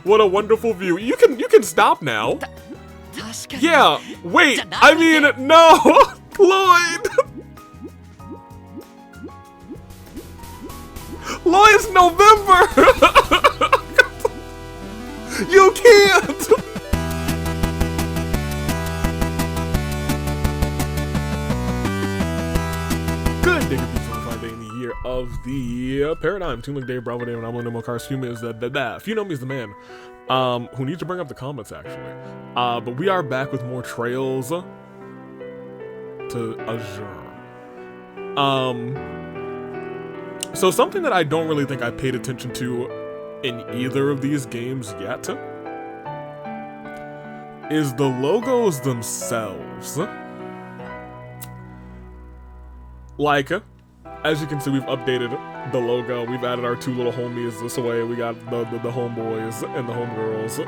What a wonderful view. You can stop now. Yeah, wait, I mean, no! Lloyd! Lloyd's November! You can't! Good day, day in the year of the paradigm. Toon Link Day, Bravo Day, and I'm no more cars. Few is the few know me as the man. Who needs to bring up the comments actually. But we are back with more trails to Azure. So something that I don't really think I paid attention to in either of these games yet is the logos themselves. Like, as you can see, we've updated the logo. We've added our two little homies this way. We got the homeboys and the homegirls.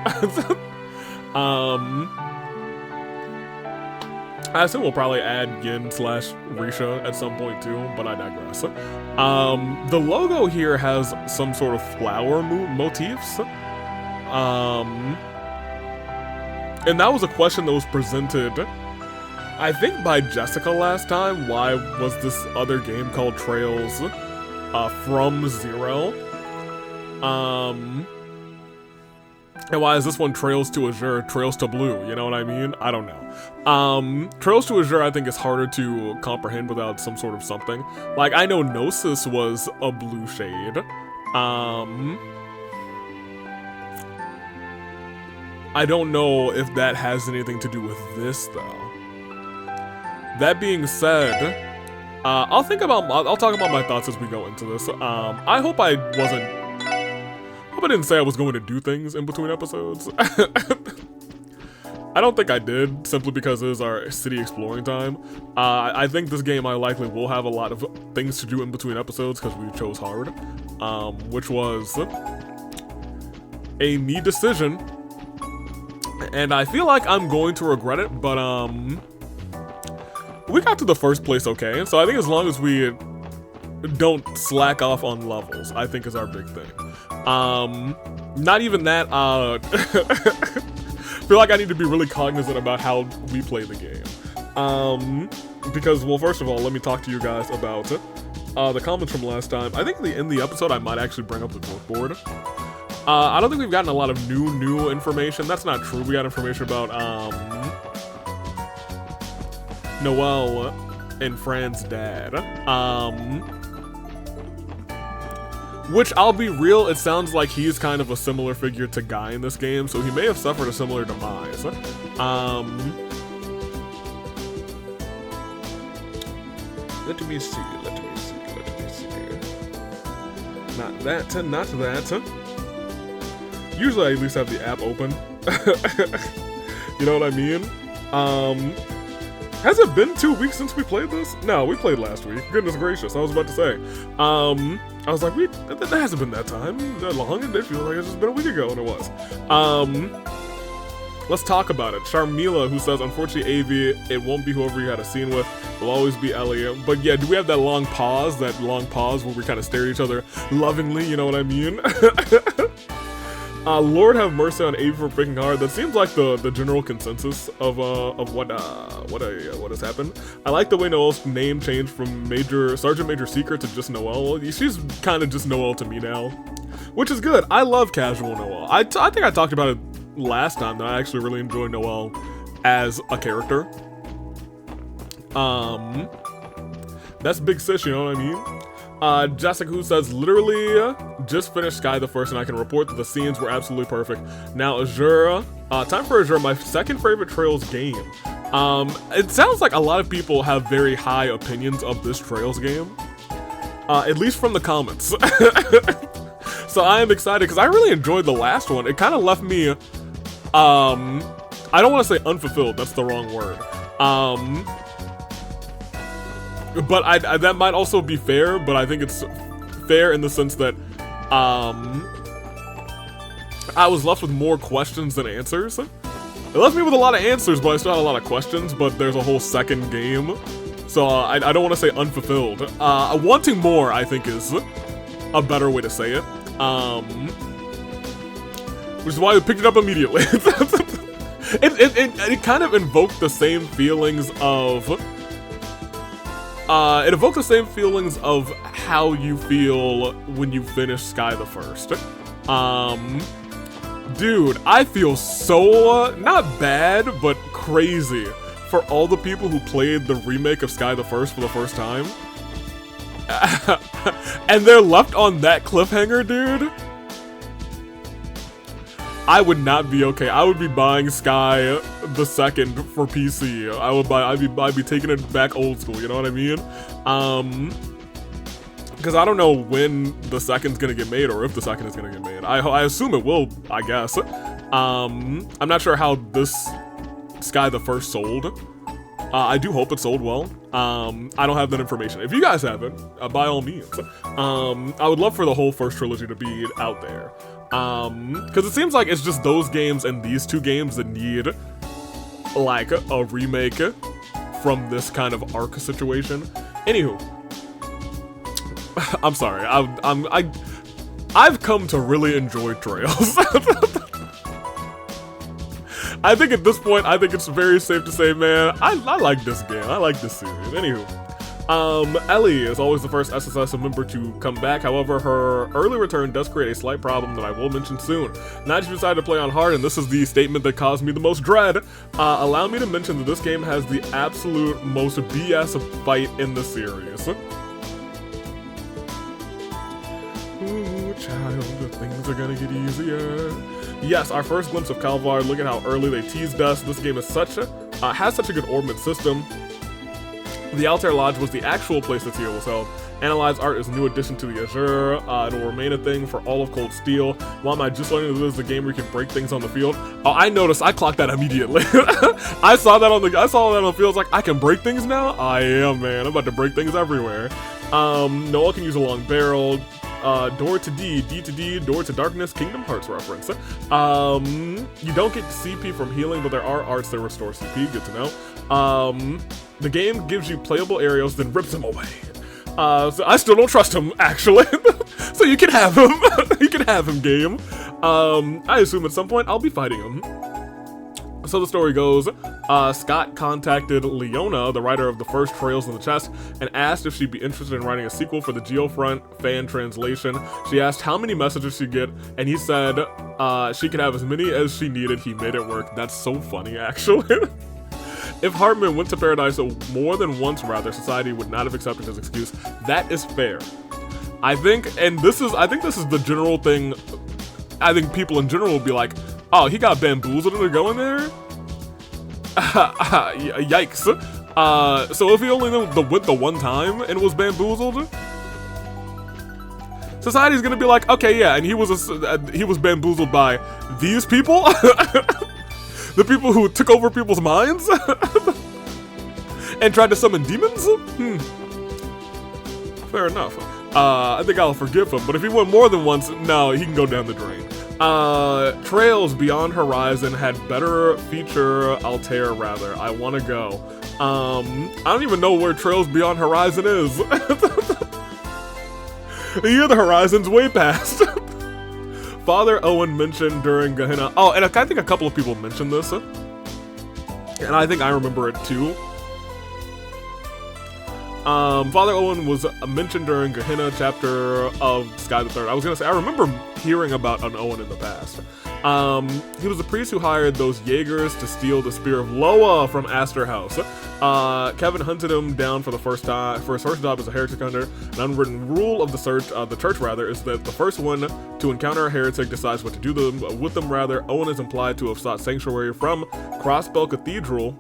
I assume we'll probably add Yin / Risha at some point too, but I digress. The logo here has some sort of flower motifs. And that was a question that was presented, I think, by Jessica last time. Why was this other game called Trails from Zero? And why is this one Trails to Azure, Trails to Blue? You know what I mean? I don't know. Trails to Azure, I think, is harder to comprehend without some sort of something. Like, I know Gnosis was a blue shade. I don't know if that has anything to do with this, though. That being said, I'll talk about my thoughts as we go into this. I hope I didn't say I was going to do things in between episodes. I don't think I did, simply because it is our city exploring time. I think this game I likely will have a lot of things to do in between episodes because we chose hard, which was a me decision, and I feel like I'm going to regret it, but we got to the first place okay, so I think as long as we don't slack off on levels, I think is our big thing. Not even that, feel like I need to be really cognizant about how we play the game. Because, well, first of all, let me talk to you guys about the comments from last time. I think in the episode I might actually bring up the joke board. I don't think we've gotten a lot of new information. That's not true. We got information about, Noelle and Fran's dad. Which, I'll be real, it sounds like he's kind of a similar figure to Guy in this game, so he may have suffered a similar demise. Let me see. Not that. Usually I at least have the app open. You know what I mean? Has it been 2 weeks since we played this? No, we played last week. Goodness gracious, I was about to say. I was like, that hasn't been that time, that long. It feels like it's just been a week ago, and it was. Let's talk about it. Sharmila, who says, unfortunately, AV, it won't be whoever you had a scene with. It'll always be Elie. But yeah, do we have that long pause where we kind of stare at each other lovingly, you know what I mean? Lord have mercy on AV for picking hard. That seems like the general consensus of what has happened. I like the way Noelle's name changed from Sergeant Major Secret to just Noelle. She's kind of just Noelle to me now, which is good. I love casual Noelle. I think I talked about it last time that I actually really enjoy Noelle as a character. That's big sis, you know what I mean? Jessica, who says, literally just finished Sky the First, and I can report that the scenes were absolutely perfect. Now Azure, time for Azure, my second favorite Trails game. It sounds like a lot of people have very high opinions of this Trails game, at least from the comments. So I am excited because I really enjoyed the last one. It kind of left me, I don't want to say unfulfilled, that's the wrong word. But that might also be fair, but I think it's fair in the sense that I was left with more questions than answers. It left me with a lot of answers, but I still had a lot of questions, but there's a whole second game. So I don't want to say unfulfilled. Wanting more, I think, is a better way to say it. which is why we picked it up immediately. It kind of invoked the same feelings of how you feel when you finish Sky the First. Dude, I feel so not bad but crazy for all the people who played the remake of Sky the First for the first time. And they're left on that cliffhanger, dude. I would not be okay. I would be buying Sky the Second for PC. I'd be taking it back old school, you know what I mean? Because I don't know when the second's gonna get made or if the second is gonna get made. I assume it will, I guess. I'm not sure how this Sky the First sold. I do hope it sold well. I don't have that information. If you guys have it, by all means. I would love for the whole first trilogy to be out there. Because it seems like it's just those games and these two games that need, like, a remake from this kind of arc situation. Anywho. I'm sorry. I've come to really enjoy Trails. I think at this point, I think it's very safe to say, man, I like this game. I like this series. Anywho, Elie is always the first SSS member to come back. However, her early return does create a slight problem that I will mention soon. Now she decided to play on hard, and this is the statement that caused me the most dread. Allow me to mention that this game has the absolute most BS fight in the series. Ooh, child, things are gonna get easier. Yes, our first glimpse of Calvar. Look at how early they teased us. This game is has such a good orbment system. The Altair Lodge was the actual place that Teal was held. Analyze Art is a new addition to the Azure. It'll remain a thing for all of Cold Steel. Why am I just learning that this is a game where you can break things on the field? Oh, I noticed. I clocked that immediately. I saw that on the field. I was like, I can break things now? I am, man. I'm about to break things everywhere. Noel can use a long barrel. Door to D, D to D, Door to Darkness, Kingdom Hearts reference. You don't get CP from healing, but there are arts that restore CP, good to know. The game gives you playable aerials, then rips them away. So I still don't trust him, actually. So you can have him. You can have him, game. I assume at some point I'll be fighting him. So the story goes, Scott contacted Leona, the writer of the first Trails in the Chest, and asked if she'd be interested in writing a sequel for the Geofront fan translation. She asked how many messages she'd get, and he said she could have as many as she needed. He made it work. That's so funny, actually. If Hartman went to Paradise more than once, rather, society would not have accepted his excuse. That is fair. I think this is the general thing. I think people in general will be like, oh, he got bamboozled into going there? Yikes. So if he only went the one time and was bamboozled, society's gonna be like, okay, yeah, and he was bamboozled by these people? The people who took over people's minds? And tried to summon demons? Fair enough. I think I'll forgive him, but if he went more than once, no, he can go down the drain. Trails Beyond Horizon had better feature Altair, rather. I want to go. I don't even know where Trails Beyond Horizon is. The other horizon's way past. Father Owen mentioned during Gehenna. Oh, and I think a couple of people mentioned this. And I think I remember it too. Father Owen was mentioned during Gehenna chapter of Sky the Third. I was gonna say, I remember hearing about an Owen in the past. He was the priest who hired those Jaegers to steal the Spear of Loa from Astor House. Kevin hunted him down for the first time, for his first job as a heretic hunter. An unwritten rule of the church, rather, is that the first one to encounter a heretic decides what to do with them, rather. Owen is implied to have sought sanctuary from Crossbell Cathedral,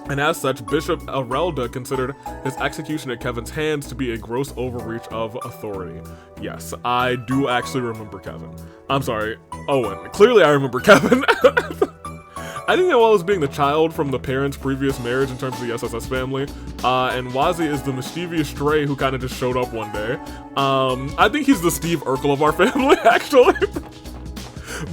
and as such, Bishop Arelda considered his execution at Kevin's hands to be a gross overreach of authority. Yes, I do actually remember Kevin. I'm sorry, Owen. Clearly I remember Kevin. I think that while as being the child from the parents' previous marriage in terms of the SSS family, and Wazi is the mischievous stray who kind of just showed up one day. I think he's the Steve Urkel of our family, actually.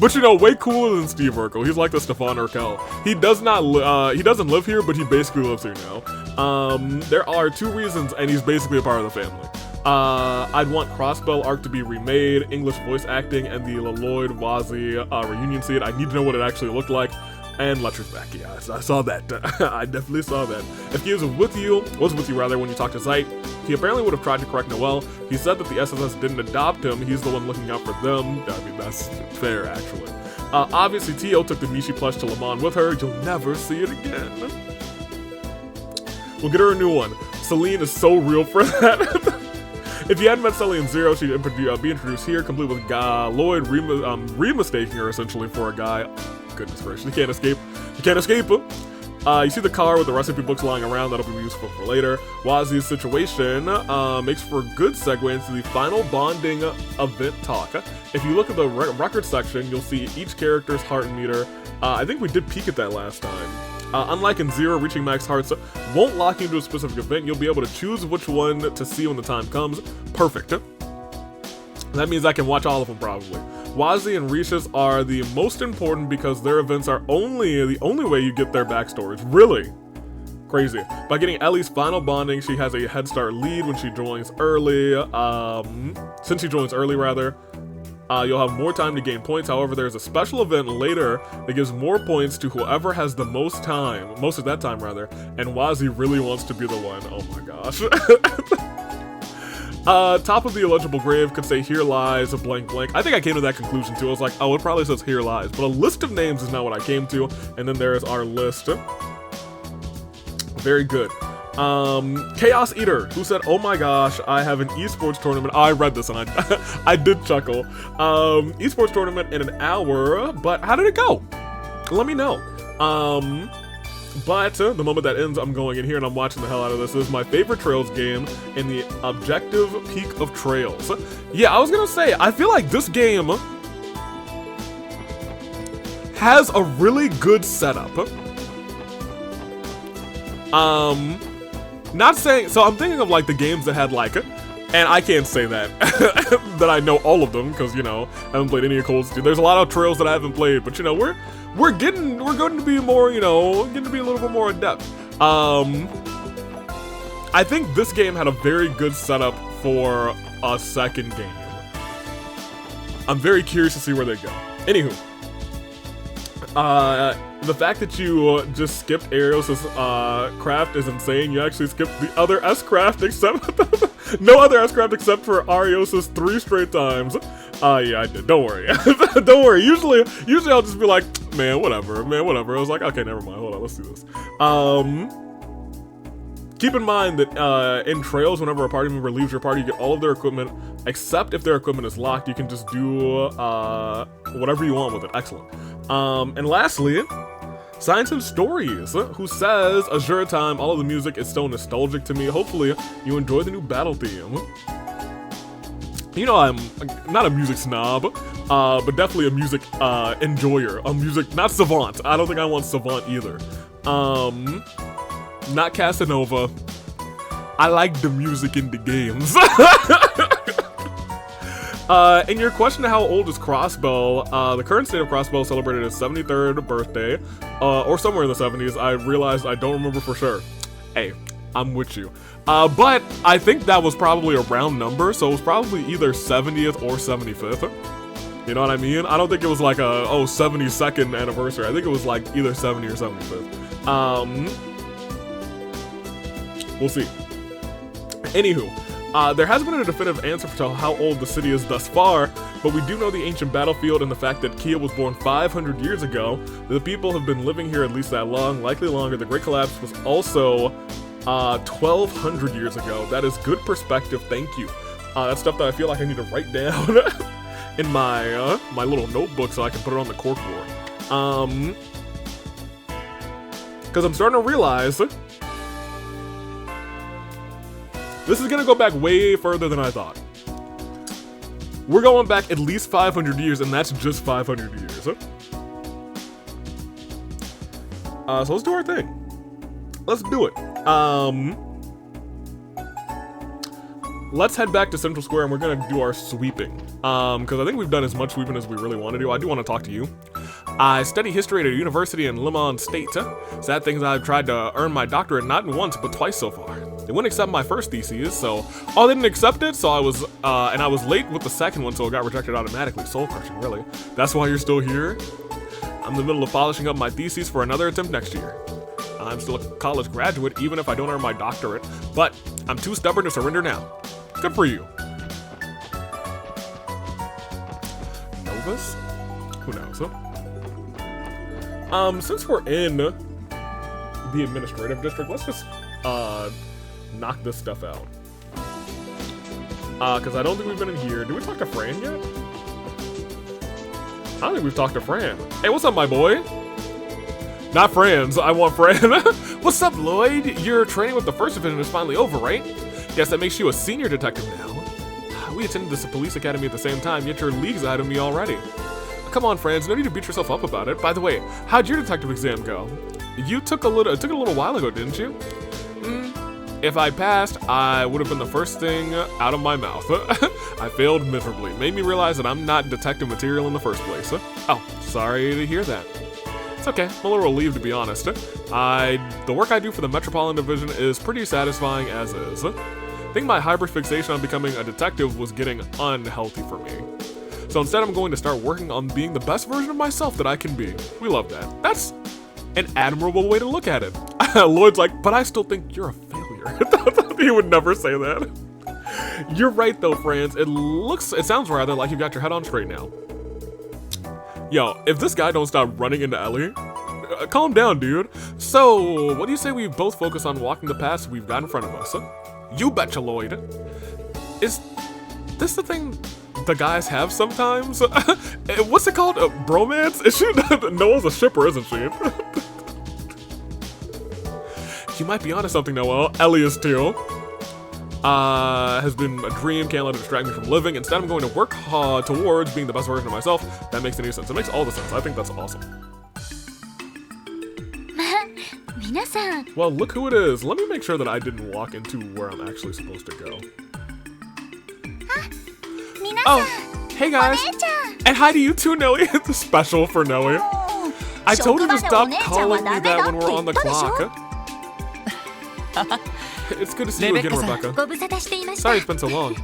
But you know, way cooler than Steve Urkel. He's like the Stefan Urkel. He doesn't live here, but he basically lives here now. There are 2 reasons, and he's basically a part of the family. I'd want Crossbell arc to be remade, English voice acting, and the Lloyd Wazzy reunion scene. I need to know what it actually looked like. And Letcher's back, yeah, I saw that. I definitely saw that. If he was with you when you talked to Zeit, he apparently would have tried to correct Noel. He said that the SSS didn't adopt him, he's the one looking out for them. I mean, that's fair, actually. Obviously, Tio took the Mishi plush to Le Mans with her. You'll never see it again. We'll get her a new one. Celine is so real for that. If you hadn't met Sully in Zero, she'd be introduced here, complete with Lloyd remistaking her essentially for a guy. Goodness gracious, you can't escape. You can't escape him. You see the car with the recipe books lying around, that'll be useful for later. Wazzy's situation makes for a good segue into the final bonding event talk. If you look at the record section, you'll see each character's heart meter. I think we did peek at that last time. Unlike in Zero, reaching max hearts won't lock you into a specific event. You'll be able to choose which one to see when the time comes. Perfect. That means I can watch all of them probably. Wazzy and Rishis are the most important because their events are the only way you get their backstories. Really crazy. By getting Ellie's final bonding, she has a head start lead when she joins early. Since she joins early, rather. You'll have more time to gain points. However, there's a special event later that gives more points to whoever has the most of that time, and Wazzy really wants to be the one. Oh my gosh. Top of the illegible grave could say here lies a blank blank. I think I came to that conclusion too. I was like, oh, it probably says here lies, but a list of names is not what I came to. And then there's our list. Very good. Chaos Eater, who said, oh my gosh, I have an esports tournament. Oh, I read this and I did chuckle. Esports tournament in an hour, but how did it go? Let me know. But the moment that ends, I'm going in here and I'm watching the hell out of this. This is my favorite Trails game in the objective peak of Trails. Yeah, I was gonna say, I feel like this game has a really good setup. Not saying, so I'm thinking of like the games that had like, and I can't say that, that I know all of them, because, you know, I haven't played any of Cold Steel. There's a lot of Trails that I haven't played, but, you know, we're going to be more, you know, getting to be a little bit more in depth. I think this game had a very good setup for a second game. I'm very curious to see where they go. Anywho, the fact that you just skipped Arios' craft is insane. You actually skipped the other S-craft except no other S-craft except for Arios' 3 straight times. Yeah, I did. Don't worry. Don't worry. Usually I'll just be like, man, whatever. I was like, okay, never mind. Hold on, let's do this. Keep in mind that in Trails, whenever a party member leaves your party, you get all of their equipment, except if their equipment is locked. You can just do whatever you want with it. Excellent. And lastly, Science and Stories, who says, Azure time, all of the music is so nostalgic to me. Hopefully, you enjoy the new battle theme. You know, I'm not a music snob, but definitely a music enjoyer. A music, not savant. I don't think I want savant either. Not Casanova. I like the music in the games. And your question to how old is Crossbell, the current state of Crossbell celebrated his 73rd birthday, or somewhere in the 70s. I realized I don't remember for sure. Hey, I'm with you. But I think that was probably a round number, so it was probably either 70th or 75th. You know what I mean? I don't think it was like a, 72nd anniversary. I think it was like either 70 or 75th. We'll see. Anywho. There hasn't been a definitive answer to how old the city is thus far, but we do know the ancient battlefield and the fact that Kia was born 500 years ago. The people have been living here at least that long, likely longer. The Great Collapse was also 1,200 years ago. That is good perspective, thank you. That's stuff that I feel like I need to write down in my my little notebook so I can put it on the corkboard. Because I'm starting to realize this is gonna go back way further than I thought. We're going back at least 500 years, and that's just 500 years. So let's do our thing. Let's do it. Let's head back to Central Square, and we're gonna do our sweeping. Because I think we've done as much sweeping as we really want to do. I do want to talk to you. I study history at a university in Le Mans State. Sad thing is I've tried to earn my doctorate not once, but twice so far. They wouldn't accept my first thesis, so they didn't accept it. So I was and I was late with the second one, so it got rejected automatically. Soul crushing, really. That's why you're still here. I'm in the middle of polishing up my thesis for another attempt next year. I'm still a college graduate, even if I don't earn my doctorate, but I'm too stubborn to surrender now. Good for you. Novus? Who knows? Since we're in the administrative district, let's just knock this stuff out. Because I don't think we've been in here. Did we talk to Fran yet? I don't think we've talked to Fran. Hey, what's up, my boy? Not Fran's, I want Fran. What's up, Lloyd? Your training with the first division is finally over, right? Guess that makes you a senior detective now. We attended this police academy at the same time, yet you're leagues ahead of me already. Come on, Franz, no need to beat yourself up about it. By the way, how'd your detective exam go? You took a little while ago, didn't you? If I passed, I would have been the first thing out of my mouth. I failed miserably. Made me realize that I'm not detective material in the first place. Oh, sorry to hear that. It's okay, I'm a little relieved, to be honest. The work I do for the Metropolitan Division is pretty satisfying as is. I think my hyper fixation on becoming a detective was getting unhealthy for me. So instead, I'm going to start working on being the best version of myself that I can be. We love that. That's an admirable way to look at it. Lloyd's like, but I still think you're a failure. He would never say that. You're right though, Franz. It sounds rather like you got your head on straight now. Yo, if this guy don't stop running into Elie, calm down, dude. So, what do you say we both focus on walking the paths we've got in front of us? You betcha, Lloyd. Is this the thing the guys have sometimes? What's it called? Bromance? Is she? Noel's a shipper, isn't she? You might be onto something, Noel. Elie is too. Has been a dream, can't let it distract me from living. Instead, I'm going to work towards being the best version of myself. That makes any sense. It makes all the sense. I think that's awesome. Well, look who it is. Let me make sure that I didn't walk into where I'm actually supposed to go. Oh, hey guys. And hi to you too, Nelly. It's special for Nelly. I told her to stop calling me that when we're on the clock. It's good to see you again, Rebecca. Sorry it's been so long.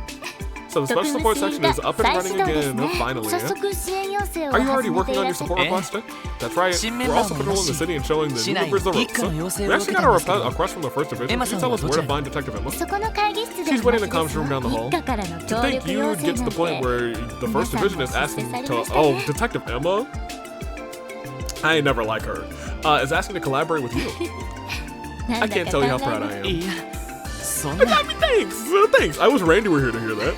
So the special support section is up and running again, finally. Are you already working on your support request? That's right. We're also patrolling the city and showing the new members the ropes. We actually got a request from the first division. Can you tell us where to find Detective Emma? She's waiting in the comms room down the hall. To think you'd get to the point where the first division is asking to... Oh, Detective Emma? I ain't never like her. Is asking to collaborate with you. I can't tell you how proud I am. Thanks. I was Randy were here to hear that.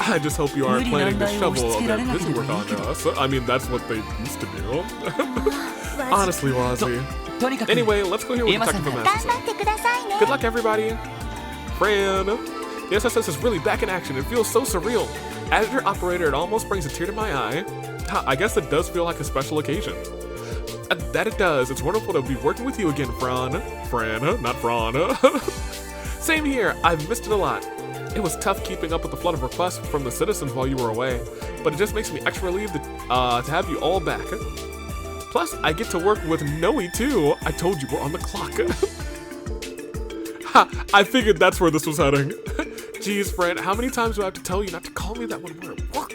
I just hope you aren't planning to shovel their busy work onto us. I mean, that's what they used to do. Honestly, Wazzy. Anyway, let's go here with Detective Emma. Good luck, everybody. Fran. The SSS is really back in action. It feels so surreal. As your operator, it almost brings a tear to my eye. I guess it does feel like a special occasion. That it does. It's wonderful to be working with you again, Fran, not Fran. Same here. I've missed it a lot. It was tough keeping up with the flood of requests from the citizens while you were away, but it just makes me extra relieved to have you all back. Plus, I get to work with Noe too. I told you we're on the clock. Ha! I figured that's where this was heading. Jeez, friend, how many times do I have to tell you not to call me that when we're at work?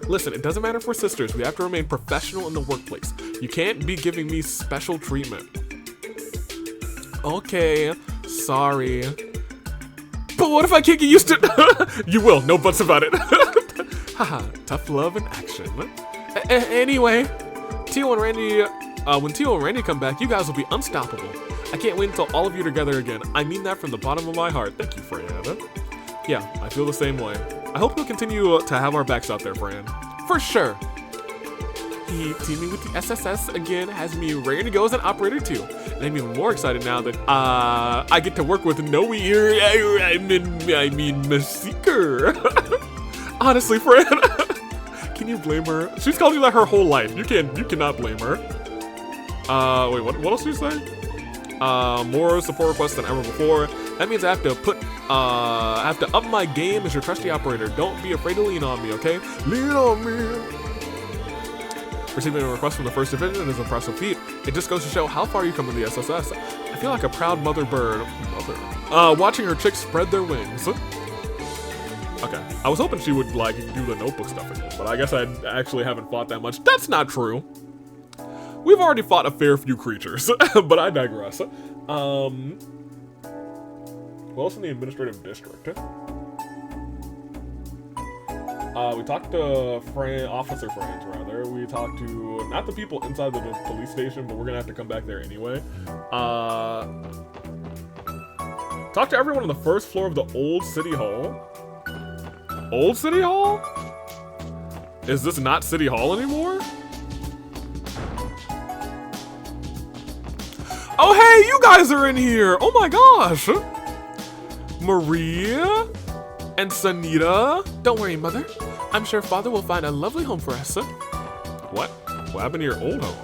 Listen, it doesn't matter if we're sisters. We have to remain professional in the workplace. You can't be giving me special treatment. Okay, sorry. But what if I can't get used to it? You will, no buts about it. Haha, tough love in action. Anyway, Tio and Randy, when Tio and Randy come back, you guys will be unstoppable. I can't wait until all of you are together again. I mean that from the bottom of my heart. Thank you, Fran. Yeah, I feel the same way. I hope you'll continue to have our backs out there, Fran. For sure. Teaming with the SSS again has me ready to go as an operator too. And I'm even more excited now that I get to work with Noe here. I mean, Masika. Honestly, Fran, can you blame her? She's called you that her whole life. You cannot blame her. Wait, what else did you say? More support requests than ever before. That means I have to up my game as your trusty operator. Don't be afraid to lean on me, okay? Lean on me. Receiving a request from the first division is an impressive feat. It just goes to show how far you come in the SSS. I feel like a proud mother bird. watching her chicks spread their wings. Okay, I was hoping she would, like, do the notebook stuff again, but I guess I actually haven't fought that much. That's not true. We've already fought a fair few creatures, but I digress. Who else in the administrative district? We talked to Officer Franz, rather. We talked to, not the people inside the police station, but we're gonna have to come back there anyway. Talk to everyone on the first floor of the old city hall. Old City Hall? Is this not City Hall anymore? Oh, hey, you guys are in here. Oh my gosh. Maria and Sanita. Don't worry, Mother. I'm sure Father will find a lovely home for us. What? What happened to your old home?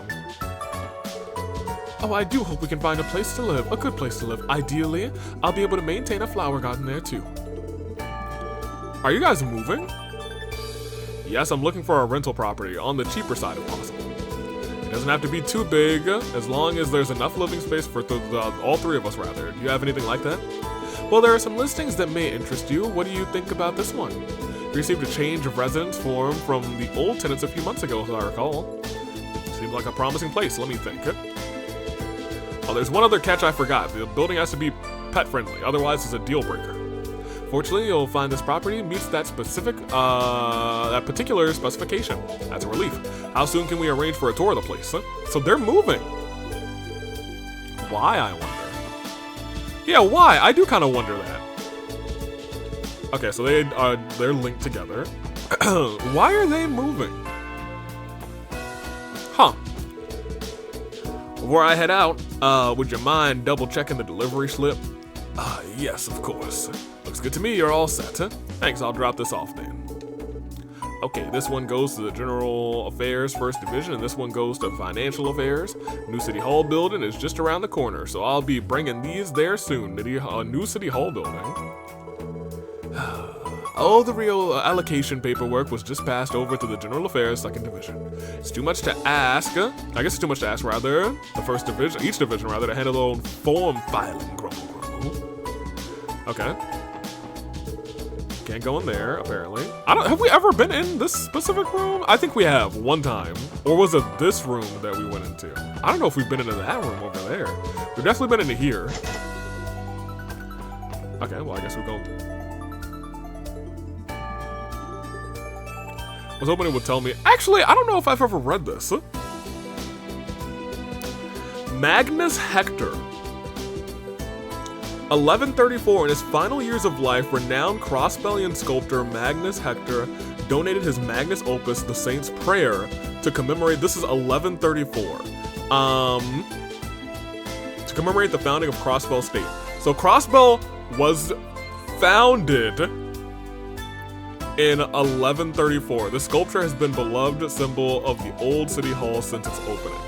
Oh, I do hope we can find a place to live. A good place to live. Ideally, I'll be able to maintain a flower garden there too. Are you guys moving? Yes, I'm looking for a rental property on the cheaper side if possible. It doesn't have to be too big, as long as there's enough living space for all three of us, rather. Do you have anything like that? Well, there are some listings that may interest you. What do you think about this one? We received a change of residence form from the old tenants a few months ago, as I recall. Seems like a promising place, let me think. Oh, there's one other catch I forgot. The building has to be pet friendly, otherwise it's a deal breaker. Fortunately, you'll find this property meets that particular specification. That's a relief. How soon can we arrange for a tour of the place? So they're moving. Why, I wonder? Yeah, why? I do kind of wonder that. Okay, so they're linked together. Why are they moving? Huh. Before I head out, would you mind double checking the delivery slip? Yes, of course. Looks good to me, you're all set, huh? Thanks, I'll drop this off then. Okay, this one goes to the General Affairs First Division, and this one goes to Financial Affairs. New City Hall building is just around the corner, so I'll be bringing these there soon. New City Hall building. Oh, the real allocation paperwork was just passed over to the General Affairs Second Division. It's too much to ask. I guess it's too much to ask, rather. The First Division, each division, rather, to handle their own form filing. Grumble, grumble. Okay. Can't go in there, apparently. Have we ever been in this specific room? I think we have, one time. Or was it this room that we went into? I don't know if we've been into that room over there. We've definitely been into here. Okay, well, I guess we'll go. I was hoping it would tell me. Actually, I don't know if I've ever read this. Magnus Hector. 1134, in his final years of life, renowned crossbellion sculptor Magnus Hector donated his magnus opus, The Saint's Prayer, to commemorate, this is 1134, to commemorate the founding of Crossbell State. So Crossbell was founded in 1134. The sculpture has been a beloved symbol of the old city hall since its opening.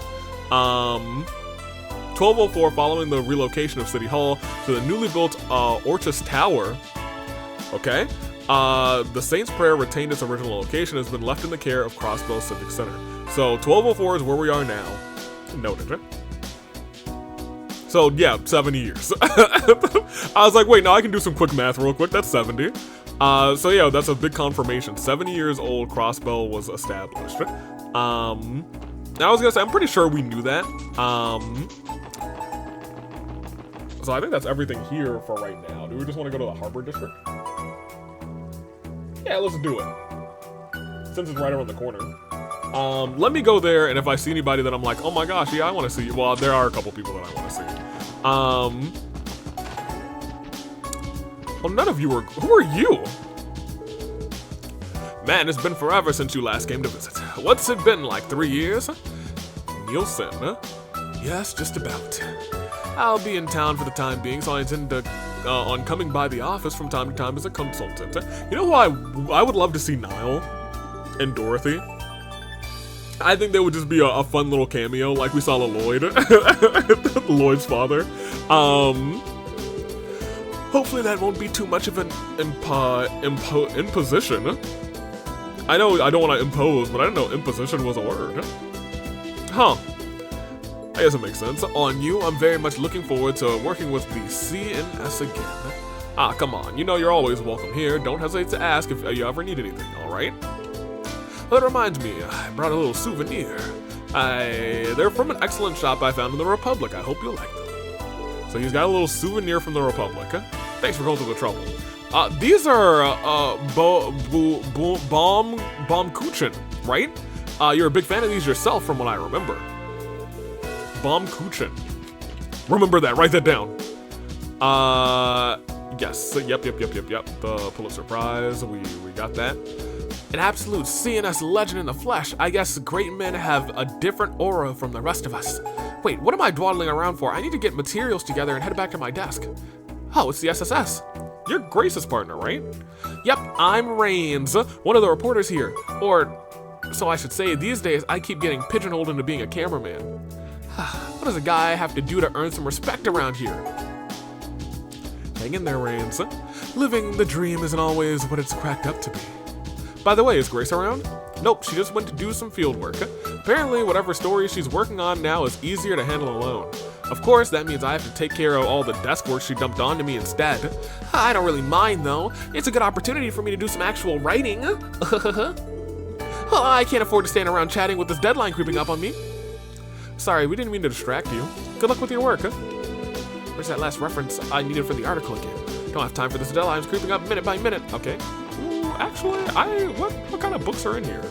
1204, following the relocation of City Hall to the newly built Orchis Tower, okay, the Saint's Prayer retained its original location and has been left in the care of Crossbell Civic Center. So 1204 is where we are now. Noted, right? So yeah, 70 years. I was like, wait, no, I can do some quick math real quick. That's 70. So yeah, that's a big confirmation. 70 years old, Crossbell was established. I was gonna say, I'm pretty sure we knew that. So I think that's everything here for right now. Do we just want to go to the Harbor District? Yeah, let's do it. Since it's right around the corner. Let me go there, and if I see anybody that I'm like, oh my gosh, yeah, I want to see. Well, there are a couple people that I want to see. Well, none of you are. Who are you? Man, it's been forever since you last came to visit. What's it been, like 3 years? Nielsen, huh? Yes, just about. I'll be in town for the time being, so I intend to, on coming by the office from time to time as a consultant. You know who I would love to see? Niall and Dorothy. I think they would just be a fun little cameo, like we saw Lloyd, Lloyd's father. Hopefully that won't be too much of an imposition. I know I don't want to impose, but I didn't know imposition was a word. Huh. I guess it makes sense. On you, I'm very much looking forward to working with the CNS again. Ah, come on. You know you're always welcome here. Don't hesitate to ask if you ever need anything, alright? That reminds me, I brought a little souvenir. They're from an excellent shop I found in the Republic. I hope you'll like them. So he's got a little souvenir from the Republic. Thanks for going through the trouble. These are Baumkuchen, right? You're a big fan of these yourself from what I remember. Baumkuchen. Remember that, write that down. Yes, yep. The Pulitzer Prize, we got that. An absolute CNS legend in the flesh. I guess great men have a different aura from the rest of us. Wait, what am I dawdling around for? I need to get materials together and head back to my desk. Oh, it's the SSS. You're Grace's partner, right? Yep, I'm Rains, one of the reporters here. Or, so I should say, these days I keep getting pigeonholed into being a cameraman. What does a guy have to do to earn some respect around here? Hang in there, Rains. Living the dream isn't always what it's cracked up to be. By the way, is Grace around? Nope, she just went to do some field work. Apparently, whatever story she's working on now is easier to handle alone. Of course, that means I have to take care of all the desk work she dumped onto me instead. I don't really mind, though. It's a good opportunity for me to do some actual writing. Well, I can't afford to stand around chatting with this deadline creeping up on me. Sorry, we didn't mean to distract you. Good luck with your work. Where's that last reference I needed for the article again? Don't have time for this deadline. It's creeping up minute by minute. Okay. Ooh, actually, what kind of books are in here?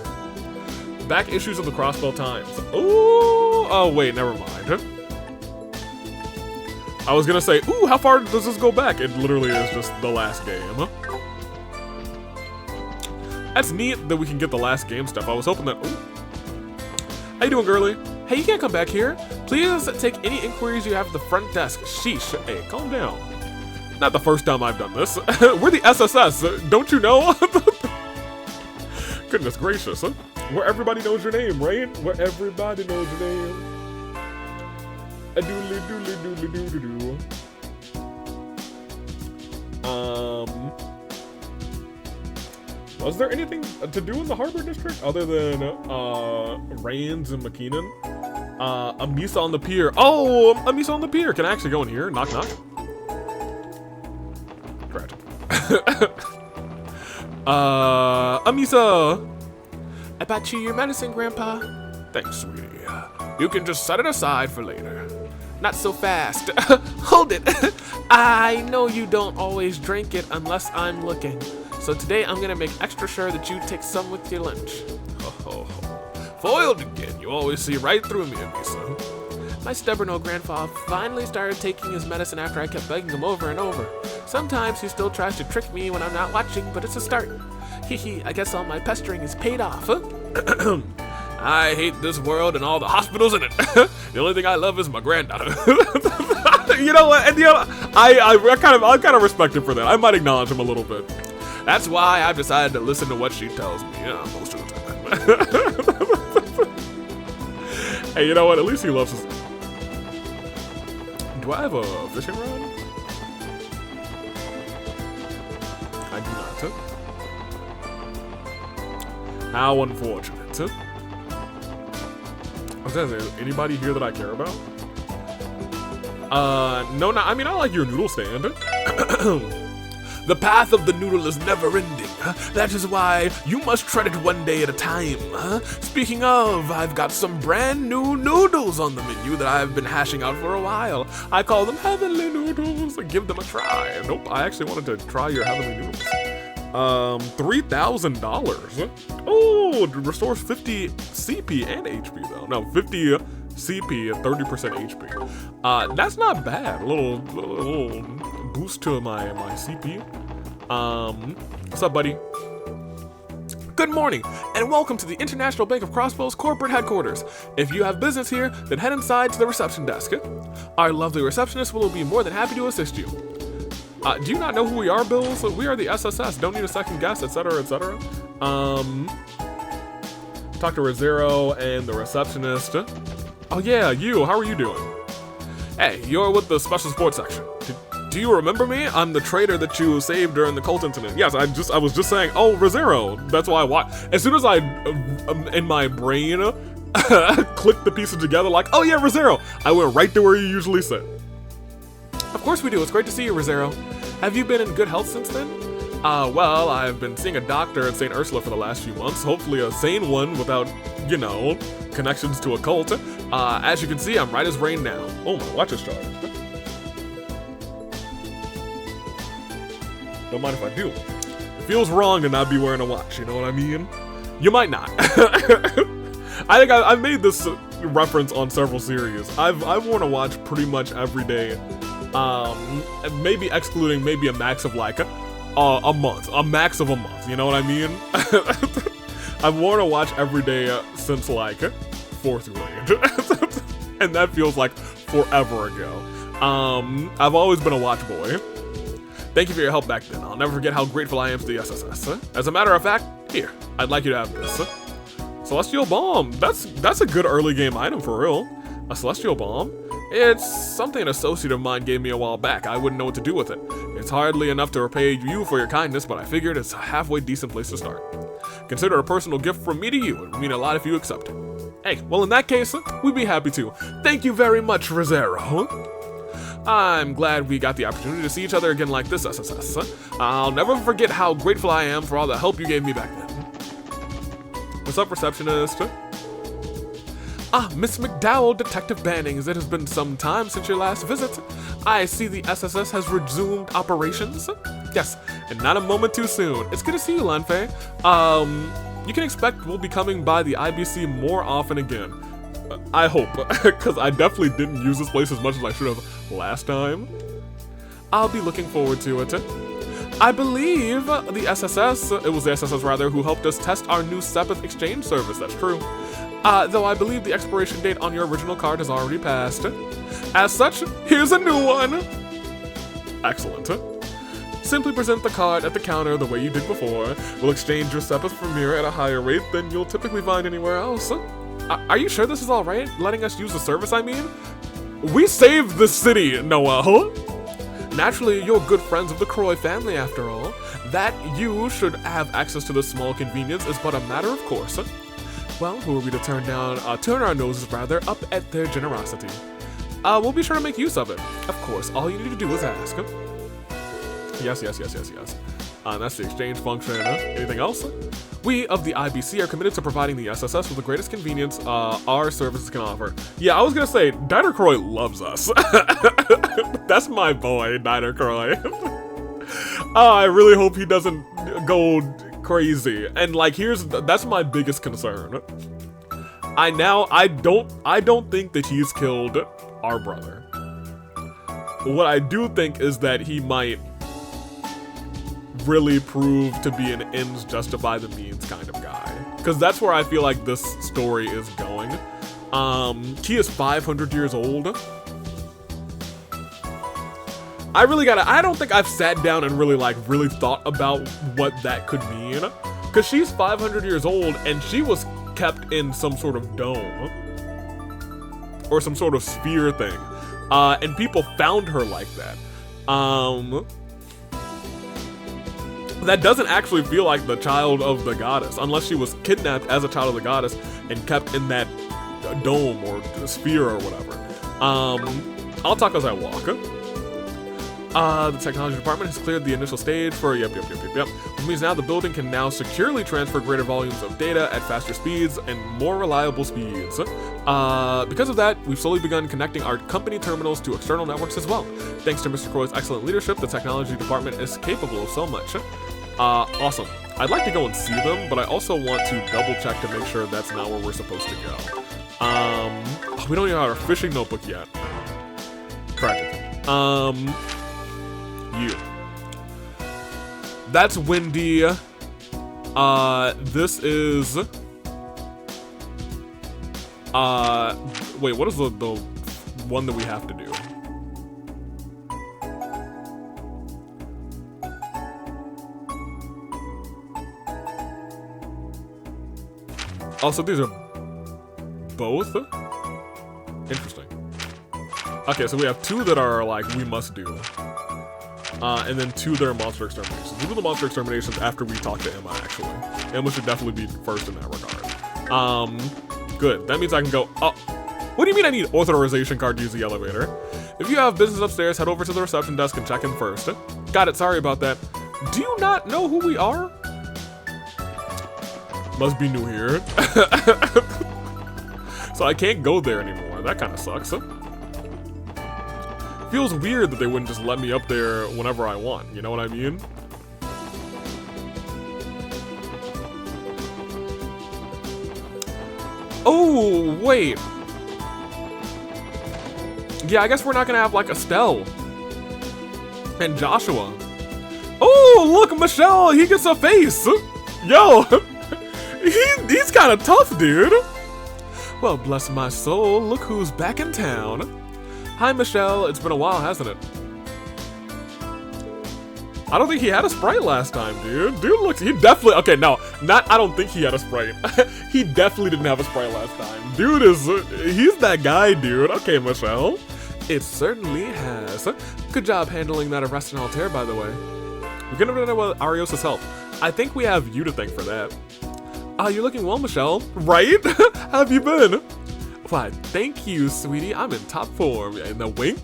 Back issues of the Crossbell Times. Ooh, oh wait, never mind. I was gonna say, ooh, how far does this go back? It literally is just the last game. That's neat that we can get the last game stuff. I was hoping that, ooh. How you doing, girly? Hey, you can't come back here. Please take any inquiries you have at the front desk. Sheesh, hey, calm down. Not the first time I've done this. We're the SSS, don't you know? Goodness gracious, huh? Where everybody knows your name, right? Where everybody knows your name. A doodly doodly doodly doodly doo. Was there anything to do in the Harbor District other than Rains and McKeenan? Amisa on the pier. Oh, Amisa on the pier. Can I actually go in here? Knock knock. Tragic. Amisa. I bought you your medicine, Grandpa. Thanks, sweetie. You can just set it aside for later. Not so fast. Hold it. I know you don't always drink it unless I'm looking. So today I'm gonna make extra sure that you take some with your lunch. Ho ho ho. Foiled again. You always see right through me, Amisa. My stubborn old grandpa finally started taking his medicine after I kept begging him over and over. Sometimes he still tries to trick me when I'm not watching, but it's a start. Hehe, I guess all my pestering is paid off, huh? I hate this world and all the hospitals in it. The only thing I love is my granddaughter. You know what? And you know, I kind of respect him for that. I might acknowledge him a little bit. That's why I've decided to listen to what she tells me. Yeah, most of the time. Hey, you know what? At least he loves his. Do I have a fishing rod? I do not. How unfortunate. Is there anybody here that I care about? No, I mean, I like your noodle stand. The path of the noodle is never ending. That is why you must tread it one day at a time. Speaking of, I've got some brand new noodles on the menu that I've been hashing out for a while. I call them heavenly noodles. Give them a try. Nope, I actually wanted to try your heavenly noodles. $3,000. Oh, it restores 50 CP and HP though. No, 50 CP and 30% HP. That's not bad. A little boost to my CP. What's up, buddy? Good morning, and welcome to the International Bank of Crossbows corporate headquarters. If you have business here, then head inside to the reception desk. Our lovely receptionist will be more than happy to assist you. Do you not know who we are, Bill? So we are the SSS. Don't need a second guess, etc., etc. Talk to Rizero and the receptionist. Oh yeah, you. How are you doing? Hey, you're with the special sports section. Do you remember me? I'm the trader that you saved during the cult incident. Yes, I was just saying. Oh, Rizero. That's why I watched. As soon as I, in my brain, clicked the pieces together like, oh yeah, Rosero. I went right to where you usually sit. Of course we do. It's great to see you, Rosero. Have you been in good health since then? Well, I've been seeing a doctor at St. Ursula for the last few months. Hopefully a sane one without, you know, connections to a cult. As you can see, I'm right as rain now. Oh, my watch is charged. Don't mind if I do. It feels wrong to not be wearing a watch, you know what I mean? You might not. I think I've made this reference on several series. I've worn a watch pretty much every day. Maybe excluding maybe a max of like a month. A max of a month, you know what I mean? I've worn a watch every day since like 4th grade. And that feels like forever ago. I've always been a watch boy. Thank you for your help back then. I'll never forget how grateful I am to the SSS. As a matter of fact, here, I'd like you to have this. Celestial Bomb. That's a good early game item for real. A Celestial Bomb? It's something an associate of mine gave me a while back. I wouldn't know what to do with it. It's hardly enough to repay you for your kindness, but I figured it's a halfway decent place to start. Consider it a personal gift from me to you. It would mean a lot if you accept it. Hey, well in that case, we'd be happy to. Thank you very much, Rosero. I'm glad we got the opportunity to see each other again like this, SSS. I'll never forget how grateful I am for all the help you gave me back then. What's up, receptionist? Ah, Miss McDowell, Detective Bannings. It has been some time since your last visit. I see the SSS has resumed operations. Yes, and not a moment too soon. It's good to see you, Lanfei. You can expect we'll be coming by the IBC more often again. I hope, because I definitely didn't use this place as much as I should have last time. I'll be looking forward to it. I believe the SSS, it was the SSS rather, who helped us test our new Sepith exchange service, that's true. Though I believe the expiration date on your original card has already passed. As such, here's a new one! Excellent. Simply present the card at the counter the way you did before. We'll exchange your Sepith for Mira at a higher rate than you'll typically find anywhere else. Are you sure this is alright? Letting us use the service, I mean? We saved the city, Noel! Naturally, you're good friends of the Croy family after all. That you should have access to this small convenience is but a matter of course. Well, who are we to turn our noses rather, up at their generosity? We'll be sure to make use of it. Of course, all you need to do is ask. Yes. That's the exchange function. Anything else? We of the IBC are committed to providing the SSS with the greatest convenience our services can offer. Yeah, I was gonna say, Diner Croy loves us. That's my boy, Diner Croy. I really hope he doesn't go crazy. And like, that's my biggest concern. I don't think that he's killed our brother. What I do think is that he might really prove to be an ends justify the means kind of guy, because that's where I feel like this story is going. He is 500 years old. I don't think I've sat down and really thought about what that could mean, because she's 500 years old and she was kept in some sort of dome or some sort of sphere thing, and people found her like that. That doesn't actually feel like the child of the goddess, unless she was kidnapped as a child of the goddess and kept in that dome or sphere or whatever. I'll talk as I walk. The technology department has cleared the initial stage for yep. Which means now the building can now securely transfer greater volumes of data at faster speeds and more reliable speeds. Because of that, we've slowly begun connecting our company terminals to external networks as well. Thanks to Mr. Croy's excellent leadership, the technology department is capable of so much. Awesome. I'd like to go and see them, but I also want to double check to make sure that's not where we're supposed to go. We don't even have our fishing notebook yet. Tragic. You. That's Wendy. This is... wait, what is the one that we have to do? Also, these are both? Interesting. Okay, so we have two that are like, we must do. And then two that are monster exterminations. We'll do the monster exterminations after we talk to Emma, actually. Emma should definitely be first in that regard. Good, that means I can go up. What do you mean I need authorization card to use the elevator? If you have business upstairs, head over to the reception desk and check in first. Got it, sorry about that. Do you not know who we are? Must be new here. So I can't go there anymore. That kind of sucks. Feels weird that they wouldn't just let me up there whenever I want. You know what I mean? Oh, wait. Yeah, I guess we're not gonna have like Estelle and Joshua. Oh, look, Michelle, he gets a face. Yo, he's kind of tough, dude. Well, bless my soul, look who's back in town. Hi, Michelle, it's been a while, hasn't it? I don't think he had a Sprite last time, dude. Dude looks, he definitely, okay, no, not, I don't think he had a Sprite. He definitely didn't have a Sprite last time. Dude is, he's that guy, dude. Okay, Michelle. It certainly has. Good job handling that arrest and Altair, by the way. We're gonna do it with Arios' help. I think we have you to thank for that. You're looking well, Michelle. Right? How have you been? Why, thank you, sweetie. I'm in top form. In the wink?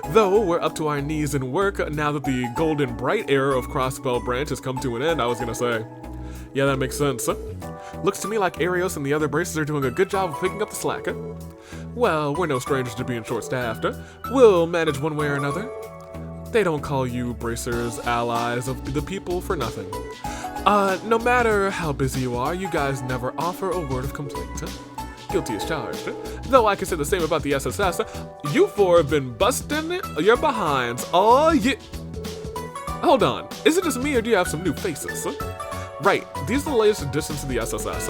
Though we're up to our knees in work now that the golden bright era of Crossbell Branch has come to an end, I was gonna say. Yeah, that makes sense. Looks to me like Arios and the other braces are doing a good job of picking up the slack. Well, we're no strangers to being short-staffed. We'll manage one way or another. They don't call you bracers allies of the people for nothing. No matter how busy you are, you guys never offer a word of complaint. Guilty as charged. Though I can say the same about the SSS, you four have been busting your behinds all year. Hold on, is it just me or do you have some new faces? Right, these are the latest additions to the SSS.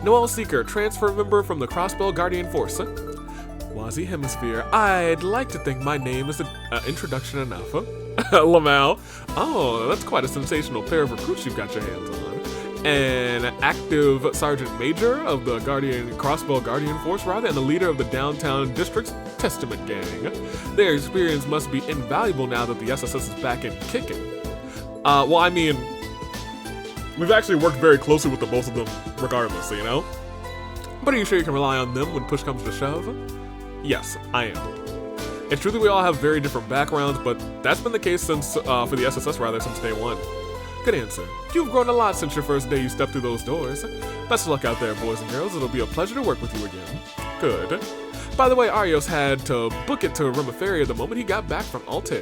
Noel Seeker, transfer member from the Crossbell Guardian Force. Wazi Hemisphere, I'd like to think my name is an introduction enough. Lamal, oh, that's quite a sensational pair of recruits you've got your hands on. An active Sergeant Major of the Crossbell Guardian Force, rather, and the leader of the Downtown District's Testament Gang. Their experience must be invaluable now that the SSS is back and kicking. Well, I mean, we've actually worked very closely with the both of them regardless, you know? But are you sure you can rely on them when push comes to shove? Yes, I am. It's true that we all have very different backgrounds, but that's been the case since, for the SSS rather, since day one. Good answer. You've grown a lot since your first day you stepped through those doors. Best of luck out there, boys and girls. It'll be a pleasure to work with you again. Good. By the way, Arios had to book it to Remiferia the moment he got back from Altair.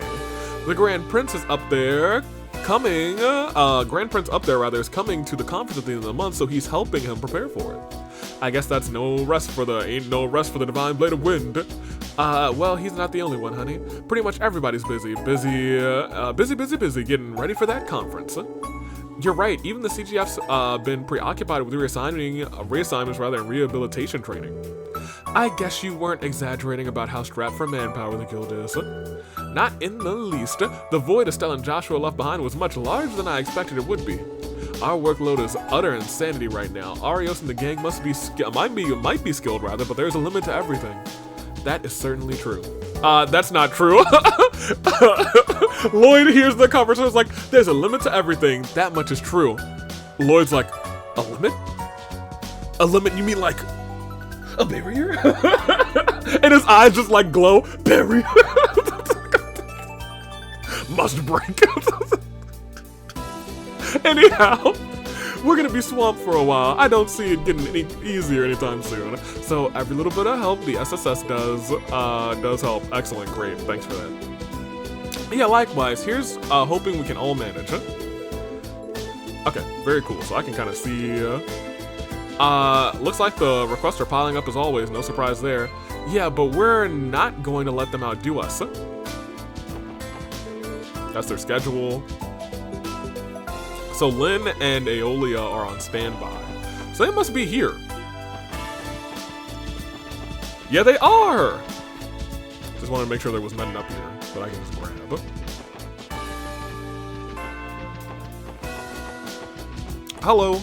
The Grand Prince is up there coming, Grand Prince up there rather is coming to the conference at the end of the month, so he's helping him prepare for it. I guess that's ain't no rest for the divine blade of wind. Well, he's not the only one, honey. Pretty much everybody's busy getting ready for that conference. You're right, even the CGF's been preoccupied with reassignments rather than rehabilitation training. I guess you weren't exaggerating about how strapped for manpower the guild is. Not in the least. The void Estelle and Joshua left behind was much larger than I expected it would be. Our workload is utter insanity right now. Arios and the gang might be skilled rather, but there's a limit to everything. That is certainly true. That's not true. Lloyd hears the conversation, is like, there's a limit to everything. That much is true. Lloyd's like, a limit? A limit, you mean like a barrier? And his eyes just like glow. Barrier. Must break. Anyhow, we're gonna be swamped for a while. I don't see it getting any easier anytime soon. So every little bit of help the SSS does help. Excellent, great, thanks for that. Yeah, likewise, here's hoping we can all manage. Okay, very cool, so I can kind of see, looks like the requests are piling up as always, no surprise there. Yeah, but we're not going to let them outdo us. That's their schedule. So Lynn and Aeolia are on standby. So they must be here. Yeah, they are! Just wanted to make sure there was nothing up here that I can just grab. Hello.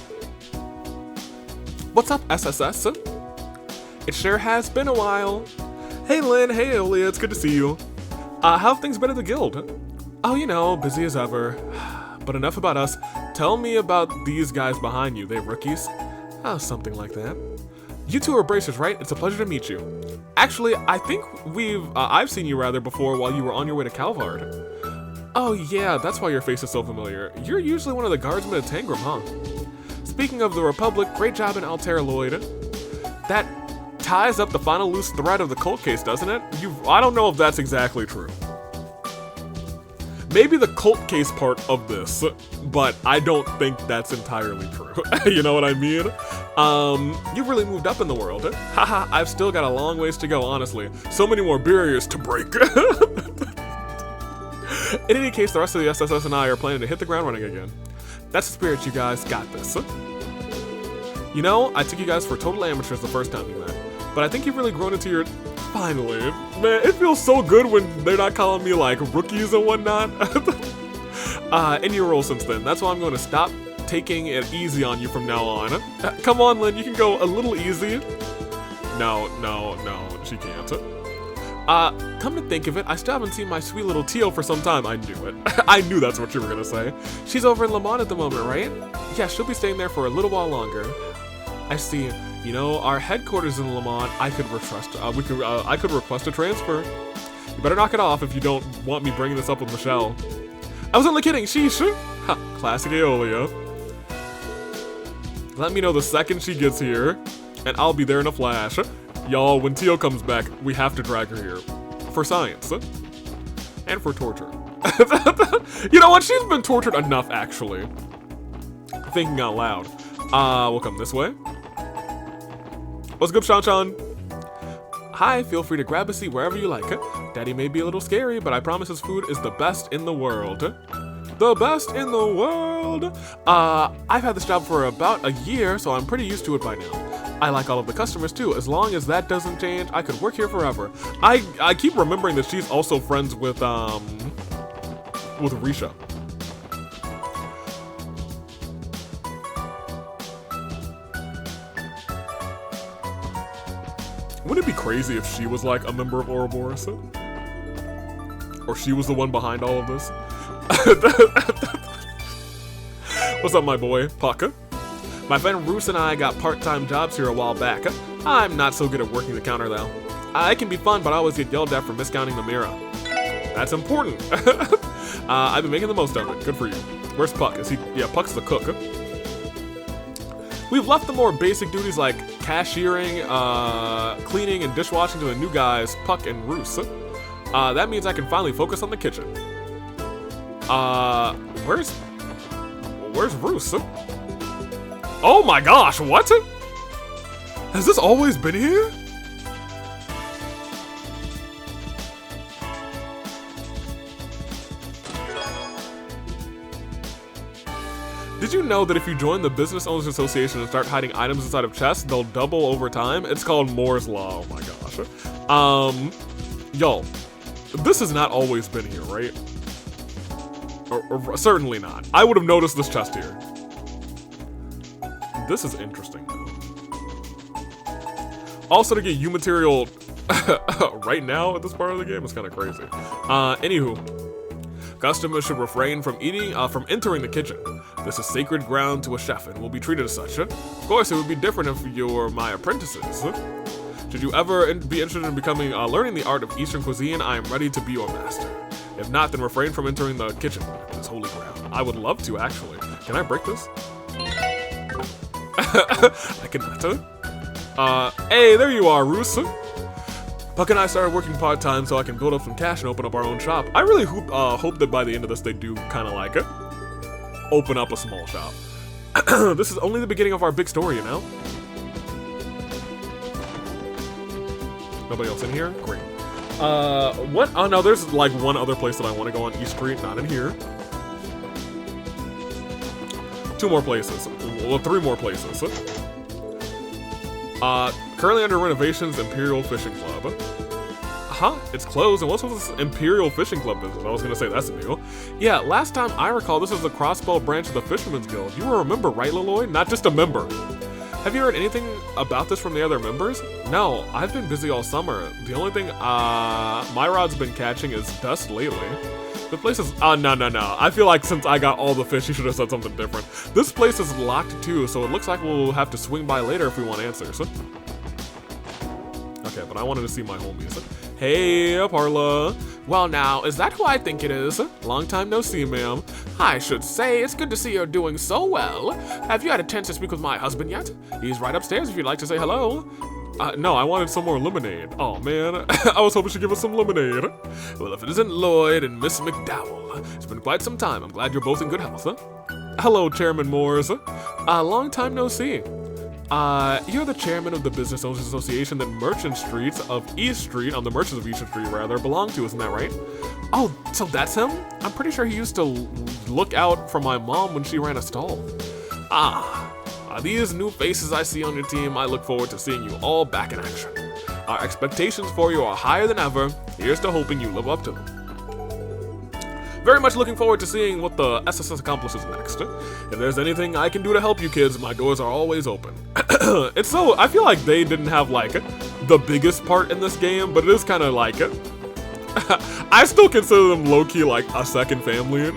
What's up, SSS? It sure has been a while. Hey Lynn, hey Elie, it's good to see you. How have things been at the guild? Oh, you know, busy as ever. But enough about us. Tell me about these guys behind you. They rookies? Oh, something like that. You two are bracers, right? It's a pleasure to meet you. Actually, I think I've seen you rather before while you were on your way to Calvard. Oh yeah, that's why your face is so familiar. You're usually one of the guardsmen at Tangram, huh? Speaking of the Republic, great job in Altera, Lloyd. That ties up the final loose thread of the cult case, doesn't it? I don't know if that's exactly true. Maybe the cult case part of this, but I don't think that's entirely true. You know what I mean? You've really moved up in the world. Haha, I've still got a long ways to go, honestly. So many more barriers to break. In any case, the rest of the SSS and I are planning to hit the ground running again. That's the spirit, you guys got this. You know, I took you guys for total amateurs the first time you met, but I think you've really grown into your... Finally. Man, it feels so good when they're not calling me, like, rookies and whatnot. In your role since then. That's why I'm going to stop taking it easy on you from now on. Come on, Lynn, you can go a little easy. No, she can't. Come to think of it, I still haven't seen my sweet little Tio for some time. I knew it. I knew that's what you were gonna say. She's over in Lamont at the moment, right? Yeah, she'll be staying there for a little while longer. I see. You know, our headquarters in Lamont, I could request a transfer. You better knock it off if you don't want me bringing this up with Michelle. I was only kidding, sheesh. Ha, classic Eolia. Let me know the second she gets here, and I'll be there in a flash. Y'all, when Tio comes back, we have to drag her here. For science. And for torture. You know what? She's been tortured enough, actually. Thinking out loud. We'll come this way. What's good, Shan-Shan? Hi, feel free to grab a seat wherever you like. Daddy may be a little scary, but I promise his food is the best in the world. The best in the world! I've had this job for about a year, so I'm pretty used to it by now. I like all of the customers too. As long as that doesn't change, I could work here forever. I keep remembering that she's also friends with Risha. Wouldn't it be crazy if she was like a member of Ouroboros? Or she was the one behind all of this? What's up, my boy? Paka? My friend Roos and I got part-time jobs here a while back. I'm not so good at working the counter, though. It can be fun, but I always get yelled at for miscounting the mirror. That's important. I've been making the most of it. Good for you. Where's Puck? Is he? Yeah, Puck's the cook. We've left the more basic duties like cashiering, cleaning, and dishwashing to the new guys, Puck and Roos. That means I can finally focus on the kitchen. Where's Roos? Oh my gosh, what? Has this always been here? Did you know that if you join the Business Owners Association and start hiding items inside of chests, they'll double over time? It's called Moore's Law. Oh my gosh. Y'all, this has not always been here, right? Or certainly not. I would have noticed this chest here. This is interesting. Also, to get U material right now at this part of the game is kind of crazy. Anywho, customers should refrain from entering the kitchen. This is sacred ground to a chef and will be treated as such. Of course, it would be different if you're my apprentices. Should you ever be interested in becoming, learning the art of Eastern cuisine, I am ready to be your master. If not, then refrain from entering the kitchen. It is holy ground. I would love to, actually. Can I break this? I cannot. Hey, there you are, Roos. Puck and I started working part-time so I can build up some cash and open up our own shop. I really hope that by the end of this they do kind of like it. Open up a small shop. This is only the beginning of our big story, you know? Nobody else in here? Great. What? Oh no, there's like one other place that I want to go on East Street, not in here. 2 more places. Well, 3 more places. Currently under renovations, Imperial Fishing Club. Huh? It's closed, and what's with this Imperial Fishing Club business? I was gonna say that's new. Yeah, last time I recall, this was the Crossbow branch of the Fisherman's Guild. You were a member, right, Leloy? Not just a member. Have you heard anything about this from the other members? No, I've been busy all summer. The only thing my rod's been catching is dust lately. The place is, no. I feel like since I got all the fish, you should have said something different. This place is locked too, so it looks like we'll have to swing by later if we want answers. Okay, but I wanted to see my homies. Hey, Parla. Well now, is that who I think it is? Long time no see, ma'am. I should say, it's good to see you're doing so well. Have you had a chance to speak with my husband yet? He's right upstairs if you'd like to say hello. No, I wanted some more lemonade. Oh man, I was hoping she'd give us some lemonade. Well, if it isn't Lloyd and Miss McDowell, it's been quite some time. I'm glad you're both in good health. Hello, Chairman Moores. Long time no see. You're the chairman of the Business Owners Association that Merchant Street of East Street, the Merchants of East Street rather, belong to, isn't that right? Oh, so that's him? I'm pretty sure he used to look out for my mom when she ran a stall. These new faces I see on your team, I look forward to seeing you all back in action. Our expectations for you are higher than ever. Here's to hoping you live up to them. Very much looking forward to seeing what the SSS accomplishes next. If there's anything I can do to help you kids, my doors are always open. It's so, I feel like they didn't have like the biggest part in this game, but it is kind of like, I still consider them low-key like a second family.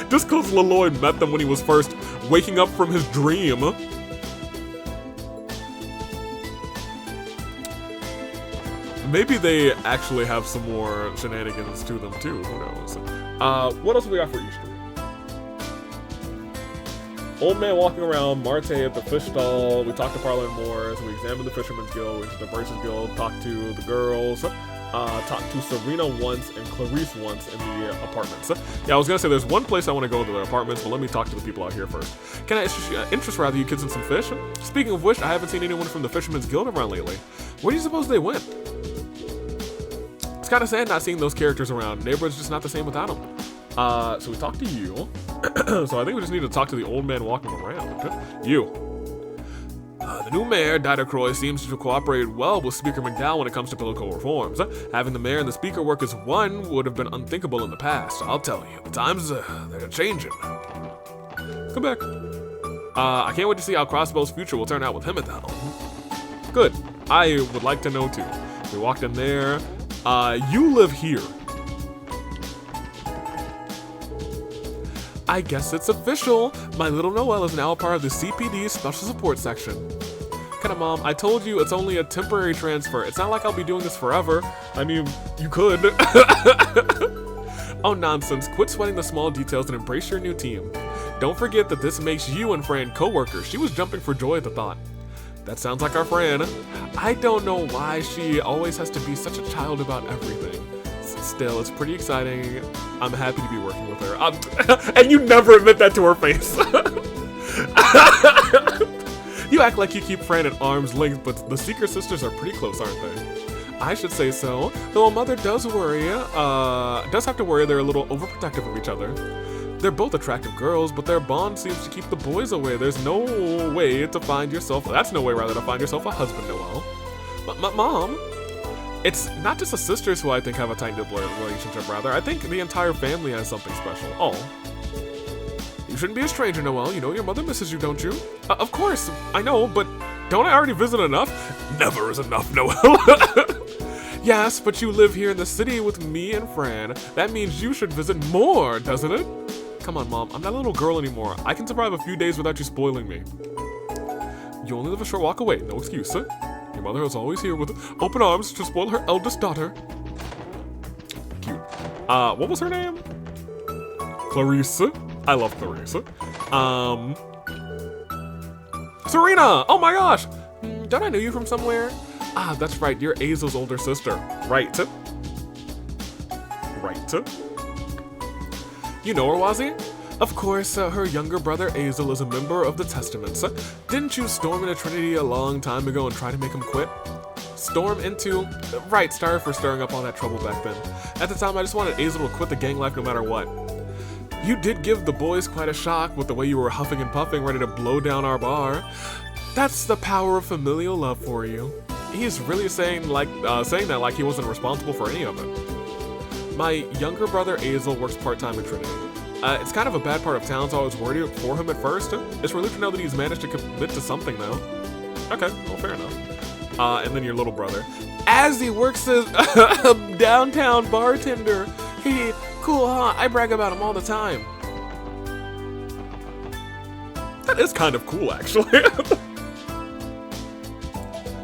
Just because Lloyd met them when he was first waking up from his dream. Maybe they actually have some more shenanigans to them too, who knows. What else do we got for Easter? Old man walking around, Marte at the fish stall, we talked to Parla and Morris, we examined the Fisherman's Guild, we went to the Braces Guild, talked to the girls, talked to Serena once and Clarice once in the apartments. Yeah, I was gonna say there's one place I want to go to the apartments, but let me talk to the people out here first. Can I interest rather you kids in some fish? Speaking of which, I haven't seen anyone from the Fisherman's Guild around lately. Where do you suppose they went? It's kind of sad not seeing those characters around. Neighborhood's just not the same without them. So we talked to you. So I think we just need to talk to the old man walking around. You. The new mayor, Dieter Croy, seems to cooperate well with Speaker McDowell when it comes to political reforms. Having the mayor and the speaker work as one would have been unthinkable in the past. I'll tell you, the times, they're changing. Come back. I can't wait to see how Crossbow's future will turn out with him at the helm. Good. I would like to know too. We walked in there. You live here. I guess it's official. My little Noelle is now a part of the CPD Special Support Section. Kinda, Mom, I told you it's only a temporary transfer. It's not like I'll be doing this forever. I mean, you could. Oh, nonsense. Quit sweating the small details and embrace your new team. Don't forget that this makes you and Fran co-workers. She was jumping for joy at the thought. That sounds like our Fran. I don't know why she always has to be such a child about everything. Still, it's pretty exciting. I'm happy to be working with her. And you never admit that to her face. You act like you keep Fran at arm's length, but the Secret Sisters are pretty close, aren't they? I should say so. Though a mother does have to worry they're a little overprotective of each other. They're both attractive girls, but their bond seems to keep the boys away. There's no way to find yourself, that's no way rather to find yourself a husband, Noelle. Mom, it's not just the sisters who I think have a tight-knit relationship, rather. I think the entire family has something special. Oh. You shouldn't be a stranger, Noelle. You know your mother misses you, don't you? Of course, I know, but don't I already visit enough? Never is enough, Noelle. Yes, but you live here in the city with me and Fran. That means you should visit more, doesn't it? Come on, Mom. I'm not a little girl anymore. I can survive a few days without you spoiling me. You only live a short walk away. No excuse, sir. Your mother is always here with open arms to spoil her eldest daughter. Cute. What was her name? Clarice. I love Clarice. Serena! Oh my gosh! Don't I know you from somewhere? Ah, that's right. You're Azel's older sister. Right. Right. You know her, Wazzy? Of course, her younger brother Azel is a member of the Testaments. Didn't you storm into Trinity a long time ago and try to make him quit? Storm into? Right, sorry for stirring up all that trouble back then. At the time, I just wanted Azel to quit the gang life no matter what. You did give the boys quite a shock with the way you were huffing and puffing, ready to blow down our bar. That's the power of familial love for you. He's really saying that like he wasn't responsible for any of it. My younger brother Azel works part-time in Trinity. It's kind of a bad part of town, so I was worried for him at first. It's relief to know that he's managed to commit to something, though. Okay, well, fair enough. And then your little brother. As he works as a downtown bartender. Hee, cool, huh? I brag about him all the time. That is kind of cool, actually.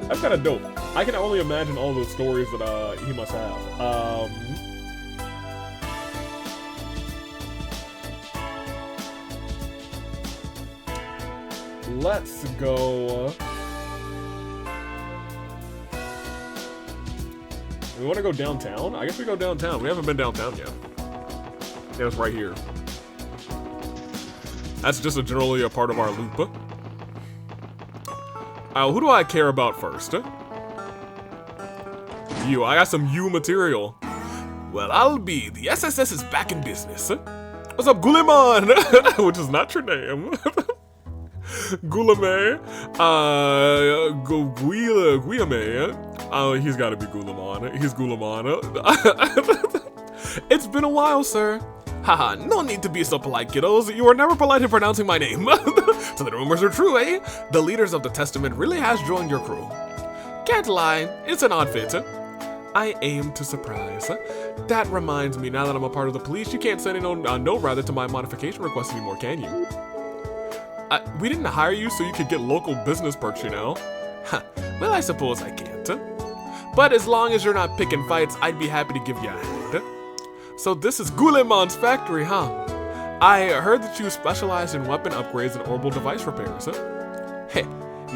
That's kind of dope. I can only imagine all the stories that he must have. Let's go. We want to go downtown? I guess we go downtown. We haven't been downtown yet. Yeah, it's right here. That's just generally a part of our loop. Who do I care about first? You. I got some you material. Well, I'll be. The SSS is back in business. What's up, Guliman? Which is not your name. Gulame. Guillame. He's gotta be Gulamon. He's Gulamon. It's been a while, sir. Haha, no need to be so polite, kiddos. You were never polite in pronouncing my name. So the rumors are true, eh? The leaders of the Testament really has joined your crew. Can't lie, it's an odd fit. I aim to surprise. That reminds me, now that I'm a part of the police, you can't send a no rather to my modification request anymore, can you? We didn't hire you so you could get local business perks, you know? Well, I suppose I can't. But as long as you're not picking fights, I'd be happy to give you a hand. So this is Gulemon's factory, huh? I heard that you specialize in weapon upgrades and orbital device repairs. Hey,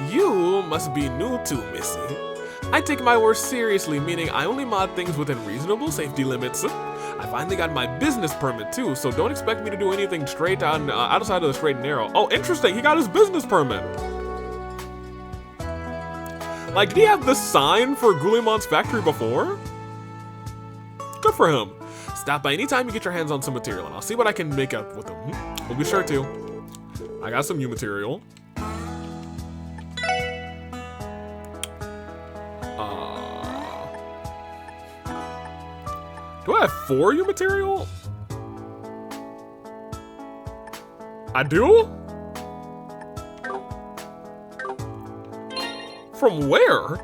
you must be new too, Missy. I take my work seriously, meaning I only mod things within reasonable safety limits. I finally got my business permit too, so don't expect me to do anything straight on outside of the straight and narrow. Oh, interesting, he got his business permit. Like, did he have the sign for Gulemon's factory before? Good for him. Stop by anytime you get your hands on some material, and I'll see what I can make up with them. We'll be sure to. I got some new material. Do I have 4 new material? I do? From where?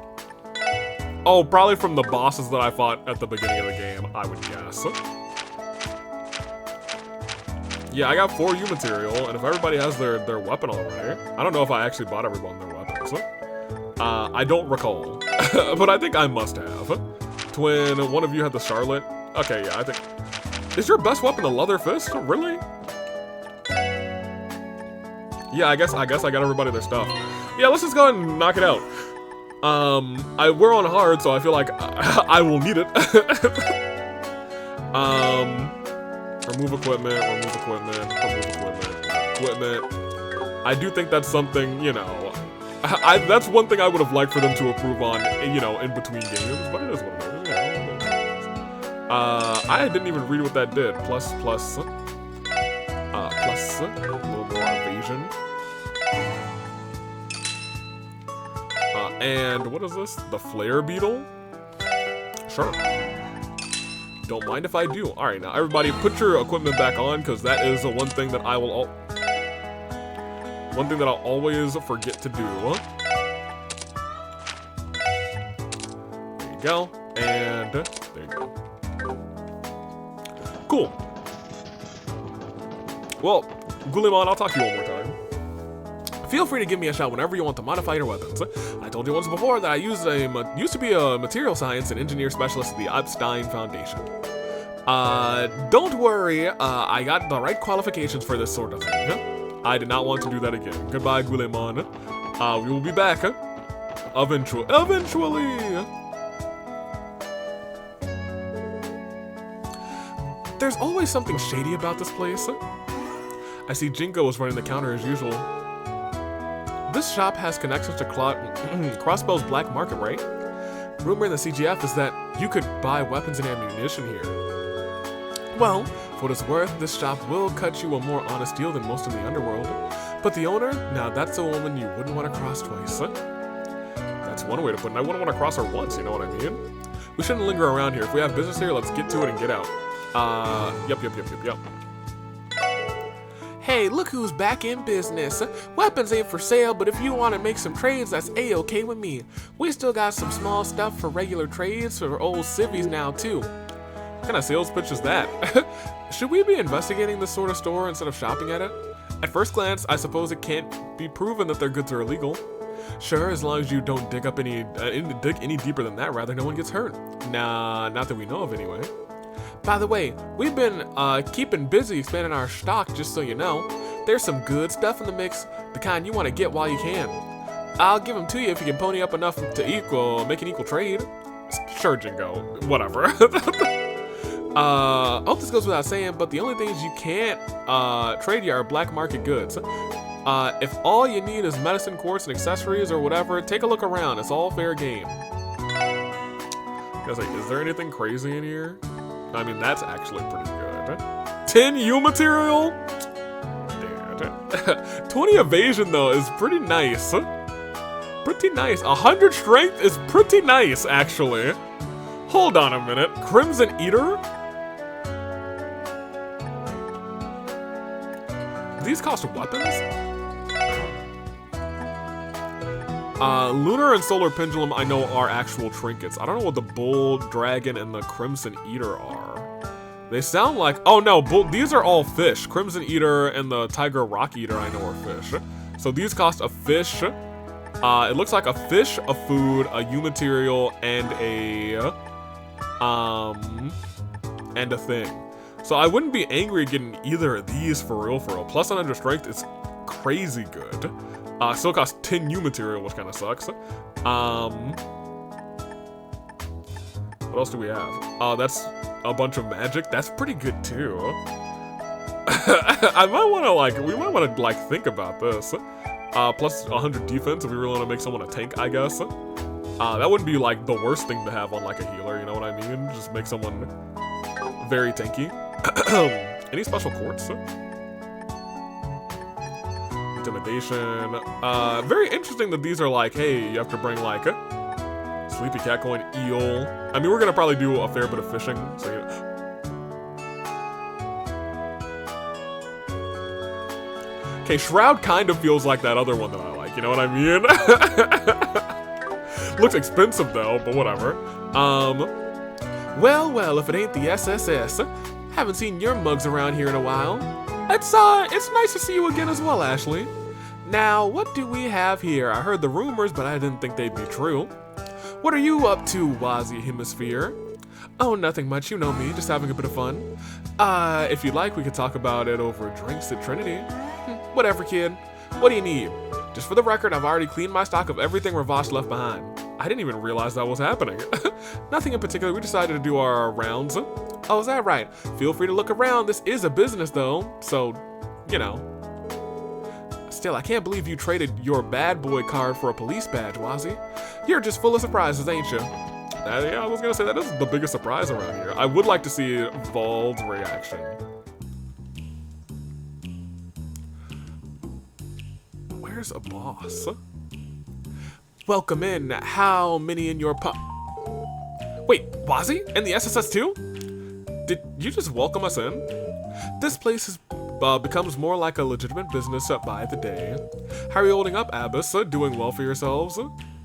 Oh, probably from the bosses that I fought at the beginning of the game, I would guess. Yeah, I got 4 U material, and if everybody has their weapon already, I don't know if I actually bought everyone their weapons. I don't recall, but I think I must have. Twin, one of you had the Charlotte. Okay, yeah, I think. Is your best weapon the Leather Fist? Really? Yeah, I guess I got everybody their stuff. Yeah, let's just go ahead and knock it out. We're on hard, so I feel like I will need it. Remove equipment. I do think that's something, you know, that's one thing I would have liked for them to improve on, you know, in between games, but it is what it is. You know, I didn't even read what that did. Plus, a little more evasion. And what is this? The Flare Beetle? Sure. Don't mind if I do. Alright, now everybody put your equipment back on, because that is the one thing that I will I'll always forget to do. There you go. And there you go. Cool. Well, Gulimon, I'll talk to you one more time. Feel free to give me a shout whenever you want to modify your weapons. I told you once before that I used to be a material science and engineer specialist at the Epstein Foundation. Don't worry, I got the right qualifications for this sort of thing. I did not want to do that again. Goodbye, Gulemon. We will be back. Eventually. There's always something shady about this place. I see Jinko is running the counter as usual. This shop has connections to Crossbow's black market, right? Rumor in the CGF is that you could buy weapons and ammunition here. Well, for what it's worth, this shop will cut you a more honest deal than most in the underworld. But the owner, now that's a woman you wouldn't want to cross twice. That's one way to put it. I wouldn't want to cross her once, you know what I mean? We shouldn't linger around here. If we have business here, let's get to it and get out. Yep. Hey, look who's back in business. Weapons ain't for sale, but if you want to make some trades, that's A-okay with me. We still got some small stuff for regular trades for old civvies now, too. What kind of sales pitch is that? Should we be investigating this sort of store instead of shopping at it? At first glance, I suppose it can't be proven that their goods are illegal. Sure, as long as you don't dig any deeper than that, rather, no one gets hurt. Nah, not that we know of anyway. By the way, we've been keeping busy expanding our stock, just so you know. There's some good stuff in the mix, the kind you want to get while you can. I'll give them to you if you can pony up enough to make an equal trade. Sure, Jingo. Whatever. I hope this goes without saying, but the only things you can't trade you are black market goods. If all you need is medicine quartz and accessories or whatever, take a look around. It's all fair game. I was like, is there anything crazy in here? I mean, that's actually pretty good. 10 U material? Dude. 20 evasion, though, is pretty nice. Pretty nice. 100 strength is pretty nice, actually. Hold on a minute. Crimson Eater? These cost weapons? Lunar and Solar Pendulum, I know, are actual trinkets. I don't know what the Bull, Dragon, and the Crimson Eater are. They sound like... Oh, no, these are all fish. Crimson Eater and the Tiger Rock Eater, I know, are fish. So these cost a fish. It looks like a fish, a food, a U material, and a thing. So I wouldn't be angry getting either of these for real. Plus 100 strength is crazy good. Still costs 10 U material, which kind of sucks. What else do we have? That's a bunch of magic. That's pretty good too. I might want to we might want to think about this. Plus 100 defense if we really want to make someone a tank, I guess. That wouldn't be like the worst thing to have on like a healer, you know what I mean? Just make someone very tanky. Any special quartz? Intimidation. Very interesting that these are like, hey, you have to bring like a Sleepy Cat Coin, Eel. I mean, we're gonna probably do a fair bit of fishing, so you know. Okay, Shroud kind of feels like that other one that I like, you know what I mean? Looks expensive though, but whatever. Well, if it ain't the SSS. Haven't seen your mugs around here in a while. It's nice to see you again as well, Ashley. Now, what do we have here? I heard the rumors, but I didn't think they'd be true. What are you up to, Wazzy Hemisphere? Oh, nothing much, you know me, just having a bit of fun. If you'd like, we could talk about it over drinks at Trinity. Whatever, kid. What do you need? Just for the record, I've already cleaned my stock of everything Ravash left behind. I didn't even realize that was happening. Nothing in particular, we decided to do our rounds. Oh, is that right? Feel free to look around, this is a business though, so, you know. Still, I can't believe you traded your bad boy card for a police badge, Wazzy. You're just full of surprises, ain't you? Yeah, I was gonna say that is the biggest surprise around here. I would like to see Vald's reaction. Where's a boss? Welcome in. How many in your Wait, Wazzy? And the SSS too? Did you just welcome us in? This place has becomes more like a legitimate business by the day. How are you holding up, Abbas? Doing well for yourselves?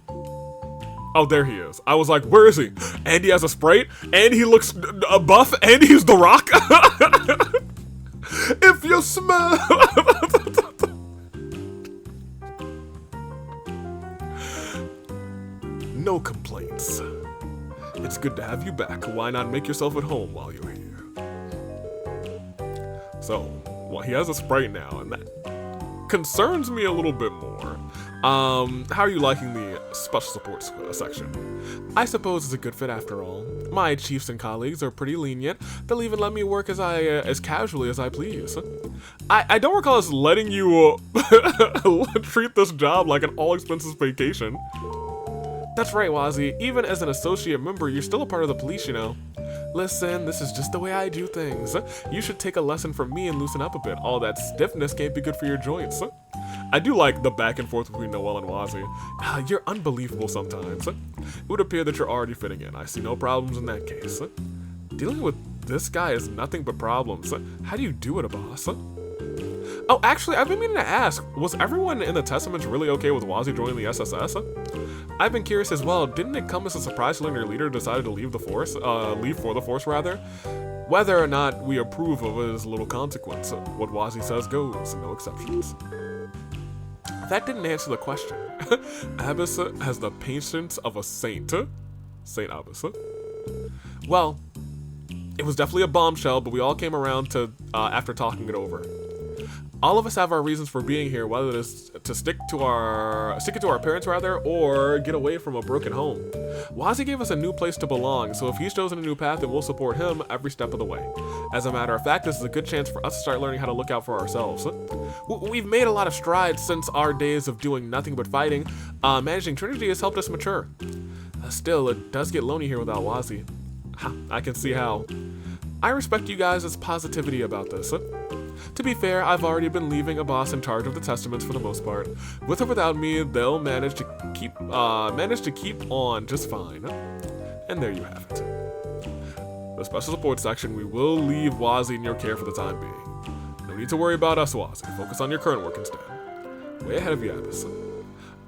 Oh, there he is. I was like, where is he? And he has a Sprite, and he looks buff, and he's the Rock. If you smell... No complaints. It's good to have you back. Why not make yourself at home while you're here? So, well, he has a Sprite now, and that concerns me a little bit more. How are you liking the special support section? I suppose it's a good fit after all. My chiefs and colleagues are pretty lenient. They'll even let me work as casually as I please. I don't recall us letting you treat this job like an all-expenses vacation. That's right, Wazzy. Even as an associate member, you're still a part of the police, you know. Listen, this is just the way I do things. You should take a lesson from me and loosen up a bit. All that stiffness can't be good for your joints. I do like the back and forth between Noelle and Wazzy. You're unbelievable sometimes. It would appear that you're already fitting in. I see no problems in that case. Dealing with this guy is nothing but problems. How do you do it, boss? Oh, actually, I've been meaning to ask, was everyone in the Testaments really okay with Wazzy joining the SSS? I've been curious as well. Didn't it come as a surprise to learn your leader decided to leave the Force, leave for the Force rather? Whether or not we approve of it is a little consequence. What Wazzy says goes, no exceptions. That didn't answer the question. Abbas has the patience of a saint. Saint Abbas. Well, it was definitely a bombshell, but we all came around to after talking it over. All of us have our reasons for being here, whether it is to stick it to our parents rather, or get away from a broken home. Wazzy gave us a new place to belong, so if he's chosen a new path, then we'll support him every step of the way. As a matter of fact, this is a good chance for us to start learning how to look out for ourselves. We've made a lot of strides since our days of doing nothing but fighting. Managing Trinity has helped us mature. Still, it does get lonely here without Wazzy. I can see how. I respect you guys' positivity about this. To be fair, I've already been leaving a boss in charge of the Testaments for the most part. With or without me, they'll manage to keep on just fine. And there you have it. The special support section, we will leave Wazzy in your care for the time being. No need to worry about us, Wazzy. Focus on your current work instead. Way ahead of you, Abbas.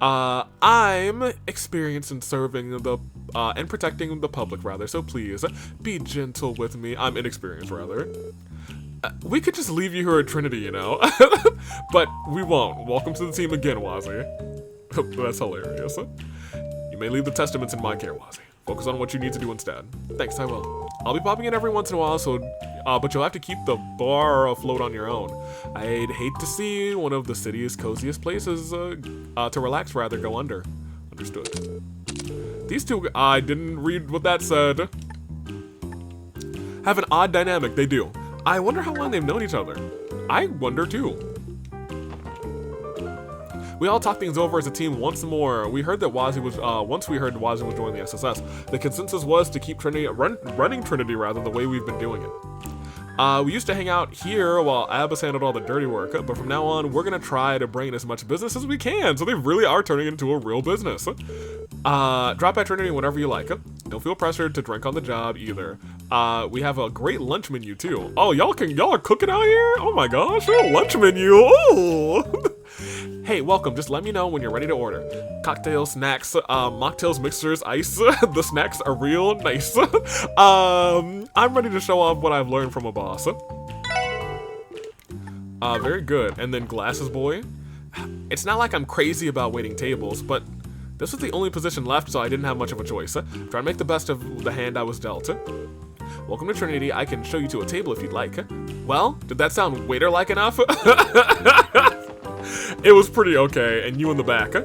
I'm experienced in serving the and protecting the public rather, so please be gentle with me. I'm inexperienced rather. We could just leave you here at Trinity, you know? But we won't. Welcome to the team again, Wazzy. That's hilarious. You may leave the Testaments in my care, Wazzy. Focus on what you need to do instead. Thanks, I will. I'll be popping in every once in a while, so but you'll have to keep the bar afloat on your own. I'd hate to see one of the city's coziest places to relax rather go under. Understood. These two, I didn't read what that said. Have an odd dynamic, they do. I wonder how long they've known each other. I wonder too. We all talked things over as a team once more. We heard that Wazzy was, once we heard Wazzy was joining the SSS, the consensus was to keep Trinity, running Trinity rather, the way we've been doing it. We used to hang out here while Abbas handled all the dirty work, but from now on, we're gonna try to bring in as much business as we can, so they really are turning it into a real business. Drop by Trinity whenever you like. Don't feel pressured to drink on the job either. We have a great lunch menu too. Oh, y'all are cooking out here? Oh my gosh, a lunch menu. Oh. Hey, welcome. Just let me know when you're ready to order. Cocktails, snacks, mocktails, mixers, ice. The snacks are real nice. I'm ready to show off what I've learned from a boss. Very good. And then glasses boy. It's not like I'm crazy about waiting tables, but this was the only position left, so I didn't have much of a choice. Try to make the best of the hand I was dealt. Welcome to Trinity. I can show you to a table if you'd like. Well, did that sound waiter-like enough? It was pretty okay, and you in the back.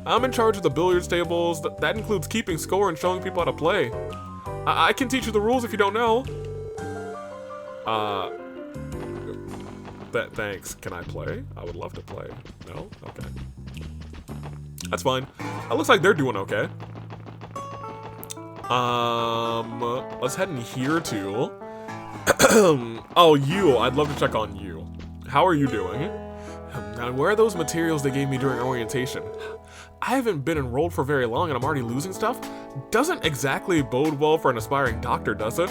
I'm in charge of the billiards tables. That includes keeping score and showing people how to play. I can teach you the rules if you don't know. Thanks. Can I play? I would love to play. No? Okay. That's fine. It looks like they're doing okay. Let's head in here too. Oh, you. I'd love to check on you. How are you doing? Now, where are those materials they gave me during orientation? I haven't been enrolled for very long and I'm already losing stuff? Doesn't exactly bode well for an aspiring doctor, does it?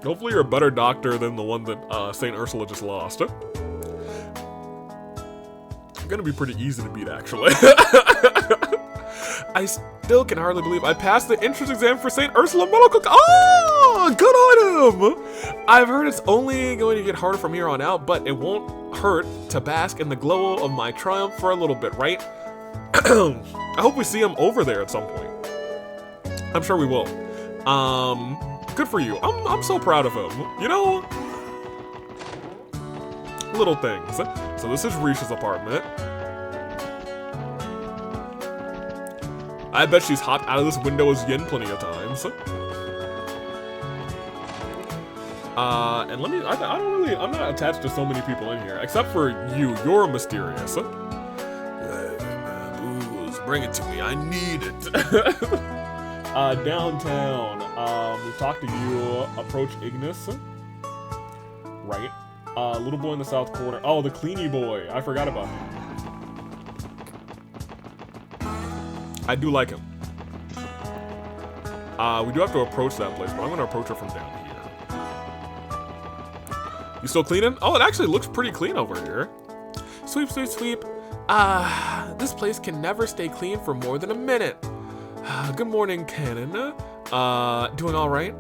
Hopefully you're a better doctor than the one that St. Ursula just lost. Gonna be pretty easy to beat, actually. I still can hardly believe I passed the entrance exam for St. Ursula Medical. Oh, good on him! I've heard it's only going to get harder from here on out, but it won't hurt to bask in the glow of my triumph for a little bit, right? I hope we see him over there at some point. I'm sure we will. Good for you. I'm so proud of him. You know? Little things. So this is Risha's apartment. I bet she's hopped out of this window as yin plenty of times. And let me, I'm not attached to so many people in here, except for you. You're mysterious. Booze, bring it to me. I need it. Downtown. We've talked to you. Approach Ignis. Right. Little boy in the south corner. Oh, the cleanie boy. I forgot about him. I do like him. We do have to approach that place, but I'm gonna approach her from down here. You still cleaning? Oh, it actually looks pretty clean over here. Sweep, sweep, sweep. This place can never stay clean for more than a minute. Good morning, Cannon. Doing all right?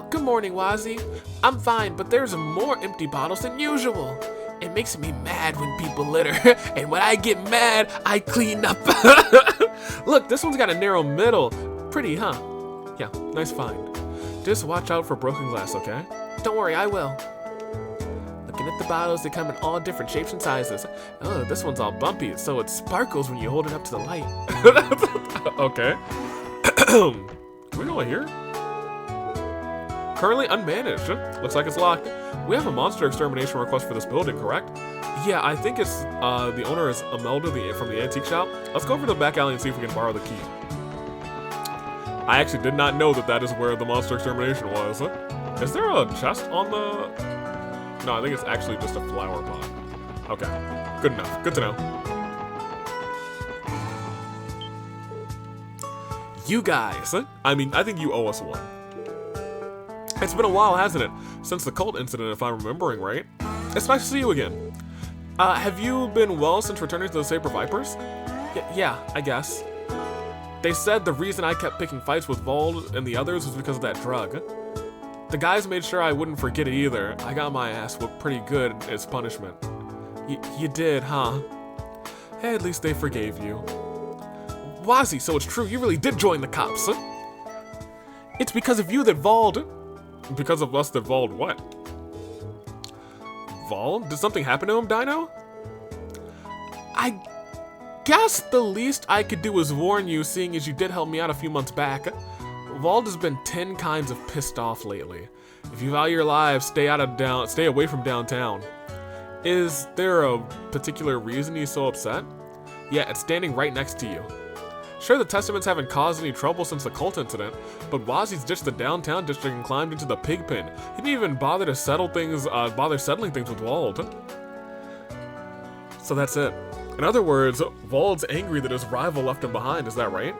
Good morning, Wazzy. I'm fine, but there's more empty bottles than usual. It makes me mad when people litter, and when I get mad, I clean up. Look, this one's got a narrow middle. Pretty, huh? Yeah, nice find. Just watch out for broken glass, okay? Don't worry, I will. Looking at the bottles, they come in all different shapes and sizes. Oh, this one's all bumpy, so it sparkles when you hold it up to the light. Okay. Can we go in here? Currently unmanaged. Looks like it's locked. We have a monster extermination request for this building, correct? Yeah, I think it's, the owner is Imelda from the antique shop. Let's go over to the back alley and see if we can borrow the key. I actually did not know that that is where the monster extermination was. Is there a chest on the... No, I think it's actually just a flower pot. Okay, good enough. Good to know. You guys, I mean, I think you owe us one. It's been a while, hasn't it? Since the cult incident, if I'm remembering right. It's nice to see you again. Have you been well since returning to the Saber Vipers? Yeah, I guess. They said the reason I kept picking fights with Vold and the others was because of that drug. The guys made sure I wouldn't forget it either. I got my ass whooped pretty good as punishment. You did, huh? Hey, at least they forgave you. Wazzy, so it's true, you really did join the cops, huh? It's because of you that Vold... Because of us that Vold what? Vold? Did something happen to him, Dino? I guess the least I could do is warn you, seeing as you did help me out a few months back. Vold has been 10 kinds of pissed off lately. If you value your lives, stay away from downtown. Is there a particular reason he's so upset? Yeah, it's standing right next to you. Sure, the Testaments haven't caused any trouble since the cult incident, but Wazzy's ditched the downtown district and climbed into the pig pen. He didn't even bother settling things with Vold. So that's it. In other words, Vold's angry that his rival left him behind, is that right?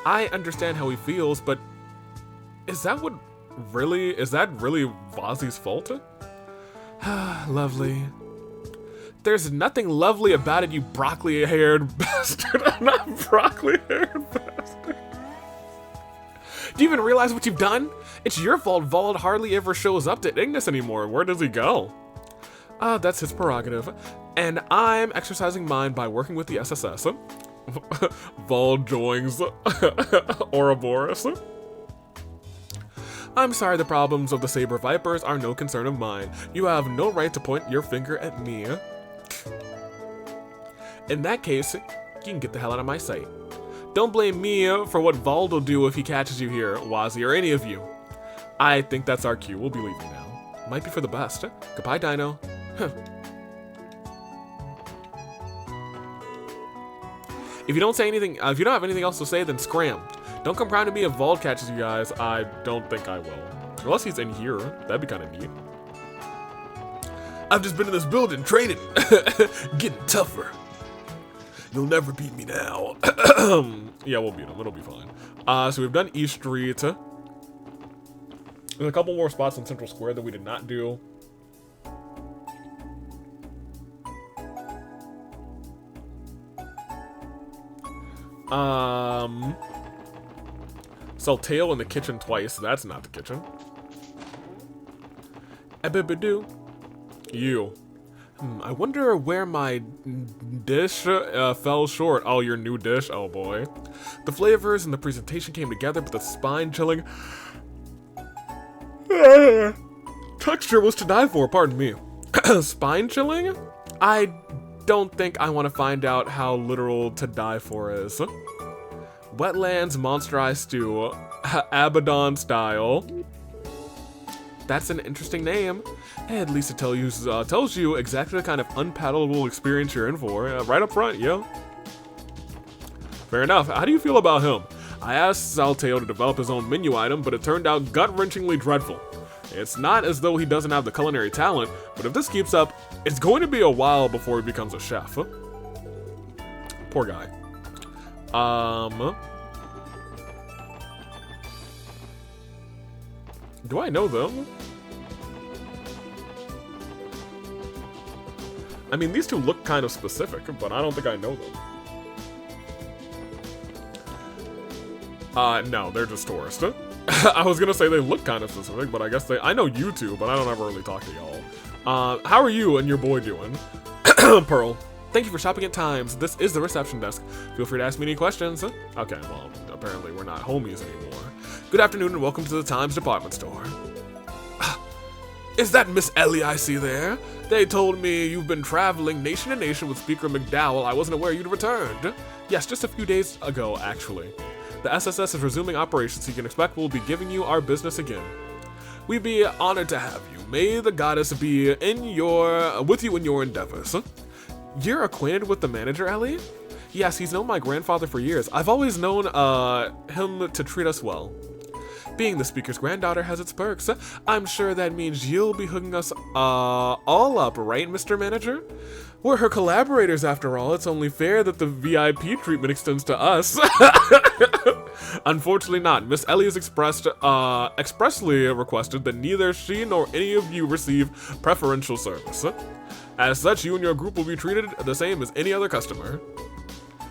I understand how he feels, but is that really Wazzy's fault? Lovely. There's nothing lovely about it, you broccoli-haired bastard. I'm not broccoli-haired bastard. Do you even realize what you've done? It's your fault Vold hardly ever shows up to Ignis anymore. Where does he go? That's his prerogative. And I'm exercising mine by working with the SSS. Vold joins Ouroboros. I'm sorry, the problems of the Saber Vipers are no concern of mine. You have no right to point your finger at me. In that case, you can get the hell out of my sight. Don't blame me for what Vold will do if he catches you here, Wazzy, or any of you. I think that's our cue. We'll be leaving now. Might be for the best. Goodbye, Dino. If you don't say anything, if you don't have anything else to say, then scram. Don't come crying to me if Vold catches you guys. I don't think I will. Unless he's in here. That'd be kind of neat. I've just been in this building training. Getting tougher. You'll never beat me now. Yeah, we'll beat him. It'll be fine. So we've done East Street. There's a couple more spots in Central Square that we did not do. Sell tail in the kitchen twice. That's not the kitchen. Abibidoo. You. I wonder where my dish fell short. Oh, your new dish? Oh boy. The flavors and the presentation came together, but the spine-chilling texture was to die for, pardon me. Spine-chilling? I don't think I want to find out how literal to die for is. Wetlands Monster Eye Stew, Abaddon style. That's an interesting name. At least it tells you exactly the kind of unpalatable experience you're in for. Right up front, yo. Fair enough. How do you feel about him? I asked Salteo to develop his own menu item, but it turned out gut-wrenchingly dreadful. It's not as though he doesn't have the culinary talent, but if this keeps up, it's going to be a while before he becomes a chef. Poor guy. Do I know them? I mean, these two look kind of specific, but I don't think I know them. No, they're just tourists. I was gonna say they look kind of specific, but I guess I know you two, but I don't ever really talk to y'all. How are you and your boy doing? Pearl. Thank you for shopping at Times. This is the reception desk. Feel free to ask me any questions. Okay, well, apparently we're not homies anymore. Good afternoon and welcome to the Times department store. Is that Miss Elie I see there? They told me you've been traveling nation to nation with Speaker McDowell. I wasn't aware you'd returned. Yes, just a few days ago, actually. The SSS is resuming operations, so you can expect we'll be giving you our business again. We'd be honored to have you. May the goddess be with you in your endeavors. You're acquainted with the manager, Elie? Yes, he's known my grandfather for years. I've always known him to treat us well. Being the speaker's granddaughter has its perks. I'm sure that means you'll be hooking us all up, right, Mr. Manager? We're her collaborators after all. It's only fair that the VIP treatment extends to us. Unfortunately not. Miss Elie has expressly requested that neither she nor any of you receive preferential service. As such, you and your group will be treated the same as any other customer.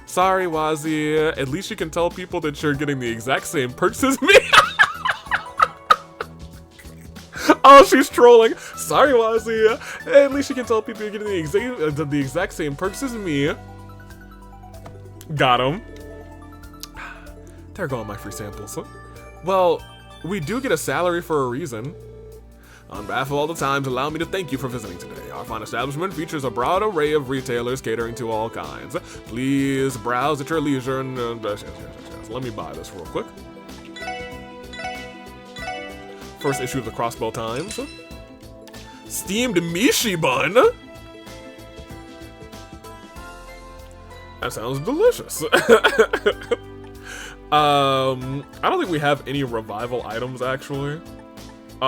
Sorry, Wazzy. At least you can tell people that you're getting the exact same perks as me. Oh, she's trolling. Sorry, Wazzy. At least you can tell people you're getting the exact same perks as me. Got him. There go all my free samples. Well, we do get a salary for a reason. On behalf of all the Times, allow me to thank you for visiting today. Our fine establishment features a broad array of retailers catering to all kinds. Please browse at your leisure and... Let me buy this real quick. First issue of the Crossbow Times. Steamed Mishi bun? That sounds delicious. I don't think we have any revival items, actually.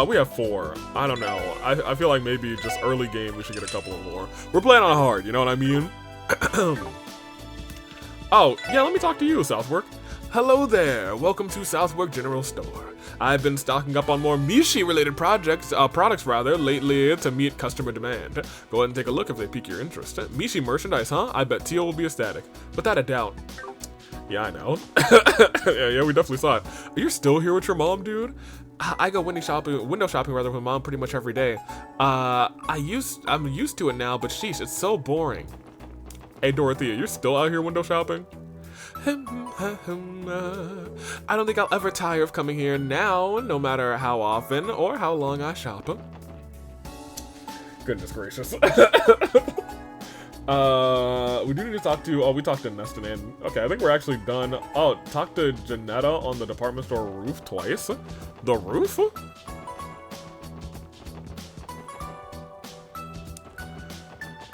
We have 4. I don't know. I feel like maybe just early game we should get a couple of more. We're playing on hard, you know what I mean? Oh, yeah, let me talk to you, Southwark. Hello there. Welcome to Southwark General Store. I've been stocking up on more Mishi-related products lately to meet customer demand. Go ahead and take a look if they pique your interest. Mishi merchandise, huh? I bet Teal will be ecstatic. Without a doubt. Yeah, I know. yeah, we definitely saw it. Are you still here with your mom, dude? I go window shopping with my mom pretty much every day. I'm used to it now, but sheesh, it's so boring. Hey, Dorothea, you're still out here window shopping? I don't think I'll ever tire of coming here now, no matter how often or how long I shop. Goodness gracious. We do need to talk to, we talked to Nestanan. Okay, I think we're actually done. Oh, talk to Janetta on the department store roof twice. The roof?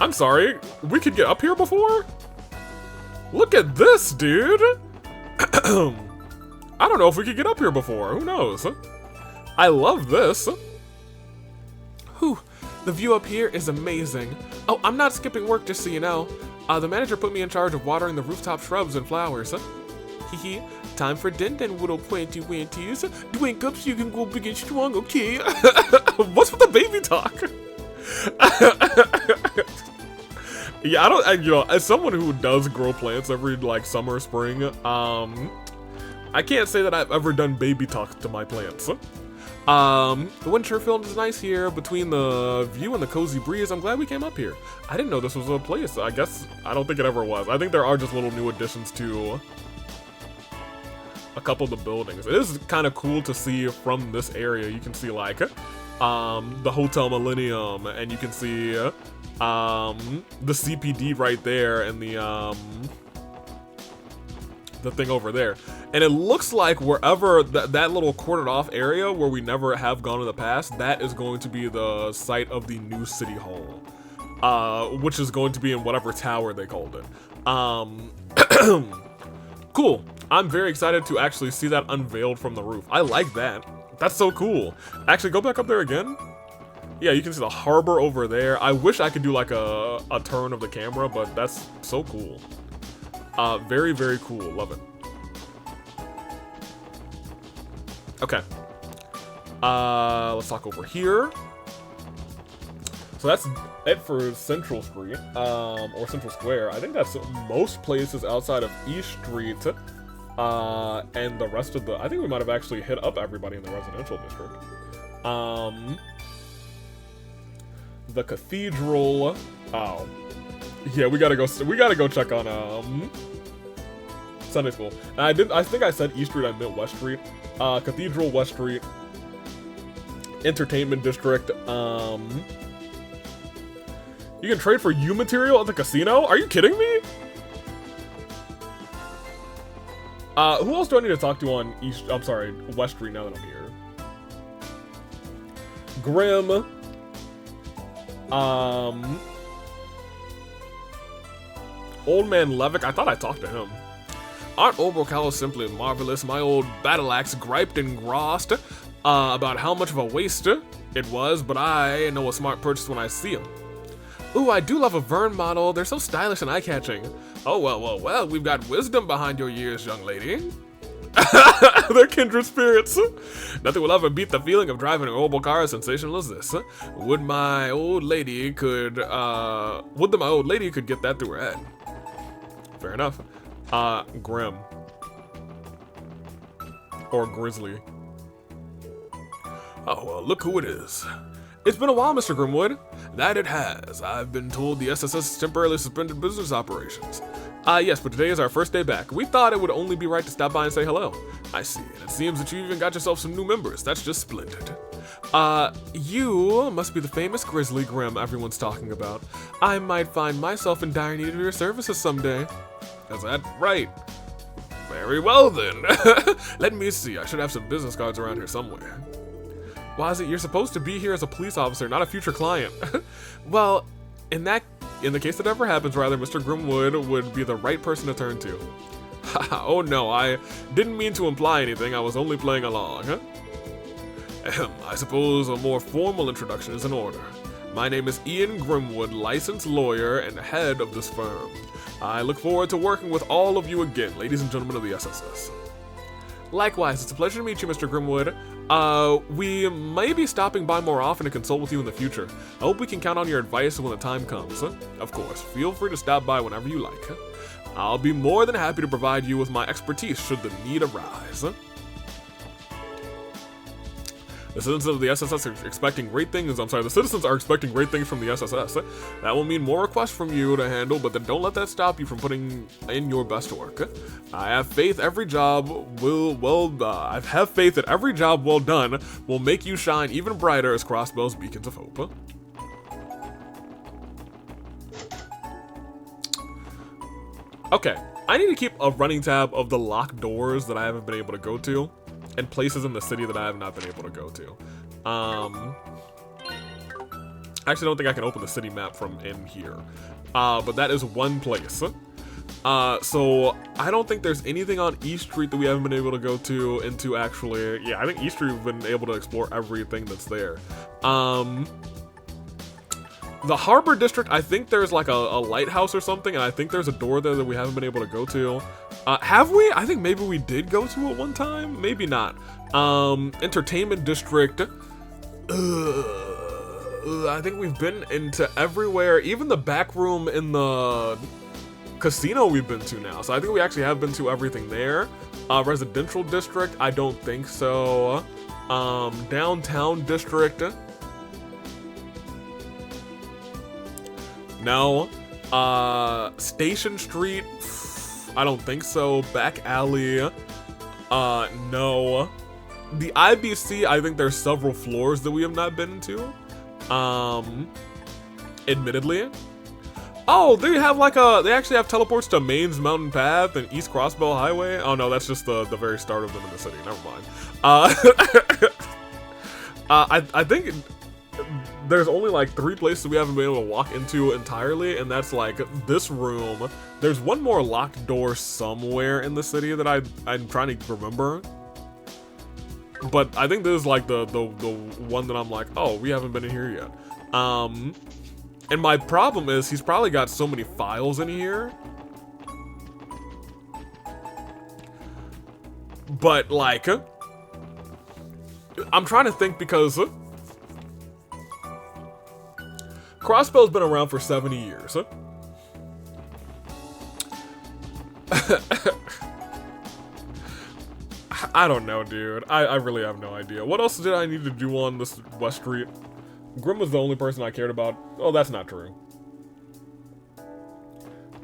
I'm sorry, we could get up here before? Look at this, dude! I don't know if we could get up here before, who knows? I love this. Whew, the view up here is amazing. Oh, I'm not skipping work, just so you know. The manager put me in charge of watering the rooftop shrubs and flowers. Hee time for Denden, little pointy winties. Drink up so you can go big and strong, okay? What's with the baby talk? Yeah, you know, as someone who does grow plants every, like, summer, spring, I can't say that I've ever done baby talk to my plants. The wind sure feels nice here between the view and the cozy breeze. I'm glad we came up here. I didn't know this was a place. I guess, I don't think it ever was. I think there are just little new additions to a couple of the buildings. It is kind of cool to see from this area. You can see, like, the Hotel Millennium, and you can see, the CPD right there, and the thing over there. And it looks like wherever that little cordoned off area where we never have gone in the past, that is going to be the site of the new city hall, which is going to be in whatever tower they called it. Cool. I'm very excited to actually see that unveiled from the roof. I like that. That's so cool. Actually, go back up there again. Yeah, you can see the harbor over there. I wish I could do like a turn of the camera, but that's so cool. Very, very cool. Love it. Okay. Let's talk over here. So that's it for Central Street, or Central Square. I think that's most places outside of East Street, and the rest of the, I think we might have actually hit up everybody in the residential district. The cathedral, oh, yeah, we gotta go check on, Sunday school. And I think I said East Street, I meant West Street. Cathedral, West Street, Entertainment District, you can trade for U material at the casino? Are you kidding me? Who else do I need to talk to on West Street now that I'm here? Grim. Old Man Levick, I thought I talked to him. Art Obercal is simply marvelous. My old battle axe griped and grossed about how much of a waste it was, but I know a smart purchase when I see him. Ooh, I do love a Vern model. They're so stylish and eye-catching. Oh, well, we've got wisdom behind your years, young lady. They're kindred spirits. Nothing will ever beat the feeling of driving an old car as sensational as this. Would my old lady could get that through her head. Fair enough. Grim. Or Grizzly. Oh, well, look who it is. It's been a while, Mr. Grimwood. That it has. I've been told the SSS has temporarily suspended business operations. Yes, but today is our first day back. We thought it would only be right to stop by and say hello. I see, and it seems that you even got yourself some new members. That's just splendid. You must be the famous Grizzly Grim everyone's talking about. I might find myself in dire need of your services someday. Is that right? Very well then. Let me see, I should have some business cards around here somewhere. Why is it you're supposed to be here as a police officer, not a future client? Well, in the case that ever happens, rather, Mr. Grimwood would be the right person to turn to. Oh no, I didn't mean to imply anything, I was only playing along. I suppose a more formal introduction is in order. My name is Ian Grimwood, licensed lawyer and head of this firm. I look forward to working with all of you again, ladies and gentlemen of the SSS. Likewise, it's a pleasure to meet you, Mr. Grimwood. We may be stopping by more often to consult with you in the future. I hope we can count on your advice when the time comes. Of course, feel free to stop by whenever you like. I'll be more than happy to provide you with my expertise should the need arise. The citizens of the SSS are expecting great things. The citizens are expecting great things from the SSS. That will mean more requests from you to handle, but then don't let that stop you from putting in your best work. I have faith that every job well done will make you shine even brighter as Crossbell's beacons of hope. Okay, I need to keep a running tab of the locked doors that I haven't been able to go to, and places in the city that I have not been able to go to. I actually don't think I can open the city map from in here. But that is one place. So I don't think there's anything on East Street that we haven't been able to go to into actually, yeah, I think East Street we've been able to explore everything that's there. The Harbor District, I think there's like a lighthouse or something, and I think there's a door there that we haven't been able to go to. Have we? I think maybe we did go to it one time, maybe not. Entertainment District, I think we've been into everywhere, even the back room in the casino we've been to now, so I think we actually have been to everything there. Residential District, I don't think so. Downtown District, no. Station Street, I don't think so. Back alley, no. The IBC, I think there's several floors that we have not been to. Admittedly. Oh, they have like they actually have teleports to Maine's Mountain Path and East Crossbell Highway. Oh no, that's just the very start of them in the city. Never mind. I think there's only like 3 places we haven't been able to walk into entirely, and that's like this room. There's one more locked door somewhere in the city that I'm trying to remember. But I think this is like the one that I'm like, oh, we haven't been in here yet. And my problem is he's probably got so many files in here. But like, I'm trying to think because, of crossbow's been around for 70 years. I don't know, dude. I really have no idea. What else did I need to do on this West Street? Grim was the only person I cared about. Oh, that's not true.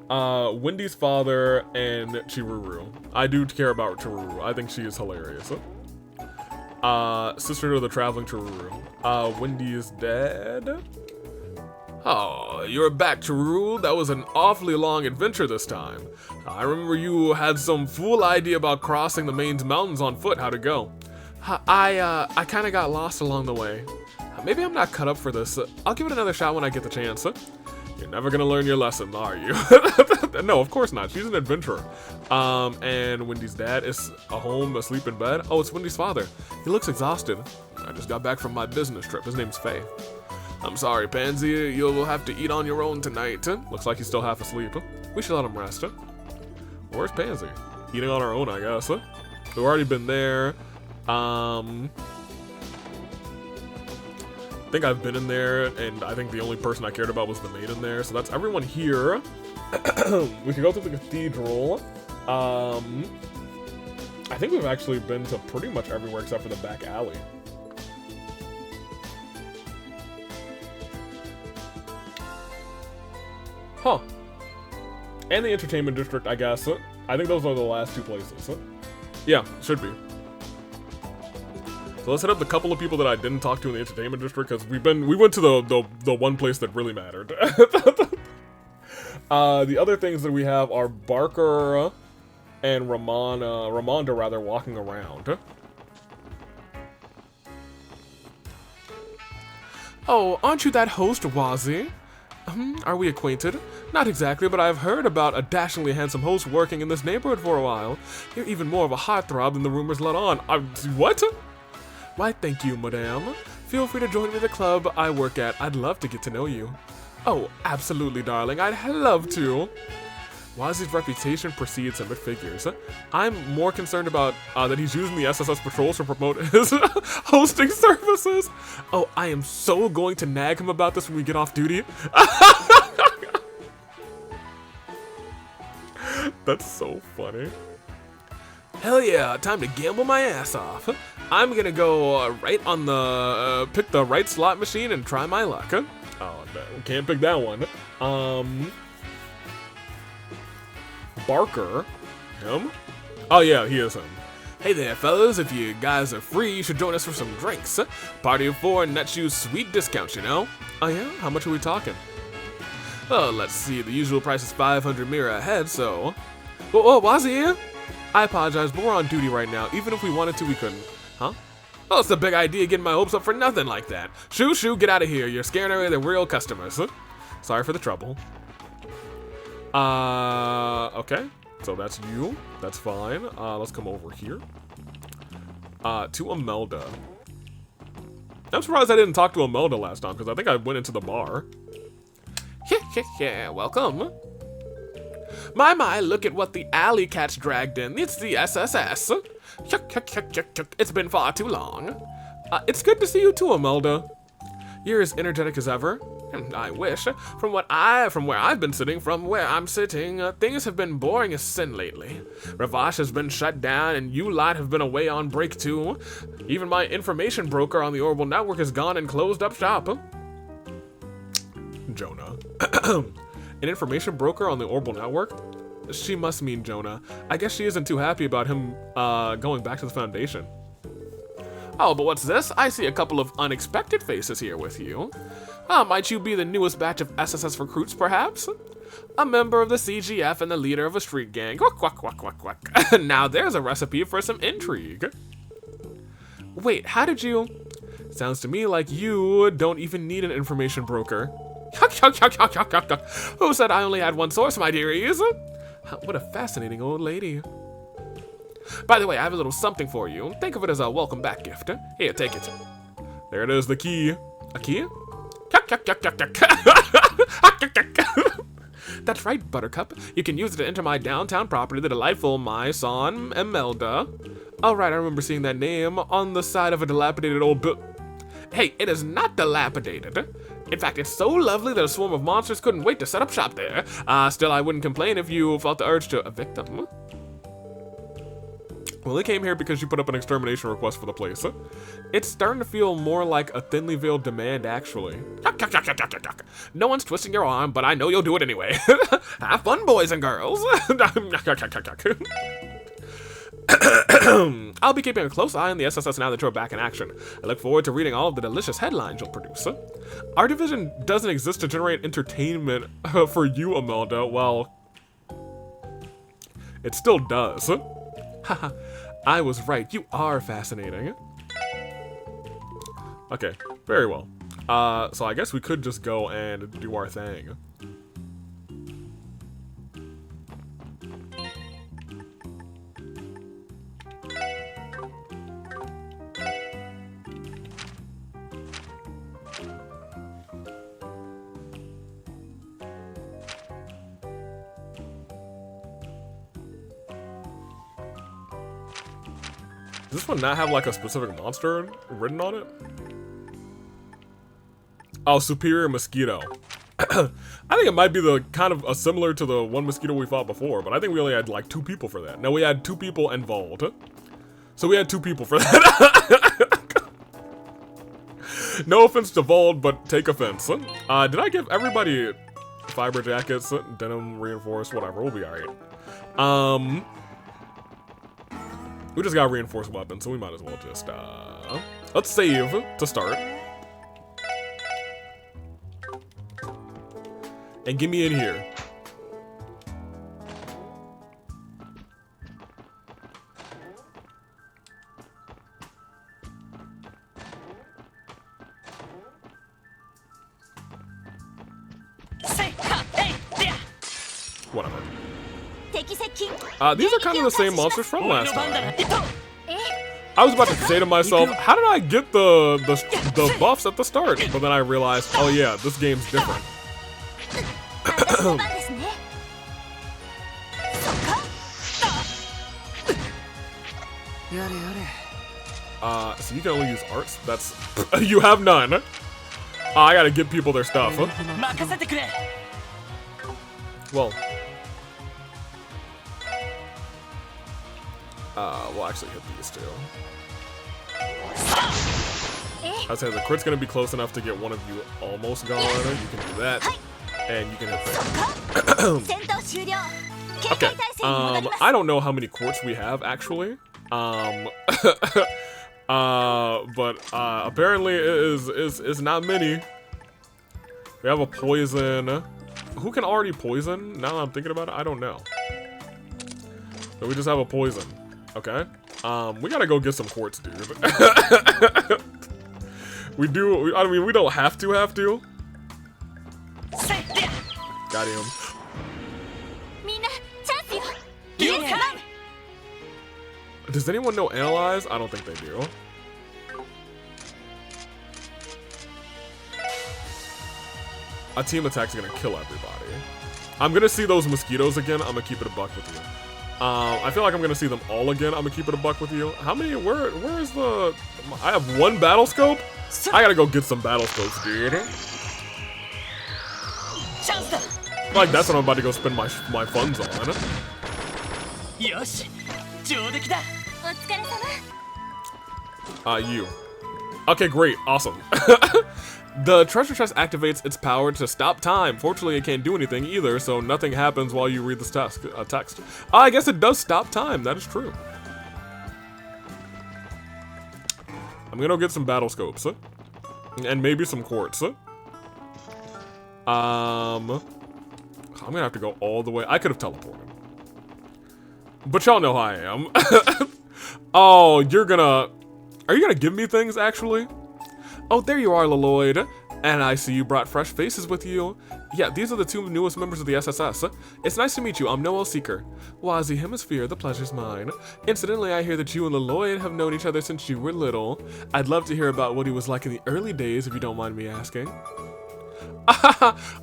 Wendy's father and Chiruru. I do care about Chiruru. I think she is hilarious. Sister to the traveling Chiruru. Wendy's dad. Oh, you're back, Chiruru. That was an awfully long adventure this time. I remember you had some fool idea about crossing the main mountains on foot. How'd it go? I kind of got lost along the way. Maybe I'm not cut up for this. I'll give it another shot when I get the chance. You're never gonna learn your lesson, are you? No, of course not. She's an adventurer. And Wendy's dad is home, asleep in bed. Oh, it's Wendy's father. He looks exhausted. I just got back from my business trip. His name's Faye. I'm sorry, Pansy. You'll have to eat on your own tonight. Looks like he's still half asleep. We should let him rest. Where's Pansy? Eating on our own, I guess. We've already been there. I think I've been in there, and I think the only person I cared about was the maid in there. So that's everyone here. We can go to the cathedral. I think we've actually been to pretty much everywhere except for the back alley. Huh. And the entertainment district, I guess. I think those are the last two places. Yeah, should be. So let's hit up the couple of people that I didn't talk to in the entertainment district, because we went to the one place that really mattered. The other things that we have are Barker and Ramonda rather walking around. Oh, aren't you that host, Wazi? Are we acquainted? Not exactly, but I've heard about a dashingly handsome host working in this neighborhood for a while. You're even more of a heartthrob than the rumors let on. What? Why, thank you, madame. Feel free to join me at the club I work at. I'd love to get to know you. Oh, absolutely, darling. I'd love to. Wazi's reputation precedes him, it figures. I'm more concerned about that he's using the SSS patrols to promote his hosting services. Oh, I am so going to nag him about this when we get off duty. That's so funny. Hell yeah, time to gamble my ass off. I'm gonna go right on the, pick the right slot machine and try my luck. Oh, no, can't pick that one. Barker? Him? Oh yeah, he is him. Hey there, fellas. If you guys are free, you should join us for some drinks. Party of 4 nets you sweet discounts, you know? Oh yeah? How much are we talking? Well, let's see. The usual price is 500 mira a head, so... Whoa, Wazi? I apologize, but we're on duty right now. Even if we wanted to, we couldn't. Huh? Well, it's a big idea getting my hopes up for nothing like that. Shoo, get out of here. You're scaring away the real customers. Sorry for the trouble. Okay. So that's you. That's fine. Let's come over here. To Imelda. I'm surprised I didn't talk to Imelda last time, because I think I went into the bar. Yeah, welcome. My, look at what the alley cat's dragged in. It's the SSS. It's been far too long. It's good to see you too, Imelda. You're as energetic as ever. I wish. From where I've been sitting, things have been boring as sin lately. Ravash has been shut down, and you lot have been away on break too. Even my information broker on the Orbital Network has gone and closed up shop. Jonah. An information broker on the Orbital Network? She must mean Jonah. I guess she isn't too happy about him going back to the Foundation. Oh, but what's this? I see a couple of unexpected faces here with you. Might you be the newest batch of SSS recruits, perhaps? A member of the CGF and the leader of a street gang. Quack. Now there's a recipe for some intrigue. Wait, how did you... Sounds to me like you don't even need an information broker. Who said I only had one source, my dearies? What a fascinating old lady. By the way, I have a little something for you. Think of it as a welcome back gift. Here, take it. There it is, the key. A key? That's right, Buttercup. You can use it to enter my downtown property, the delightful My Son Imelda. Oh, right, I remember seeing that name on the side of a dilapidated old Hey, it is not dilapidated. In fact, it's so lovely that a swarm of monsters couldn't wait to set up shop there. Still, I wouldn't complain if you felt the urge to evict them. Well, they came here because you put up an extermination request for the place. It's starting to feel more like a thinly veiled demand, actually. No one's twisting your arm, but I know you'll do it anyway. Have fun, boys and girls. I'll be keeping a close eye on the SSS now that you're back in action. I look forward to reading all of the delicious headlines you'll produce. Our division doesn't exist to generate entertainment for you, Imelda. Well, it still does. Haha, I was right. You are fascinating. Okay, very well. So I guess we could just go and do our thing. Does this one not have like a specific monster written on it? Oh, Superior Mosquito. I think it might be the kind of similar to the one mosquito we fought before, but I think we only had like 2 people for that. No, we had 2 people involved. So we had 2 people for that. No offense to Vold, but take offense. Did I give everybody fiber jackets, denim reinforced, whatever, we'll be alright. We just got reinforced weapons, so we might as well just, let's save to start. And get me in here. Whatever. These are kind of the same monsters from last time. I was about to say to myself, how did I get the buffs at the start? But then I realized, oh yeah, this game's different. So you can only use arts? That's... you have none. I gotta give people their stuff. Well... we'll actually hit these 2. I say the crit's gonna be close enough to get one of you almost gone. You can do that. And you can hit that. Okay, I don't know how many quartz we have, actually. But apparently it is not many. We have a poison. Who can already poison? Now that I'm thinking about it, I don't know. So we just have a poison. Okay. We gotta go get some quartz, dude. We do. I mean, we don't have to. Got him. Does anyone know Analyze? I don't think they do. A team attack's gonna kill everybody. I'm gonna see those mosquitoes again. I'm gonna keep it a buck with you. I feel like I'm gonna see them all again. I'm gonna keep it a buck with you. How many? Where is the? I have 1 battle scope. I gotta go get some battle scopes, dude. Like that's what I'm about to go spend my funds on. You. Okay, great, awesome. The treasure chest activates its power to stop time. Fortunately, it can't do anything either, so nothing happens while you read this text. I guess it does stop time. That is true. I'm gonna go get some battle scopes, and maybe some quartz. I'm gonna have to go all the way. I could have teleported, but y'all know how I am. Oh, are you gonna give me things actually? Oh, there you are, Lloyd. And I see you brought fresh faces with you. Yeah, these are the 2 newest members of the SSS. It's nice to meet you. I'm Noel Seeker. Wazi Hemisphere, the pleasure's mine. Incidentally, I hear that you and Lloyd have known each other since you were little. I'd love to hear about what he was like in the early days, if you don't mind me asking.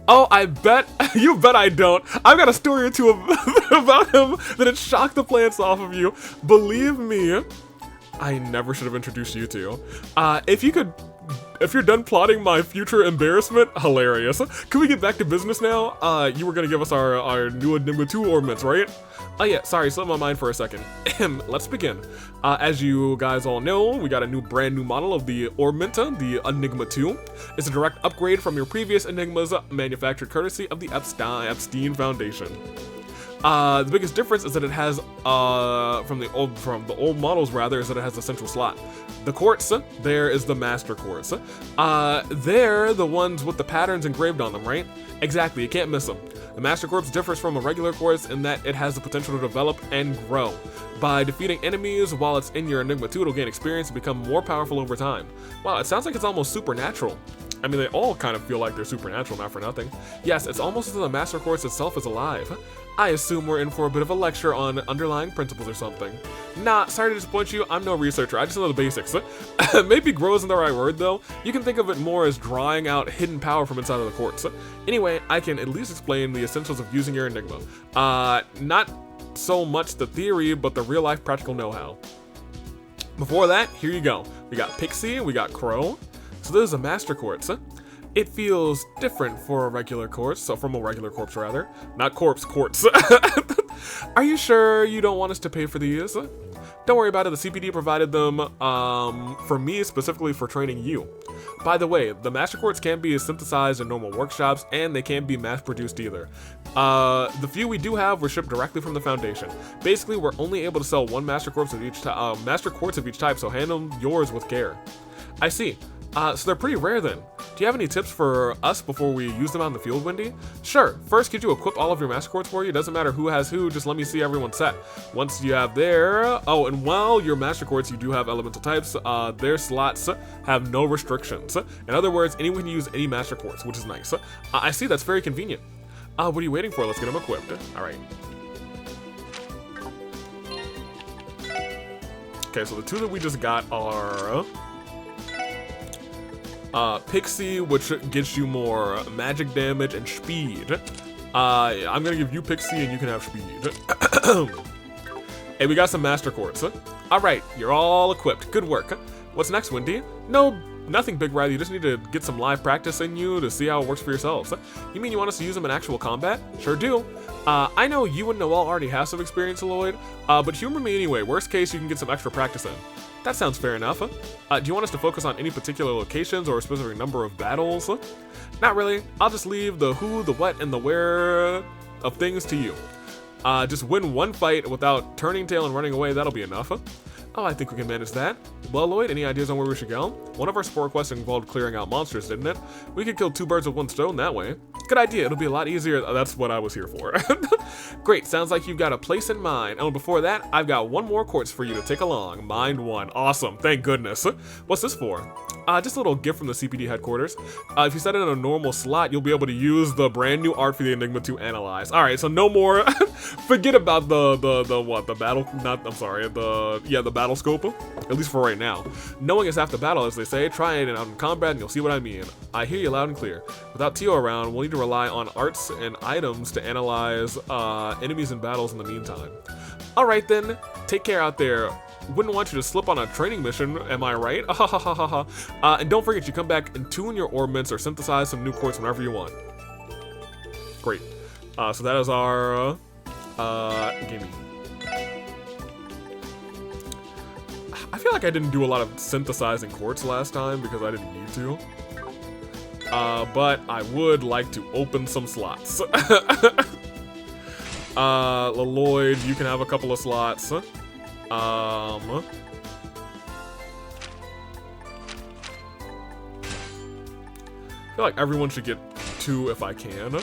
Oh, I bet. You bet I don't. I've got a story or 2 about him that'd shock the plants off of you. Believe me. I never should have introduced you two. If you could If you're done plotting my future embarrassment, hilarious. Can we get back to business now? You were gonna give us our new Enigma 2 ornaments, right? Oh yeah, sorry, slipped my mind for a second. Let's begin. As you guys all know, we got a brand new model of the Ormenta, the Enigma 2. It's a direct upgrade from your previous Enigmas, manufactured courtesy of the Epstein Foundation. The biggest difference is that it has, from the old models rather, is that it has a central slot. The quartz, there is the master quartz. They're the ones with the patterns engraved on them, right? Exactly, you can't miss them. The master quartz differs from a regular quartz in that it has the potential to develop and grow. By defeating enemies while it's in your Enigma 2, it'll gain experience and become more powerful over time. Wow, it sounds like it's almost supernatural. I mean, they all kind of feel like they're supernatural, not for nothing. Yes, it's almost as though the master quartz itself is alive. I assume we're in for a bit of a lecture on underlying principles or something. Nah, sorry to disappoint you, I'm no researcher, I just know the basics. Maybe grow isn't the right word though. You can think of it more as drawing out hidden power from inside of the quartz. Anyway, I can at least explain the essentials of using your Enigma. Not so much the theory, but the real life practical know-how. Before that, here you go. We got Pixie, we got Crow. So this is a master quartz. It feels different for a regular quartz, so from a regular corpse rather. Not corpse, quartz. Are you sure you don't want us to pay for these? Don't worry about it, the CPD provided them for me specifically for training you. By the way, the master quartz can't be synthesized in normal workshops and they can't be mass produced either. The few we do have were shipped directly from the Foundation. Basically, we're only able to sell one master quartz of each type, so handle yours with care. I see. So they're pretty rare then. Do you have any tips for us before we use them out in the field, Wendy? Sure. First, could you equip all of your master quartz for you? Doesn't matter who has who, just let me see everyone's set. Once you have oh, and while your master quartz, you do have elemental types, their slots have no restrictions. In other words, anyone can use any master quartz, which is nice. I see, that's very convenient. What are you waiting for? Let's get them equipped. All right. Okay, so the two that we just got are Pixie, which gets you more magic damage and speed. I'm gonna give you Pixie and you can have speed. Hey, we got some master quartz. Alright, you're all equipped. Good work. What's next, Wendy? No, nothing big, rather. You just need to get some live practice in you to see how it works for yourselves. You mean you want us to use them in actual combat? Sure do. I know you and Noelle already have some experience, Lloyd, but humor me anyway. Worst case, you can get some extra practice in. That sounds fair enough. Do you want us to focus on any particular locations or a specific number of battles? Not really. I'll just leave the who, the what, and the where of things to you. Just win one fight without turning tail and running away, that'll be enough. Oh, I think we can manage that. Well, Lloyd, any ideas on where we should go? One of our support quests involved clearing out monsters, didn't it? We could kill two birds with one stone that way. Good idea, it'll be a lot easier. That's what I was here for. Great, sounds like you've got a place in mind. And before that, I've got one more quartz for you to take along. Mind one. Awesome, thank goodness. What's this for? Just a little gift from the CPD headquarters. If you set it in a normal slot, you'll be able to use the brand new art for the Enigma to analyze. All right, so no more. Forget about the battle scope. At least for right now. Knowing is half the battle, as they say. Try it out in combat, and you'll see what I mean. I hear you loud and clear. Without Tio around, we'll need to rely on arts and items to analyze enemies and battles in the meantime. All right then. Take care out there. Wouldn't want you to slip on a training mission, am I right? And don't forget, you come back and tune your ornaments or synthesize some new quartz whenever you want. Great. So that is our gaming. I feel like I didn't do a lot of synthesizing quartz last time because I didn't need to. But I would like to open some slots. Lloyd, you can have a couple of slots. I feel like everyone should get 2 if I can.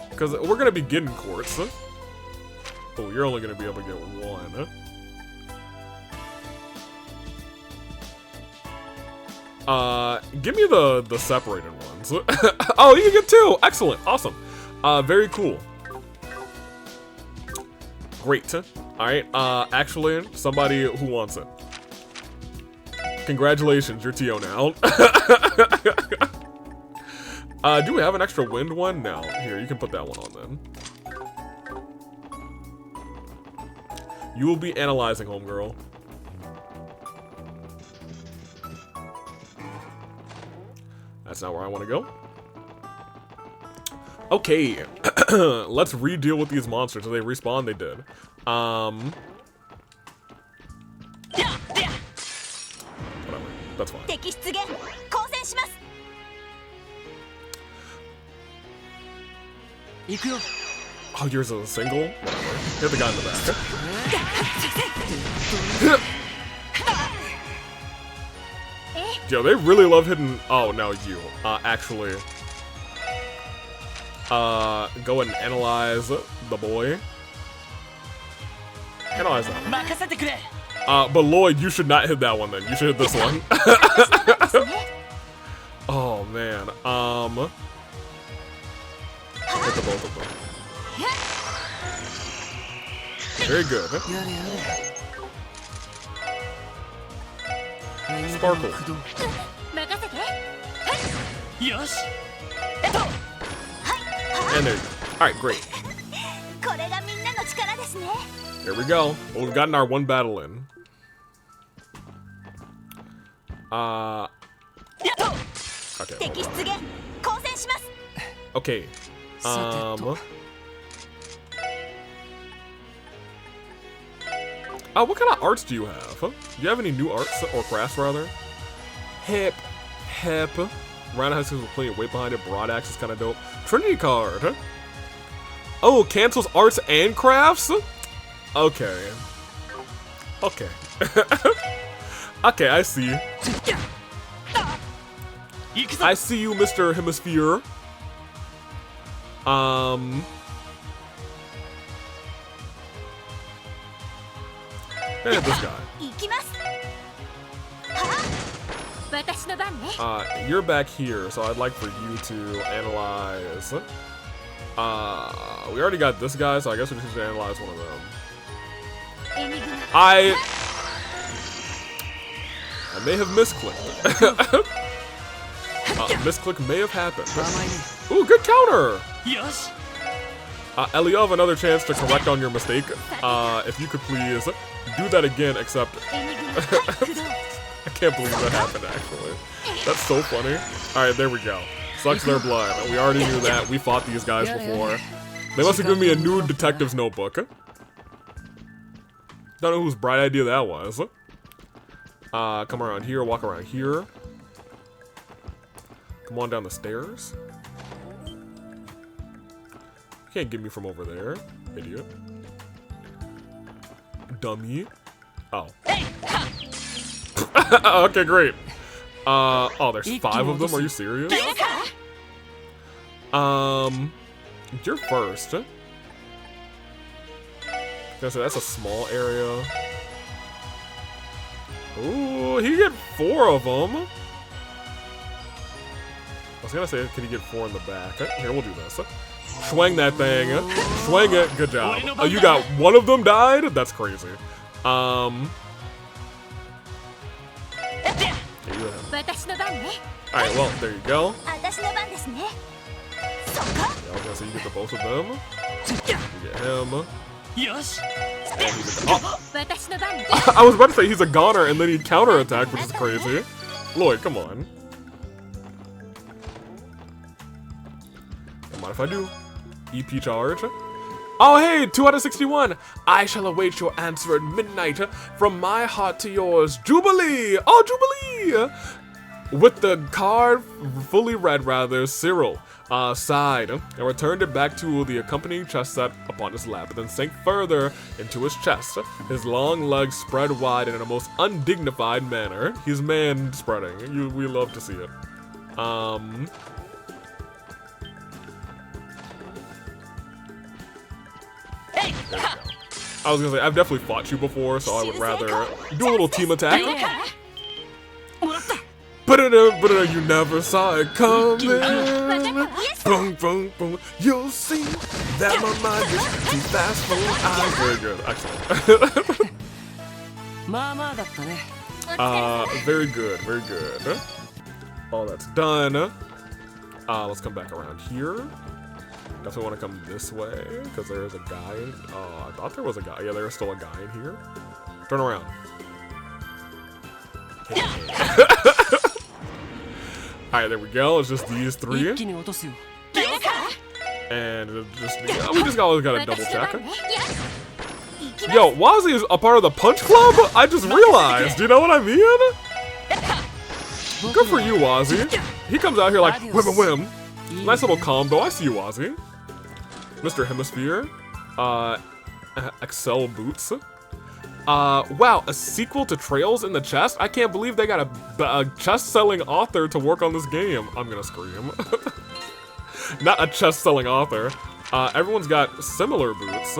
Because we're going to be getting quartz. Oh, you're only going to be able to get 1. Give me the separated ones. Oh, you can get 2! Excellent, awesome. Very cool. Great. Alright, actually, somebody who wants it. Congratulations, you're Tio now. Do we have an extra wind one? No. Here, you can put that one on then. You will be analyzing, homegirl. That's not where I want to go. Okay, let's re-deal with these monsters. Did they respawn? They did. Whatever. That's fine. Oh, yours is a single? Hit the guy in the back. Yo, they really love hitting... Oh, no, you. Actually... go ahead and analyze the boy. Analyze that. But Lloyd, you should not hit that one then. You should hit this one. Oh, man. Hit the both of them. Very good. Sparkle. And there you go. Alright, great. Here we go. Well, we've gotten our one battle in. Okay. Okay. What kind of arts do you have? Do you have any new arts or crafts rather? Hip. Rhino has plenty of weight behind it. Broad axe is kind of dope. Trinity card. Oh, cancels arts and crafts? Okay. Okay. Okay, I see. I see you, Mr. Hemisphere. Hey, this guy. You're back here, so I'd like for you to analyze. We already got this guy, so I guess we should analyze one of them. I may have misclicked. Misclick may have happened. Ooh, good counter! Yes. Elie, you have another chance to correct on your mistake. If you could please do that again, except... I can't believe that happened, actually. That's so funny. Alright, there we go. Sucks their blood. We already knew that. We fought these guys before. They must have given me a new detective's notebook. Don't know whose bright idea that was. Come around here, walk around here. Come on down the stairs. You can't get me from over there, idiot. Dummy. Oh. Okay, great. Oh, there's 5 of them? Are you serious? You're first. Gonna say that's a small area. Ooh, he get 4 of them. I was gonna say, can he get 4 in the back? Here, we'll do this. Swing that thing. Swing it. Good job. Oh, you got 1 of them died? That's crazy. Alright, well, there you go. Yeah, I was gonna say you get the both of them. You get him. Yes. And he's a I was about to say he's a goner and then he'd counterattack, which is crazy. Lloyd, come on. Don't mind if I do. EP charge. Oh hey, 2 out of 61. I shall await your answer at midnight. From my heart to yours, Jubilee. Oh, Jubilee. With the card fully read, rather, Cyril sighed and returned it back to the accompanying chest set upon his lap, and then sank further into his chest. His long legs spread wide in a most undignified manner. He's man-spreading. We love to see it. There we go. I was gonna say, I've definitely fought you before, so I would rather do a little team attack. But you never saw it coming. Boom, boom, boom. You'll see that my mind is too fast for my eyes. Very good, excellent. Very good, very good. Oh, that's done. Let's come back around here. Definitely want to come this way, because there is a guy. Oh, I thought there was a guy. Yeah, there is still a guy in here. Turn around. Alright, there we go. It's just these three. 一気に落とすよ。 And it just, we just always gotta double check. Yo, Wazzy is a part of the Punch Club? I just realized, you know what I mean? Good for you, Wazzy. He comes out here like, whim. Nice little combo. I see you, Wazzy. Mr. Hemisphere. Excel Boots. Wow, a sequel to Trails in the Chest? I can't believe they got a chest-selling author to work on this game. I'm gonna scream. Not a chest-selling author. Everyone's got similar boots.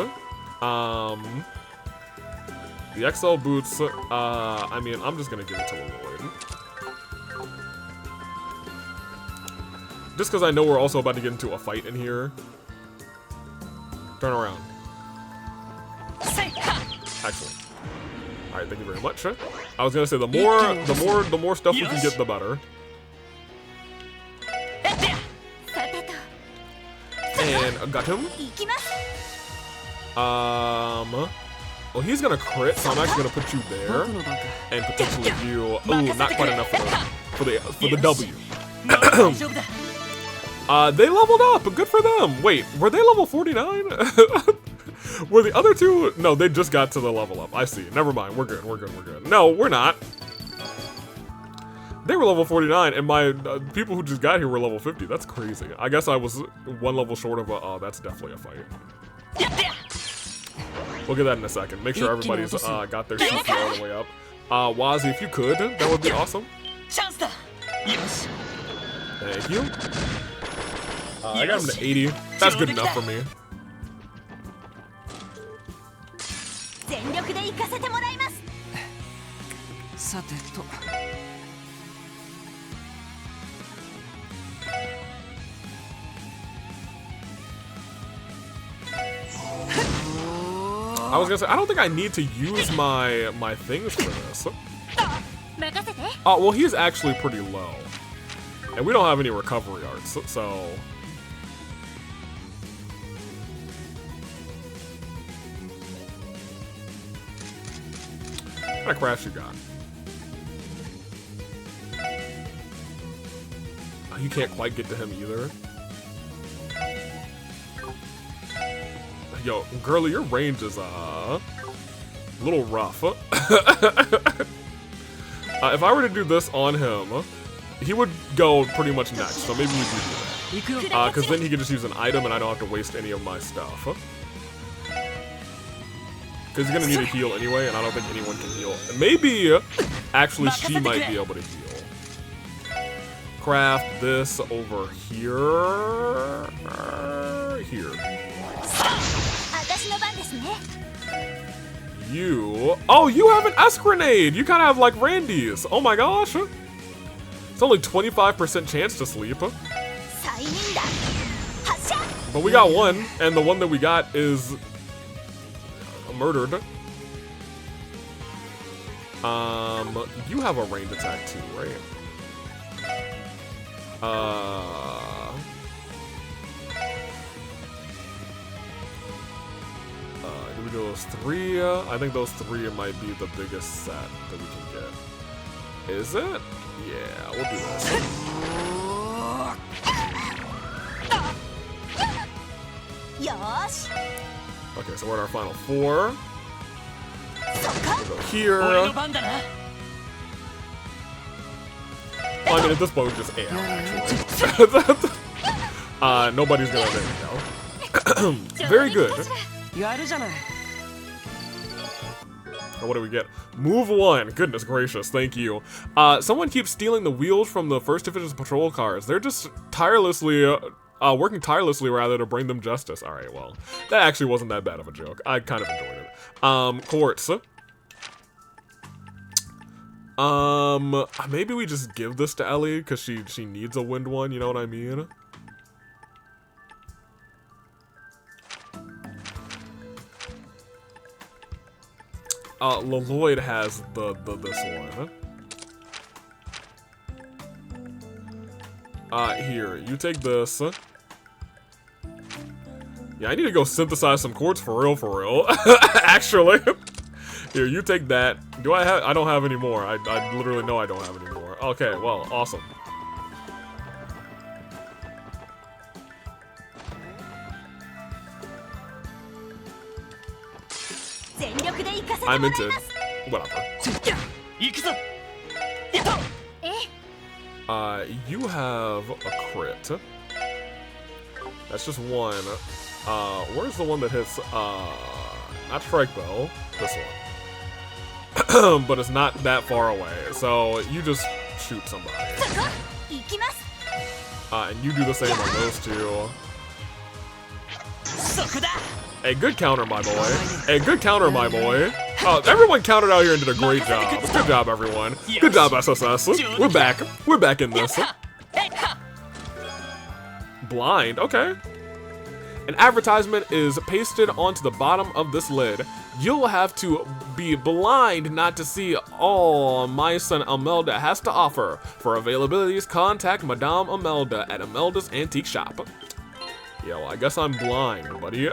The XL boots, I mean, I'm just gonna give it to Lloyd. Just because I know we're also about to get into a fight in here. Turn around. Excellent. Alright, thank you very much. I was gonna say the more stuff we can get, the better. And got him. Well, he's gonna crit, so I'm actually gonna put you there, and potentially you. Ooh, not quite enough for the W. They leveled up. Good for them. Wait, were they level 49? Were the other two? No, they just got to the level up. I see. Never mind. We're good. We're good. We're good. No, we're not. They were level 49, and my people who just got here were level 50. That's crazy. I guess I was one level short of a. Oh, that's definitely a fight. We'll get that in a second. Make sure everybody's got their CP all the way up. Wazzy, if you could, that would be awesome. Thank you. I got him to 80. That's good enough for me. I was gonna say, I don't think I need to use my things for this. Oh, well, he's actually pretty low. And we don't have any recovery arts, so... What kind of crash you got? Oh, you can't quite get to him either. Yo, girly, your range is a little rough. If I were to do this on him, he would go pretty much next, so maybe we do that. Because then he can just use an item and I don't have to waste any of my stuff. Because he's going to need a heal anyway, and I don't think anyone can heal. Maybe, actually, she might be able to heal. Craft this over here. Here. You... Oh, you have an S grenade! You kind of have like Randy's. Oh my gosh. It's only 25% chance to sleep. But we got one, and the one that we got is... murdered. You have a ranged attack too, right? Do we do those three? I think those three might be the biggest set that we can get. Is it? Yeah, we'll do this. Okay, so we're at our final four. We'll go here. Well, I mean, at this point, we just AM, actually. Nobody's gonna... There we go. Very good. What do we get? Move 1. Goodness gracious, thank you. Someone keeps stealing the wheels from the first division's patrol cars. They're just tirelessly... working tirelessly rather to bring them justice. Alright, well, that actually wasn't that bad of a joke. I kind of enjoyed it. Quartz. Maybe we just give this to Elie, because she needs a wind one, you know what I mean? Lloyd has this one. Here, you take this. Yeah, I need to go synthesize some quartz for real. Actually. Here, you take that. Do I have? I don't have any more. I literally know I don't have any more. Okay, well, awesome. I'm into whatever. You have a crit. That's just one. Where's the one that hits, not strike though, this one. But it's not that far away, so you just shoot somebody. And you do the same on those two. A good counter, my boy. A good counter, my boy. Everyone countered out here and did a great job. Good job, everyone. Good job, SSS. We're back. We're back in this. Blind, okay. An advertisement is pasted onto the bottom of this lid. You'll have to be blind not to see all my son Imelda has to offer. For availabilities, contact Madame Imelda at Imelda's Antique Shop. Yeah, well, I guess I'm blind, buddy.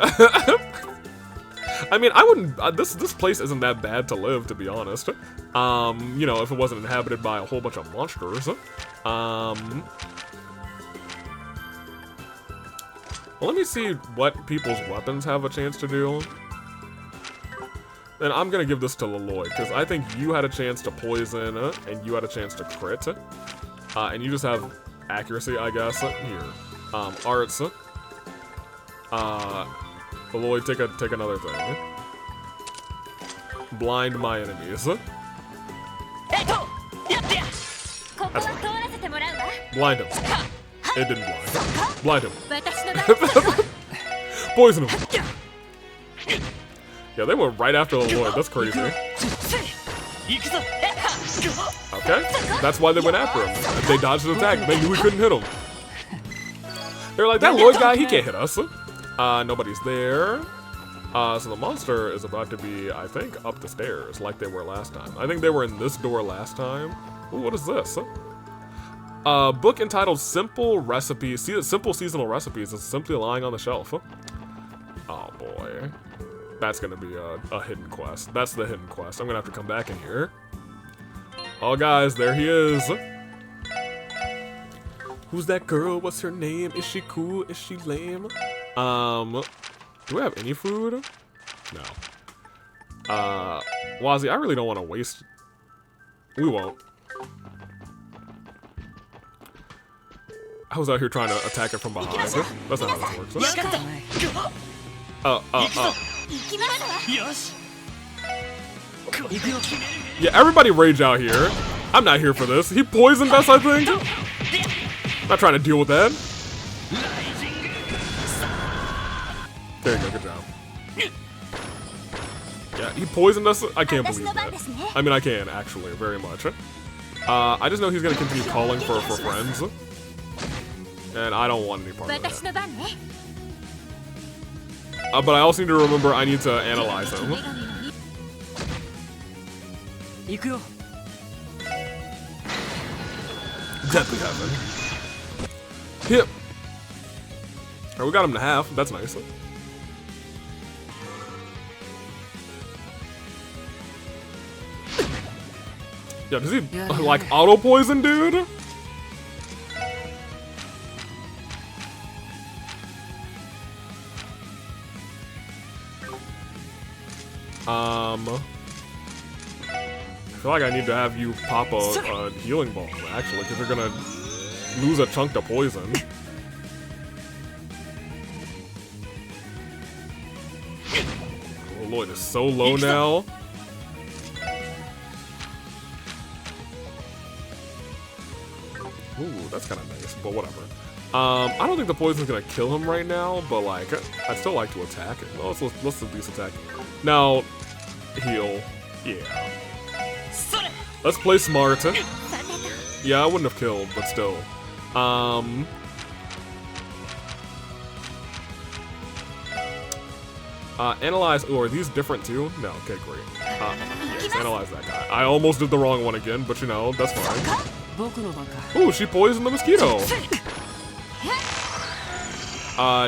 I mean, I wouldn't. This place isn't that bad to live, to be honest. You know, if it wasn't inhabited by a whole bunch of monsters. Well, let me see what people's weapons have a chance to do. And I'm gonna give this to Leloy, because I think you had a chance to poison, and you had a chance to crit. And you just have accuracy, I guess. Here. Arts. Leloy, take another thing. Blind my enemies. That's fine. Blind him. It didn't blind. Blind him. Poison him. Yeah, they went right after Leloy. That's crazy. Okay, that's why they went after him. They dodged his attack. They knew we couldn't hit him. They were like, that Lloyd guy, he can't hit us. Nobody's there. So the monster is about to be, I think, up the stairs like they were last time. I think they were in this door last time. Ooh, what is this? Book entitled Simple Recipes, Simple Seasonal Recipes is simply lying on the shelf. Oh boy. That's gonna be a hidden quest. That's the hidden quest. I'm gonna have to come back in here. Oh guys, there he is. Who's that girl? What's her name? Is she cool? Is she lame? Do we have any food? No. Wazzy, I really don't want to waste. We won't. I was out here trying to attack it from behind. That's not how this works. Yeah, everybody rage out here. I'm not here for this. He poisoned us, I think. Not trying to deal with that. There you go, good job. Yeah, he poisoned us. I can't believe that. I mean, I can, actually, very much. I just know he's gonna continue calling for friends. And I don't want any part of that. But I also need to remember I need to analyze him. Deathly Heaven. Yep. Alright, we got him to half. That's nice. Yeah, does he, like, auto-poison, dude? I feel like I need to have you pop a healing ball, actually, because you're gonna lose a chunk to poison. Oh, Lloyd is so low now. Ooh, that's kind of nice, but whatever. I don't think the poison's gonna kill him right now, but like, I'd still like to attack him. Let's at least attack him. Now, heal. Yeah. Let's play smart. Yeah, I wouldn't have killed, but still. Analyze. Ooh, are these different too? No, okay, great. Yes, analyze that guy. I almost did the wrong one again, but you know, that's fine. Ooh, she poisoned the mosquito.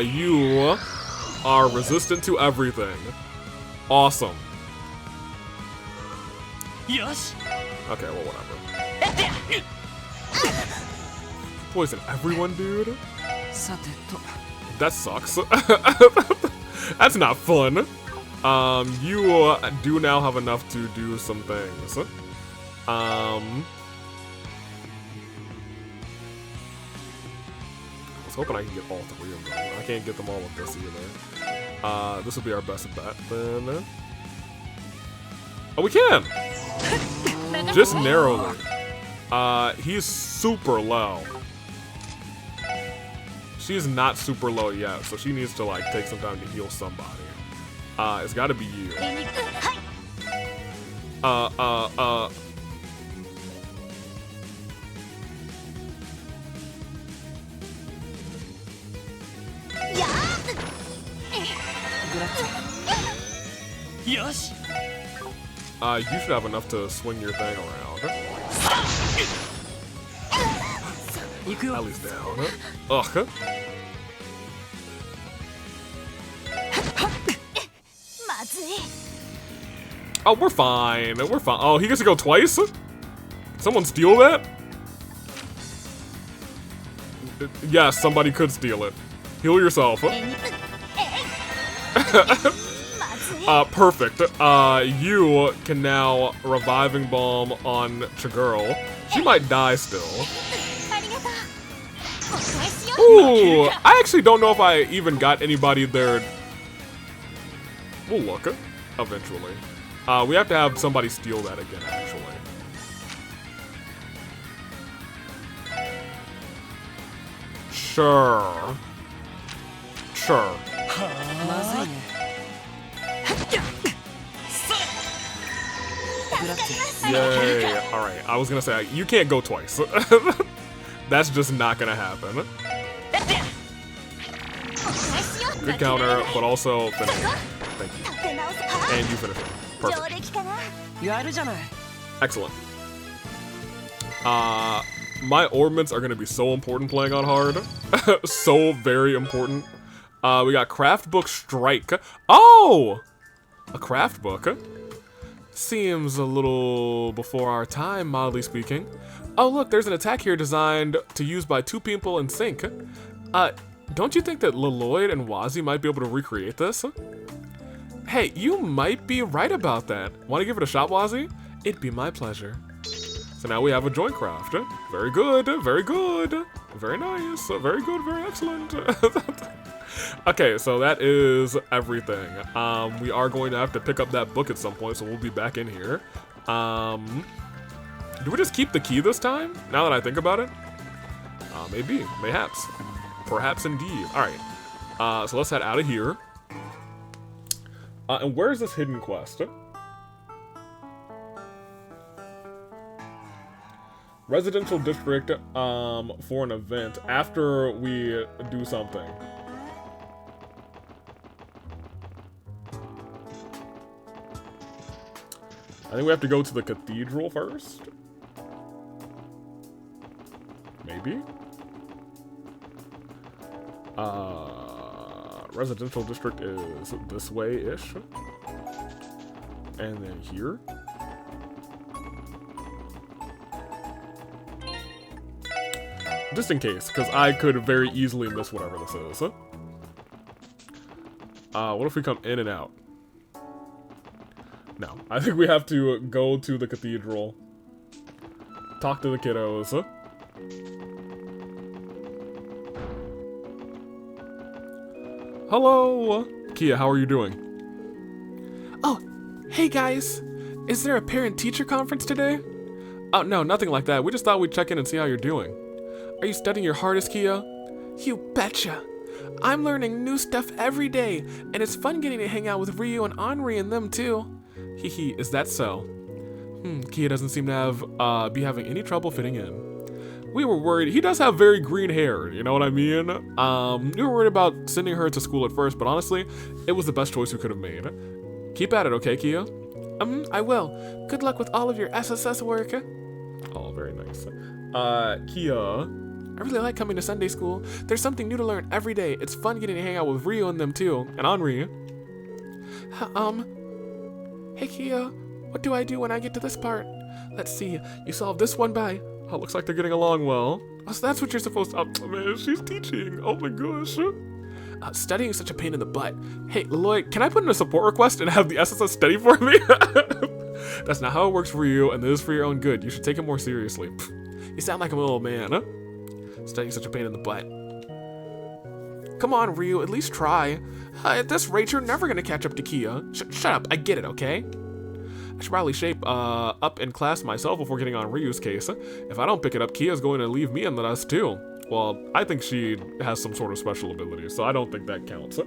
You are resistant to everything. Awesome. Okay, well, whatever. Poison everyone, dude? That sucks. That's not fun. You do now have enough to do some things. I was hoping I can get all three of them. I can't get them all with this either. This will be our best bet then. Oh, we can! Just narrowly. He's super low. She's not super low yet, so she needs to like take some time to heal somebody. It's gotta be you. You should have enough to swing your thing around. Ellie's down. Ugh. Oh, we're fine. We're fine. Oh, he gets to go twice? Someone steal that? Yes, somebody could steal it. Heal yourself. Perfect. You can now reviving balm on Chigurl. She might die still. Ooh, I actually don't know if I even got anybody there. We'll look eventually. We have to have somebody steal that again, actually. Sure. Sure. Yay. Alright, I was gonna say, you can't go twice. That's just not gonna happen. Good counter, but also finish. Thank you. And you finish it. Perfect. Excellent. My orbments are gonna be so important playing on hard. So very important. We got craft book strike. Oh! A craft book? Seems a little before our time, mildly speaking. Oh look, there's an attack here designed to use by 2 people in sync. Don't you think that Leloid and Wazi might be able to recreate this? Hey, you might be right about that. Want to give it a shot, Wazi? It'd be my pleasure. So now we have a joint craft. Very good, very good. Very nice, very good, very excellent. Okay, so that is everything. We are going to have to pick up that book at some point, so we'll be back in here. Do we just keep the key this time, now that I think about it? Maybe, mayhaps. Perhaps indeed. Alright, so let's head out of here. And where's this hidden quest? Residential district for an event after we do something. I think we have to go to the cathedral first. Maybe? Residential district is this way-ish. And then here. Just in case, because I could very easily miss whatever this is. What if we come in and out? No, I think we have to go to the cathedral. Talk to the kiddos. Hello! Kia, how are you doing? Oh, hey guys! Is there a parent-teacher conference today? Oh, no, nothing like that. We just thought we'd check in and see how you're doing. Are you studying your hardest, Kia? You betcha! I'm learning new stuff every day, and it's fun getting to hang out with Ryu and Henri and them too. Hee, is that so? Kia doesn't seem to have, be having any trouble fitting in. We were worried. He does have very green hair, you know what I mean? We were worried about sending her to school at first, but honestly, it was the best choice we could have made. Keep at it, okay, Kia? I will. Good luck with all of your SSS work. Oh, very nice. Kia. I really like coming to Sunday school. There's something new to learn every day. It's fun getting to hang out with Ryu and them too, and Henri. Hey Kia, what do I do when I get to this part? Let's see, you solve this one by... Oh, looks like they're getting along well. Oh, so that's what you're supposed to... Oh man, she's teaching. Oh my gosh. Studying such a pain in the butt. Hey, Lloyd, can I put in a support request and have the SSS study for me? That's not how it works for you, and this is for your own good. You should take it more seriously. You sound like a little man, huh? Studying such a pain in the butt. Come on, Ryu, at least try. At this rate, you're never gonna catch up to Kia. Shut up, I get it, okay? I should probably shape up in class myself before getting on Ryu's case. If I don't pick it up, Kia's going to leave me in the dust too. Well, I think she has some sort of special ability, so I don't think that counts.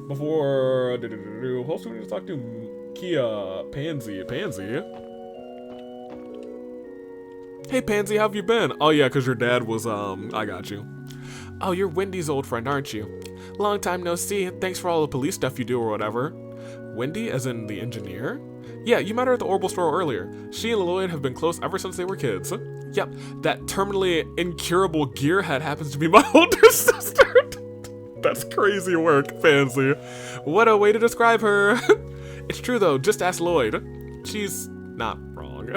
Before who else do we need to talk to? Kia, Pansy. Hey Pansy, how have you been? Oh yeah, cause your dad was I got you. Oh, you're Wendy's old friend, aren't you? Long time no see. Thanks for all the police stuff you do or whatever. Wendy, as in the engineer? Yeah, you met her at the Orbital store earlier. She and Lloyd have been close ever since they were kids. Yep, that terminally incurable gearhead happens to be my older sister. That's crazy work, Pansy. What a way to describe her. It's true though, just ask Lloyd. She's not wrong.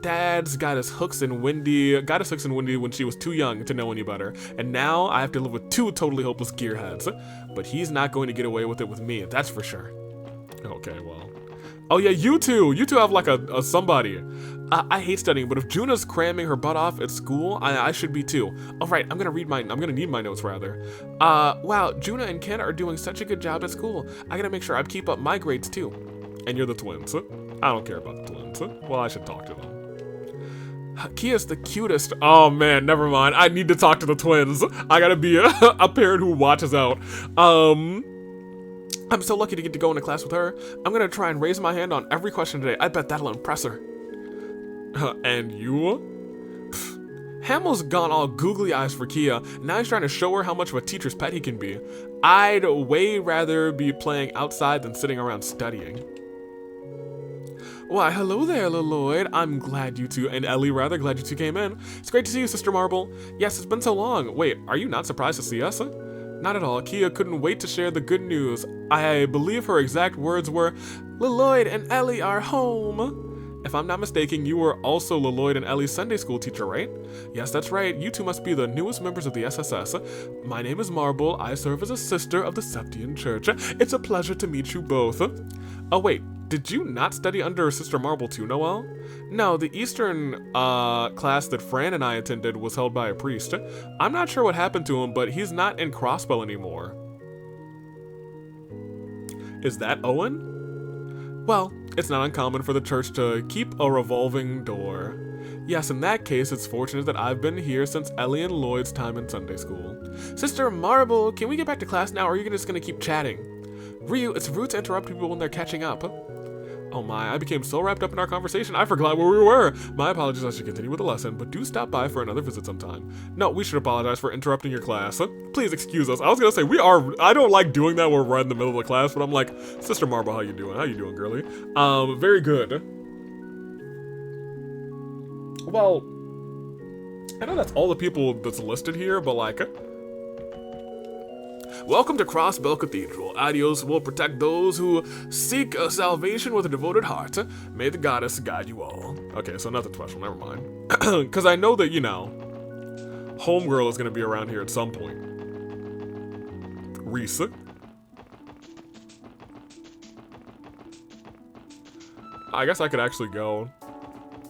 Dad's got his hooks in Wendy when she was too young to know any better, and now I have to live with two totally hopeless gearheads. But he's not going to get away with it with me, that's for sure. Okay, well. Oh yeah, you two have like a somebody. I hate studying, but if Juna's cramming her butt off at school, I should be too. All right, I'm gonna need my notes rather. Wow, Juna and Ken are doing such a good job at school. I gotta make sure I keep up my grades too. And you're the twins. I don't care about the twins. Well, I should talk to them. Kia's the cutest. Oh man, never mind. I need to talk to the twins. I gotta be a parent who watches out. I'm so lucky to get to go into class with her. I'm gonna try and raise my hand on every question today. I bet that'll impress her. And you? Hamill's gone all googly eyes for Kia. Now he's trying to show her how much of a teacher's pet he can be. I'd way rather be playing outside than sitting around studying. Why, hello there, Lloyd. I'm glad you two, and Elie rather, glad you two came in. It's great to see you, Sister Marble. Yes, it's been so long. Wait, are you not surprised to see us? Not at all. Kia couldn't wait to share the good news. I believe her exact words were, Lloyd and Elie are home. If I'm not mistaken, you were also Lloyd and Ellie's Sunday school teacher, right? Yes, that's right. You two must be the newest members of the SSS. My name is Marble. I serve as a sister of the Septian Church. It's a pleasure to meet you both. Oh, wait. Did you not study under Sister Marble too, Noelle? No, the Eastern class that Fran and I attended was held by a priest. I'm not sure what happened to him, but he's not in Crossbow anymore. Is that Owen? Well, it's not uncommon for the church to keep a revolving door. Yes, in that case, it's fortunate that I've been here since Elie and Lloyd's time in Sunday school. Sister Marble, can we get back to class now, or are you just gonna keep chatting? Ryu, it's rude to interrupt people when they're catching up. Oh my, I became so wrapped up in our conversation, I forgot where we were. My apologies, I should continue with the lesson, but do stop by for another visit sometime. No, we should apologize for interrupting your class. Please excuse us. I was gonna say, I don't like doing that when we're right in the middle of the class, but I'm like, Sister Marble, how you doing? How you doing, girly? Very good. Well, I know that's all the people that's listed here, but like... Welcome to Crossbell Cathedral. Adios will protect those who seek salvation with a devoted heart. May the goddess guide you all. Okay, so nothing special, never mind. Because I know that, you know, Homegirl is going to be around here at some point. Reese. I guess I could actually go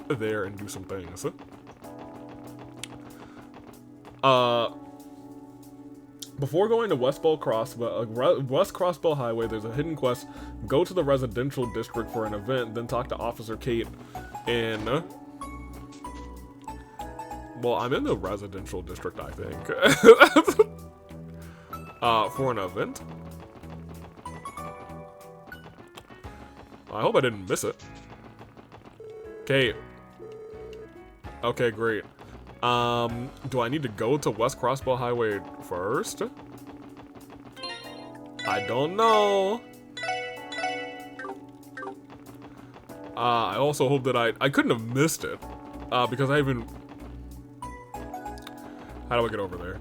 there and do some things. Before going to West Crossbell Highway, there's a hidden quest. Go to the residential district for an event, then talk to Officer Kate in... Well, I'm in the residential district, I think. For an event. I hope I didn't miss it. Kate. Okay, great. Do I need to go to West Crossbell Highway first? I don't know. I also hope that I couldn't have missed it. Because I even... How do I get over there?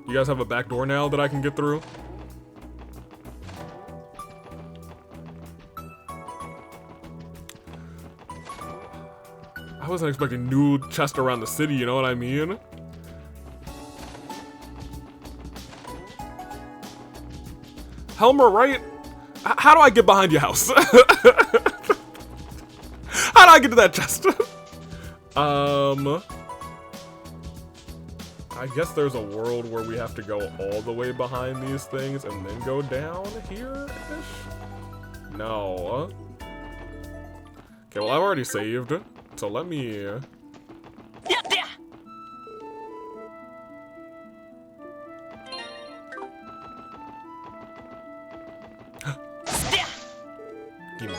You guys have a back door now that I can get through? I wasn't expecting new chests around the city, you know what I mean? Helmer, right? How do I get behind your house? How do I get to that chest? I guess there's a world where we have to go all the way behind these things and then go down here-ish? No. Okay, well, I've already saved, so let me... Gimme.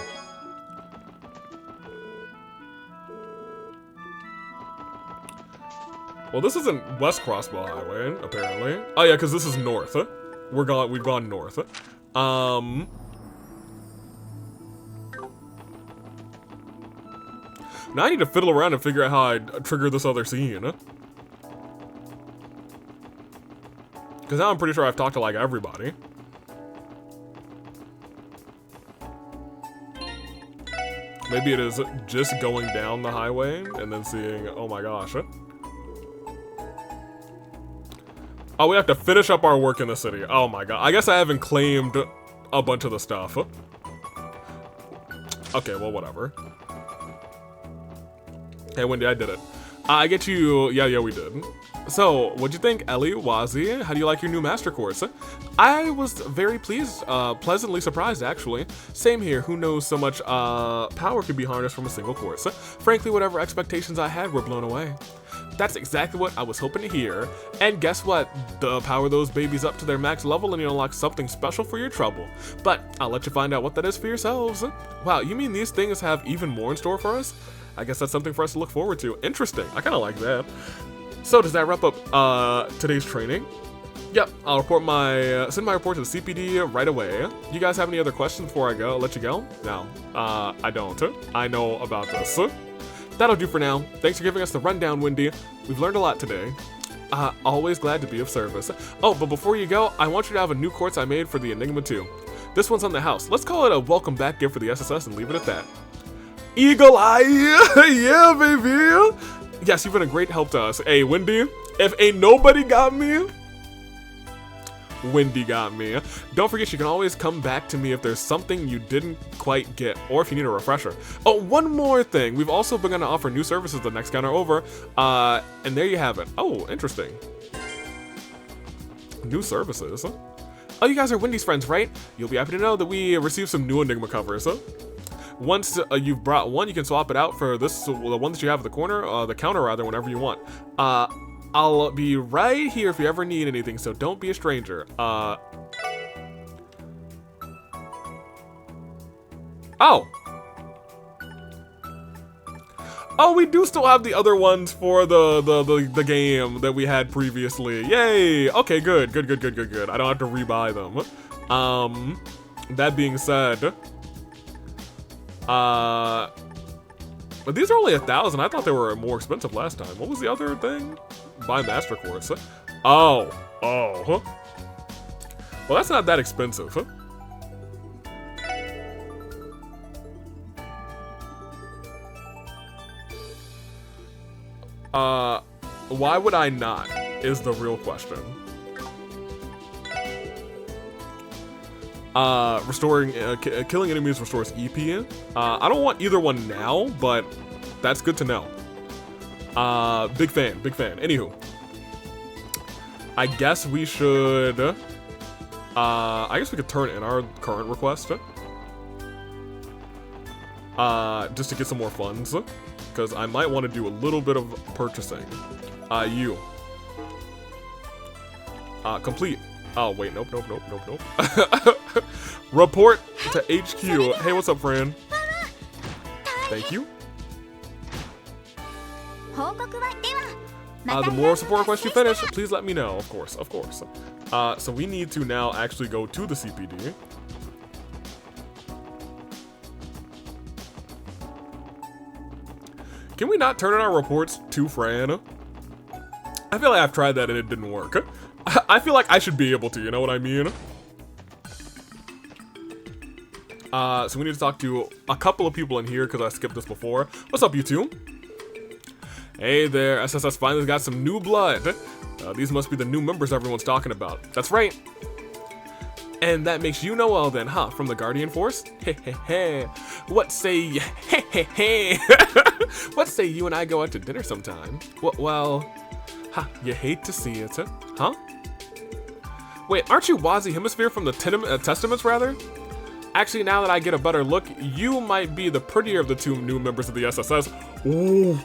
Well, this isn't West Crossbow Highway, apparently. Oh yeah, because this is north. We've gone north. Now I need to fiddle around and figure out how I trigger this other scene. Because now I'm pretty sure I've talked to like everybody. Maybe it is just going down the highway and then seeing, oh my gosh. Oh, we have to finish up our work in the city. Oh my god. I guess I haven't claimed a bunch of the stuff. Okay, well, whatever. Hey, Wendy, I did it. I get you... Yeah, we did. So, what'd you think, Elie, Wazi? How do you like your new master course? I was very pleased, pleasantly surprised, actually. Same here, who knows so much power could be harnessed from a single course. Frankly, whatever expectations I had were blown away. That's exactly what I was hoping to hear. And guess what? Power those babies up to their max level and you unlock something special for your trouble. But I'll let you find out what that is for yourselves. Wow, you mean these things have even more in store for us? I guess that's something for us to look forward to. Interesting, I kind of like that. So does that wrap up today's training? Yep, I'll report send my report to the CPD right away. You guys have any other questions before I go? Let you go? No, I don't. I know about this. That'll do for now. Thanks for giving us the rundown, Wendy. We've learned a lot today. Always glad to be of service. Oh, but before you go, I want you to have a new quartz I made for the Enigma 2. This one's on the house. Let's call it a welcome back gift for the SSS and leave it at that. Eagle Eye! Yeah, baby! Yes, you've been a great help to us. Hey, Wendy, if ain't nobody got me, Wendy got me. Don't forget, you can always come back to me if there's something you didn't quite get, or if you need a refresher. Oh, one more thing. We've also begun to offer new services the next counter over, and there you have it. Oh, interesting. New services. Oh, you guys are Wendy's friends, right? You'll be happy to know that we received some new Enigma covers. Once you've brought one, you can swap it out for the one that you have at the corner, the counter rather, whenever you want. I'll be right here if you ever need anything, so don't be a stranger. Oh, we do still have the other ones for the game that we had previously. Yay! Okay, good. I don't have to rebuy them. That being said, but these are only 1,000. I thought they were more expensive last time. What was the other thing? Buy master course. Oh. Well, that's not that expensive. Why would I not? Is the real question. Restoring, killing enemies restores EP. I don't want either one now, but that's good to know. Big fan. Anywho, I guess we should, I guess we could turn in our current request. Just to get some more funds, because I might want to do a little bit of purchasing. Complete. Oh, wait, nope. Report to HQ. Hey, what's up, friend? Thank you. The more support requests you finish, please let me know, of course. So we need to now actually go to the CPD. Can we not turn in our reports to Fran? I feel like I've tried that and it didn't work. I feel like I should be able to, you know what I mean? So we need to talk to a couple of people in here because I skipped this before. What's up, you two? Hey there, SSS finally got some new blood. These must be the new members everyone's talking about. That's right. And that makes you Noel then, huh? From the Guardian Force? Hey. What say what say you and I go out to dinner sometime? Well, you hate to see it, huh? Wait, aren't you Wazi Hemisphere from the Testaments, rather? Actually, now that I get a better look, you might be the prettier of the two new members of the SSS. Ooh.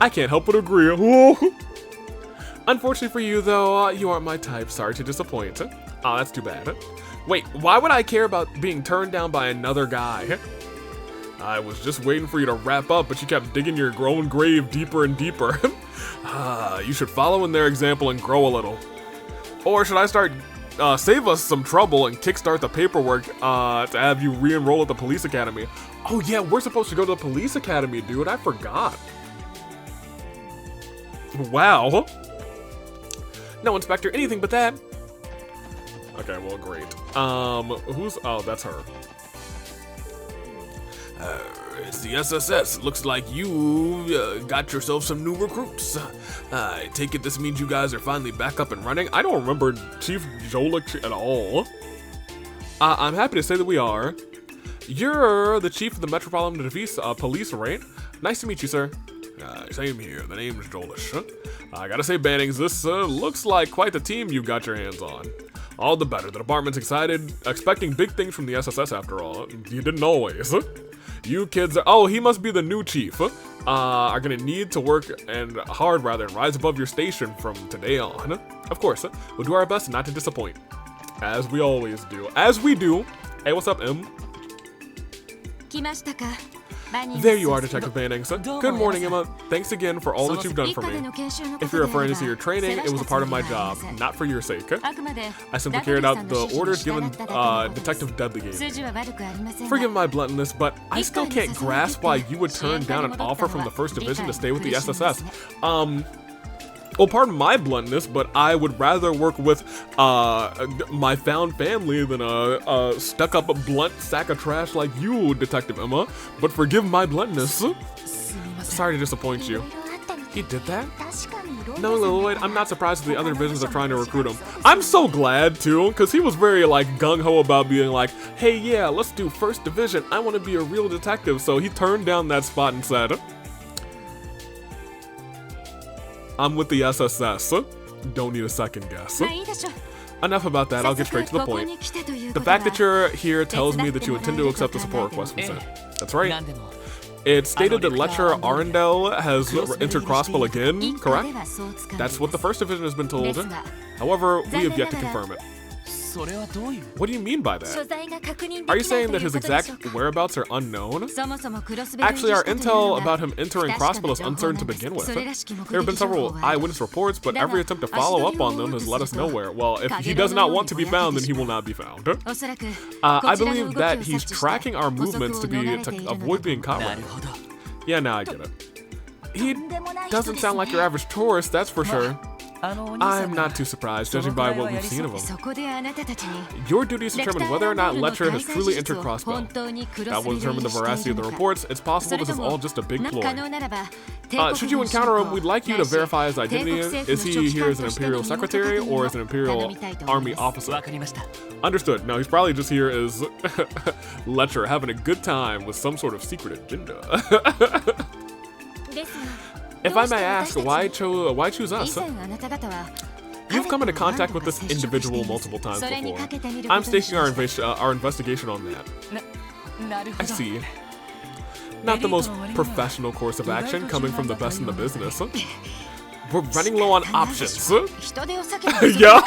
I can't help but agree. Ooh. Unfortunately for you, though, you aren't my type. Sorry to disappoint. Oh, that's too bad. Wait, why would I care about being turned down by another guy? I was just waiting for you to wrap up, but you kept digging your own grave deeper and deeper. You should follow in their example and grow a little. Or should I start save us some trouble and kickstart the paperwork to have you re-enroll at the police academy? Oh yeah, we're supposed to go to the police academy, dude. I forgot. Wow. No, Inspector, anything but that. Okay, well, great. Oh, that's her. It's the SSS. Looks like you got yourself some new recruits. I take it this means you guys are finally back up and running. I don't remember Chief Jolik at all. I'm happy to say that we are. You're the chief of the Metropolitan Police, right? Nice to meet you, sir. Same here. The name's Jolish. I gotta say, Bannings, this looks like quite the team you've got your hands on. All the better. The department's excited, expecting big things from the SSS after all. You didn't always. You kids are... Oh, he must be the new chief. Are gonna need to work hard and rise above your station from today on. Of course, we'll do our best not to disappoint. As we always do. As we do. Hey, what's up, M? There you are, Detective Bannings. Good morning, Emma. Thanks again for all that you've done for me. If you're referring to your training, it was a part of my job, not for your sake. I simply carried out the orders given Detective Dudley gave me. Forgive my bluntness, but I still can't grasp why you would turn down an offer from the 1st Division to stay with the SSS. Well, pardon my bluntness, but I would rather work with my found family than a stuck-up blunt sack of trash like you, Detective Emma. But forgive my bluntness. Sorry to disappoint you. He did that? No, Lloyd, I'm not surprised that the other divisions are trying to recruit him. I'm so glad, too, because he was very, gung-ho about being like, hey, yeah, let's do 1st Division. I want to be a real detective. So he turned down that spot and said... I'm with the SSS. Don't need a second guess. Enough about that, I'll get straight to the point. The fact that you're here tells me that you intend to accept the support request we sent. That's right. It's stated that Lecturer Arundel has entered Crossbow again, correct? That's what the 1st Division has been told. However, we have yet to confirm it. What do you mean by that? Are you saying that his exact whereabouts are unknown? Actually, our intel about him entering Crossbow is uncertain to begin with. There have been several eyewitness reports, but every attempt to follow up on them has led us nowhere. Well, if he does not want to be found, then he will not be found. I believe that he's tracking our movements to avoid being caught. Yeah, now I get it. He doesn't sound like your average tourist, that's for sure. I'm not too surprised, judging by what we've seen of him. Your duty is to determine whether or not Lecturer has truly entered Crossbow. That will determine the veracity of the reports. It's possible this is all just a big ploy. Should you encounter him, we'd like you to verify his identity. Is he here as an Imperial Secretary or as an Imperial Army officer? Understood. No, he's probably just here as Lecturer, having a good time with some sort of secret agenda. If I may ask, why choose us? You've come into contact with this individual multiple times before. I'm staking our investigation on that. I see. Not the most professional course of action coming from the best in the business. We're running low on options. Yeah,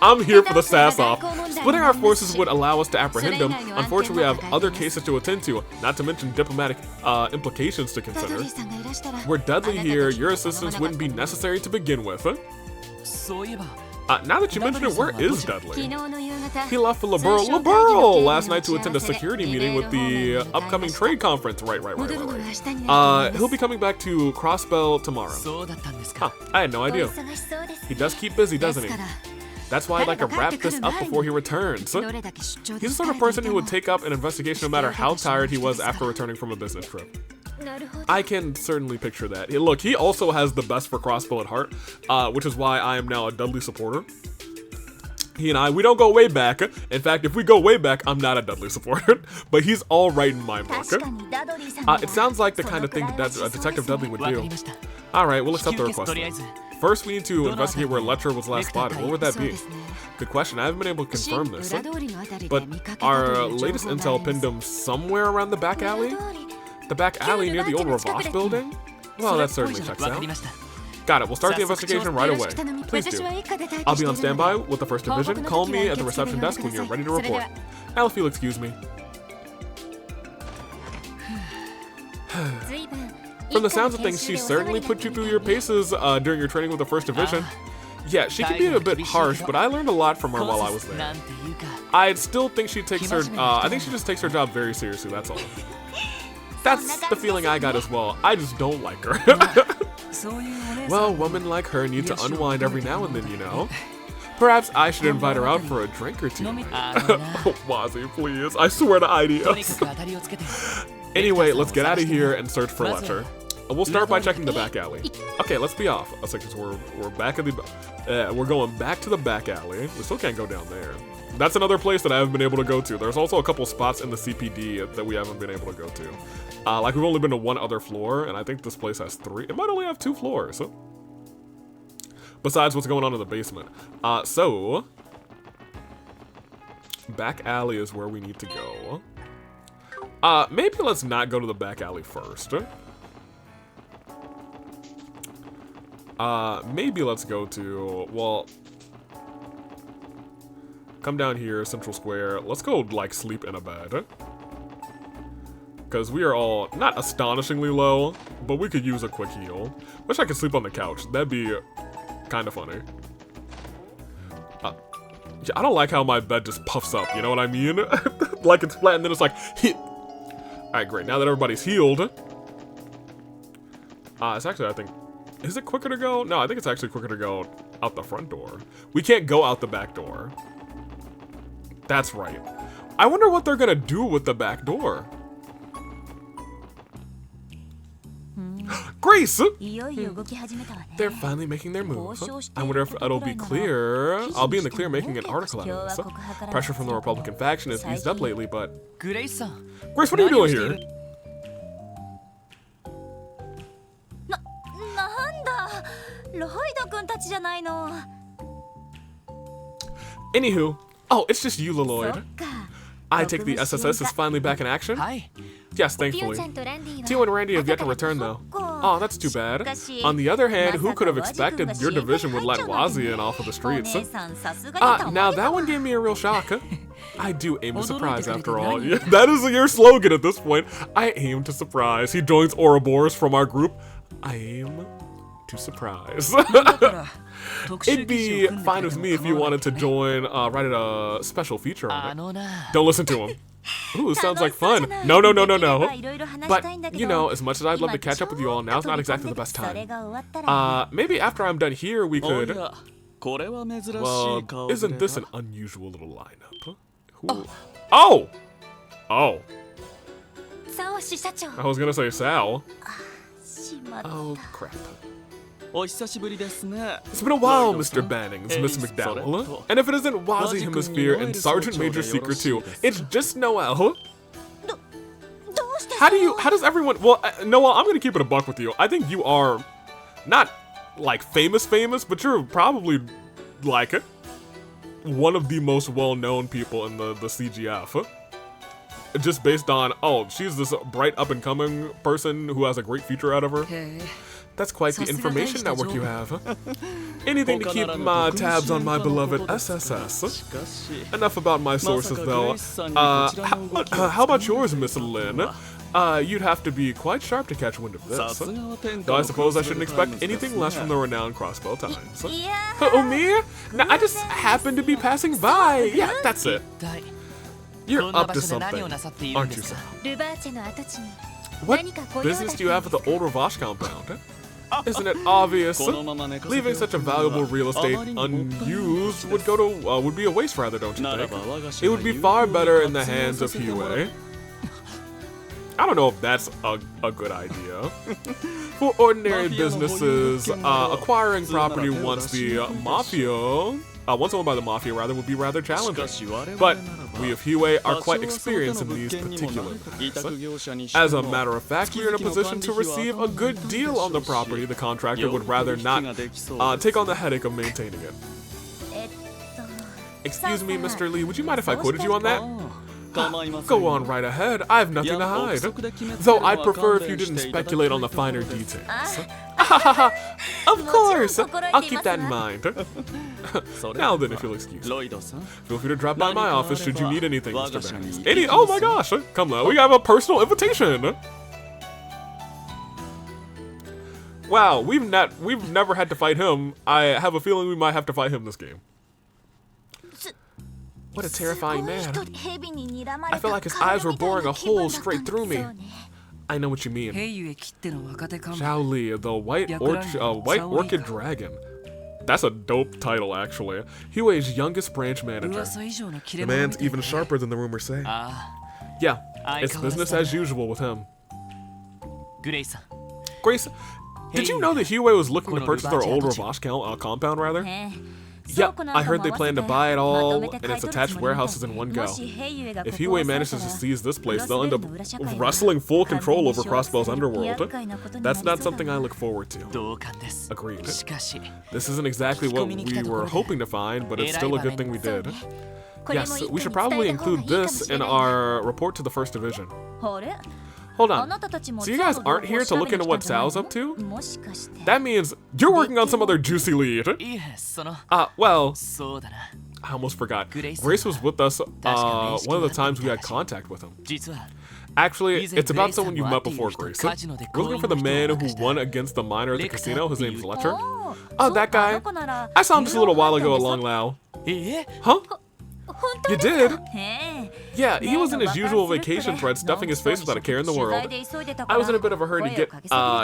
I'm here for the sass off. Splitting our forces would allow us to apprehend him. Unfortunately, we have other cases to attend to, not to mention diplomatic implications to consider. Were Dudley here, your assistance wouldn't be necessary to begin with. Now that you mention it, where is Dudley? He left for Liberal last night to attend a security meeting with the upcoming trade conference. Right. He'll be coming back to Crossbell tomorrow. Huh, I had no idea. He does keep busy, doesn't he? That's why I'd like to wrap this up before he returns. He's the sort of person who would take up an investigation no matter how tired he was after returning from a business trip. I can certainly picture that. Look, he also has the best for crossbow at heart, which is why I am now a Dudley supporter. He and I, we don't go way back. In fact, if we go way back, I'm not a Dudley supporter, but he's all right in my book. It sounds like the kind of thing that Detective Dudley would do. Alright, we'll accept the request. First, we need to investigate where Lecter was last spotted. Where would that be? Good question. I haven't been able to confirm this. But our latest intel pinned him somewhere around the back alley? The back alley near the old Ravache building? Well, that certainly checks out. Got it. We'll start the investigation right away. Please do. I'll be on standby with the 1st Division. Call me at the reception desk when you're ready to report. Now, if you'll excuse me. From the sounds of things, she certainly put you through your paces during your training with the 1st Division. Yeah, she can be a bit harsh, but I learned a lot from her while I was there. I still think she takes her, I think she just takes her job very seriously, that's all. That's the feeling I got as well. I just don't like her. Well, women like her need to unwind every now and then, you know. Perhaps I should invite her out for a drink or two. Oh, Wazzy, please. I swear to ID us. Anyway, let's get out of here and search for Lecter. We'll start by checking the back alley. Okay, let's be off. A second, we're back at the. We're going back to the back alley. We still can't go down there. That's another place that I haven't been able to go to. There's also a couple spots in the CPD that we haven't been able to go to. Like we've only been to one other floor, and I think this place has 3. It might only have 2 floors. Besides what's going on in the basement. So back alley is where we need to go. Maybe let's not go to the back alley first. Maybe let's go to, well, come down here, Central Square. Let's go, like, sleep in a bed. Because we are all, not astonishingly low, but we could use a quick heal. Wish I could sleep on the couch. That'd be kind of funny. Yeah, I don't like how my bed just puffs up, you know what I mean? Like it's flat and then it's like, hit. Alright, great. Now that everybody's healed. It's actually, I think, is it quicker to go? No, I think it's actually quicker to go out the front door. We can't go out the back door. That's right. I wonder what they're gonna do with the back door. Grace! They're finally making their move. I wonder if it'll be clear. I'll be in the clear making an article out of this. Pressure from the Republican faction has eased up lately, but... Grace, what are you doing here? Anywho, oh, it's just you, Lloyd. I take the SSS is finally back in action? Hi. Yes, thankfully. Tio and Randy have yet to return, though. Oh, that's too bad. On the other hand, who could have expected your division would let Wazzy in off of the streets? Now that one gave me a real shock. I do aim to surprise, after all. Yeah, that is your slogan at this point. I aim to surprise. He joins Ouroboros from our group. I aim to surprise. It'd be fine with me if you wanted to join, write a special feature on it. Don't listen to him. Ooh, sounds like fun. No. But, you know, as much as I'd love to catch up with you all, now's not exactly the best time. Maybe after I'm done here, we could... Well, isn't this an unusual little lineup? Oh! Oh! I was gonna say Sal. Oh, crap. It's been a while, Mr. Bannings, Miss McDowell. And if it isn't Wazzy Hemisphere and Sergeant Major Seeker 2, it's just Noelle. How does everyone, well, Noelle, I'm gonna keep it a buck with you. I think you are not, like, famous, but you're probably, like, one of the most well-known people in the CGF. Just based on, oh, she's this bright up-and-coming person who has a great future out of her. That's quite the information network you have. Anything to keep my tabs on my beloved SSS. Enough about my sources, though. How about yours, Miss Lynn? You'd have to be quite sharp to catch wind of this. Though I suppose I shouldn't expect anything less from the renowned crossbow times. Oh, me? Now, I just happened to be passing by. Yeah, that's it. You're up to something, aren't you, Sal? What business do you have at the old Ravache compound? Isn't it obvious? Leaving such a valuable real estate unused would be a waste, rather, don't you think? It would be far better in the hands of Hue. I don't know if that's a good idea. For ordinary businesses, acquiring property once owned by the Mafia, rather, would be rather challenging. But we of Hue are quite experienced in these particular matters. As a matter of fact, we are in a position to receive a good deal on the property. The contractor would rather not take on the headache of maintaining it. Excuse me, Mr. Lee, would you mind if I quoted you on that? Go on right ahead, I have nothing to hide. Though I'd prefer if you didn't speculate on the finer details. Of course! I'll keep that in mind. Now then, if you'll excuse me. Feel free to drop by my office should you need anything, Mr. Banks. Oh my gosh! Come on, we have a personal invitation! Wow, we've never had to fight him. I have a feeling we might have to fight him this game. What a terrifying man. I felt like his eyes were boring a hole straight through me. I know what you mean. Shirley, the white orchid dragon. That's a dope title, actually. Huey's youngest branch manager. The man's even sharper than the rumors say. Yeah, it's business as usual with him. Grace, did you know that Hue was looking to purchase their old Ravache compound, rather? Yeah, I heard they plan to buy it all, and its attached warehouses in one go. If Hue manages to seize this place, they'll end up wrestling full control over Crossbell's underworld. That's not something I look forward to. Agreed. This isn't exactly what we were hoping to find, but it's still a good thing we did. Yes, we should probably include this in our report to the First Division. Hold on, so you guys aren't here to look into what Sal's up to? That means you're working on some other juicy lead. Well, I almost forgot. Grace was with us one of the times we had contact with him. Actually, it's about someone you've met before, Grace. We're looking for the man who won against the miner at the casino. His name's Letcher. Oh, that guy? I saw him just a little while ago at Long Lao. Huh? You did? Yeah, he was in his usual vacation thread, stuffing his face without a care in the world. I was in a bit of a hurry to get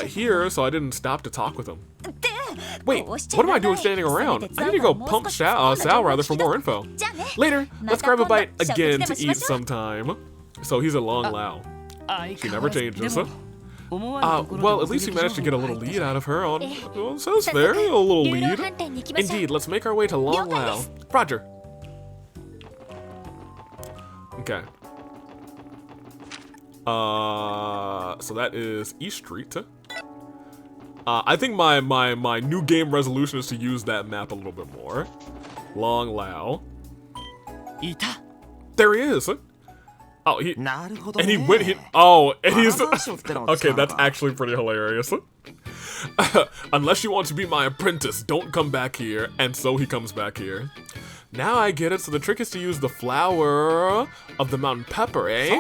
here, so I didn't stop to talk with him. Wait, what am I doing standing around? I need to go pump Sal for more info. Later, let's grab a bite again to eat sometime. So he's a Long Lao. She never changes. Well, at least we managed to get a little lead out of her on... Well, so that's fair, a little lead. Indeed, let's make our way to Long Lao. Roger. Okay. So that is East Street. I think my new game resolution is to use that map a little bit more. Long Lao. There he is. Oh, and he went. And he's. Okay, that's actually pretty hilarious. Unless you want to be my apprentice, don't come back here. And so he comes back here. Now I get it, so the trick is to use the flower of the mountain pepper, eh?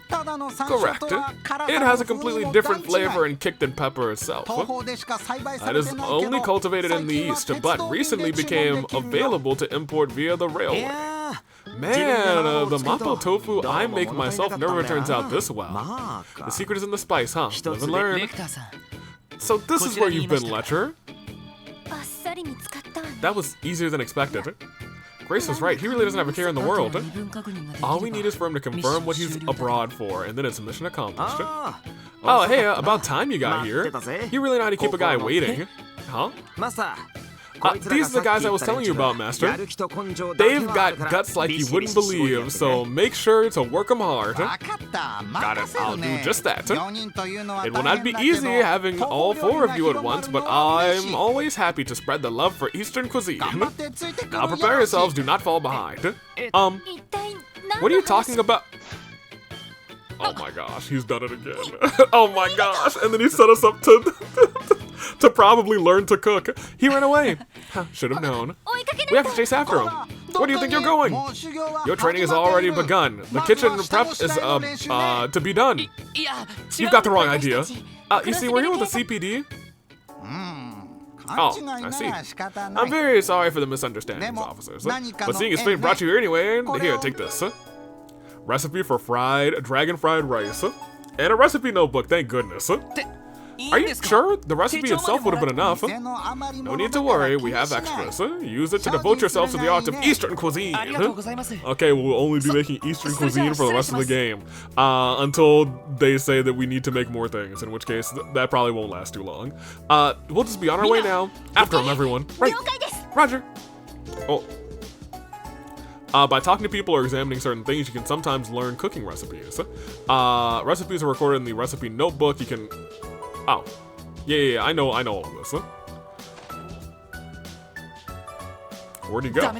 Correct. It has a completely different flavor and kick than pepper itself. It is only cultivated in the East, but recently became available to import via the railway. Man, the mapo tofu I make myself never turns out this well. The secret is in the spice, huh? Live and learn. So this is where you've been, Letcher. That was easier than expected. Grace was right, he really doesn't have a care in the world. All we need is for him to confirm what he's abroad for, and then it's mission accomplished. Oh, hey, about time you got here. You really know how to keep a guy waiting. Huh? These are the guys I was telling you about, Master. They've got guts like you wouldn't believe, so make sure to work them hard. Got it, I'll do just that. It will not be easy having all four of you at once, but I'm always happy to spread the love for Eastern cuisine. Now prepare yourselves, do not fall behind. What are you talking about? Oh my gosh, he's done it again. Oh my gosh, and then he set us up to probably learn to cook. He ran away. Should have known. We have to chase after him. Where do you think you're going? Your training has already begun. The kitchen prep is to be done. You've got the wrong idea. You see, we're here with the CPD. Oh, I see. I'm very sorry for the misunderstandings, officers. But seeing his fate brought you here anyway, here, take this. Recipe for dragon fried rice. And a recipe notebook, thank goodness. Are you sure? The recipe itself would have been enough. No need to worry, we have extras. Use it to devote yourself to the arts of Eastern cuisine. Okay, we'll only be making Eastern cuisine for the rest of the game. Until they say that we need to make more things, in which case that probably won't last too long. We'll just be on our way now. After him, everyone. Right. Roger. Oh. By talking to people or examining certain things, you can sometimes learn cooking recipes. Recipes are recorded in the recipe notebook. You can... Oh. Yeah, I know all of this. Where'd he go?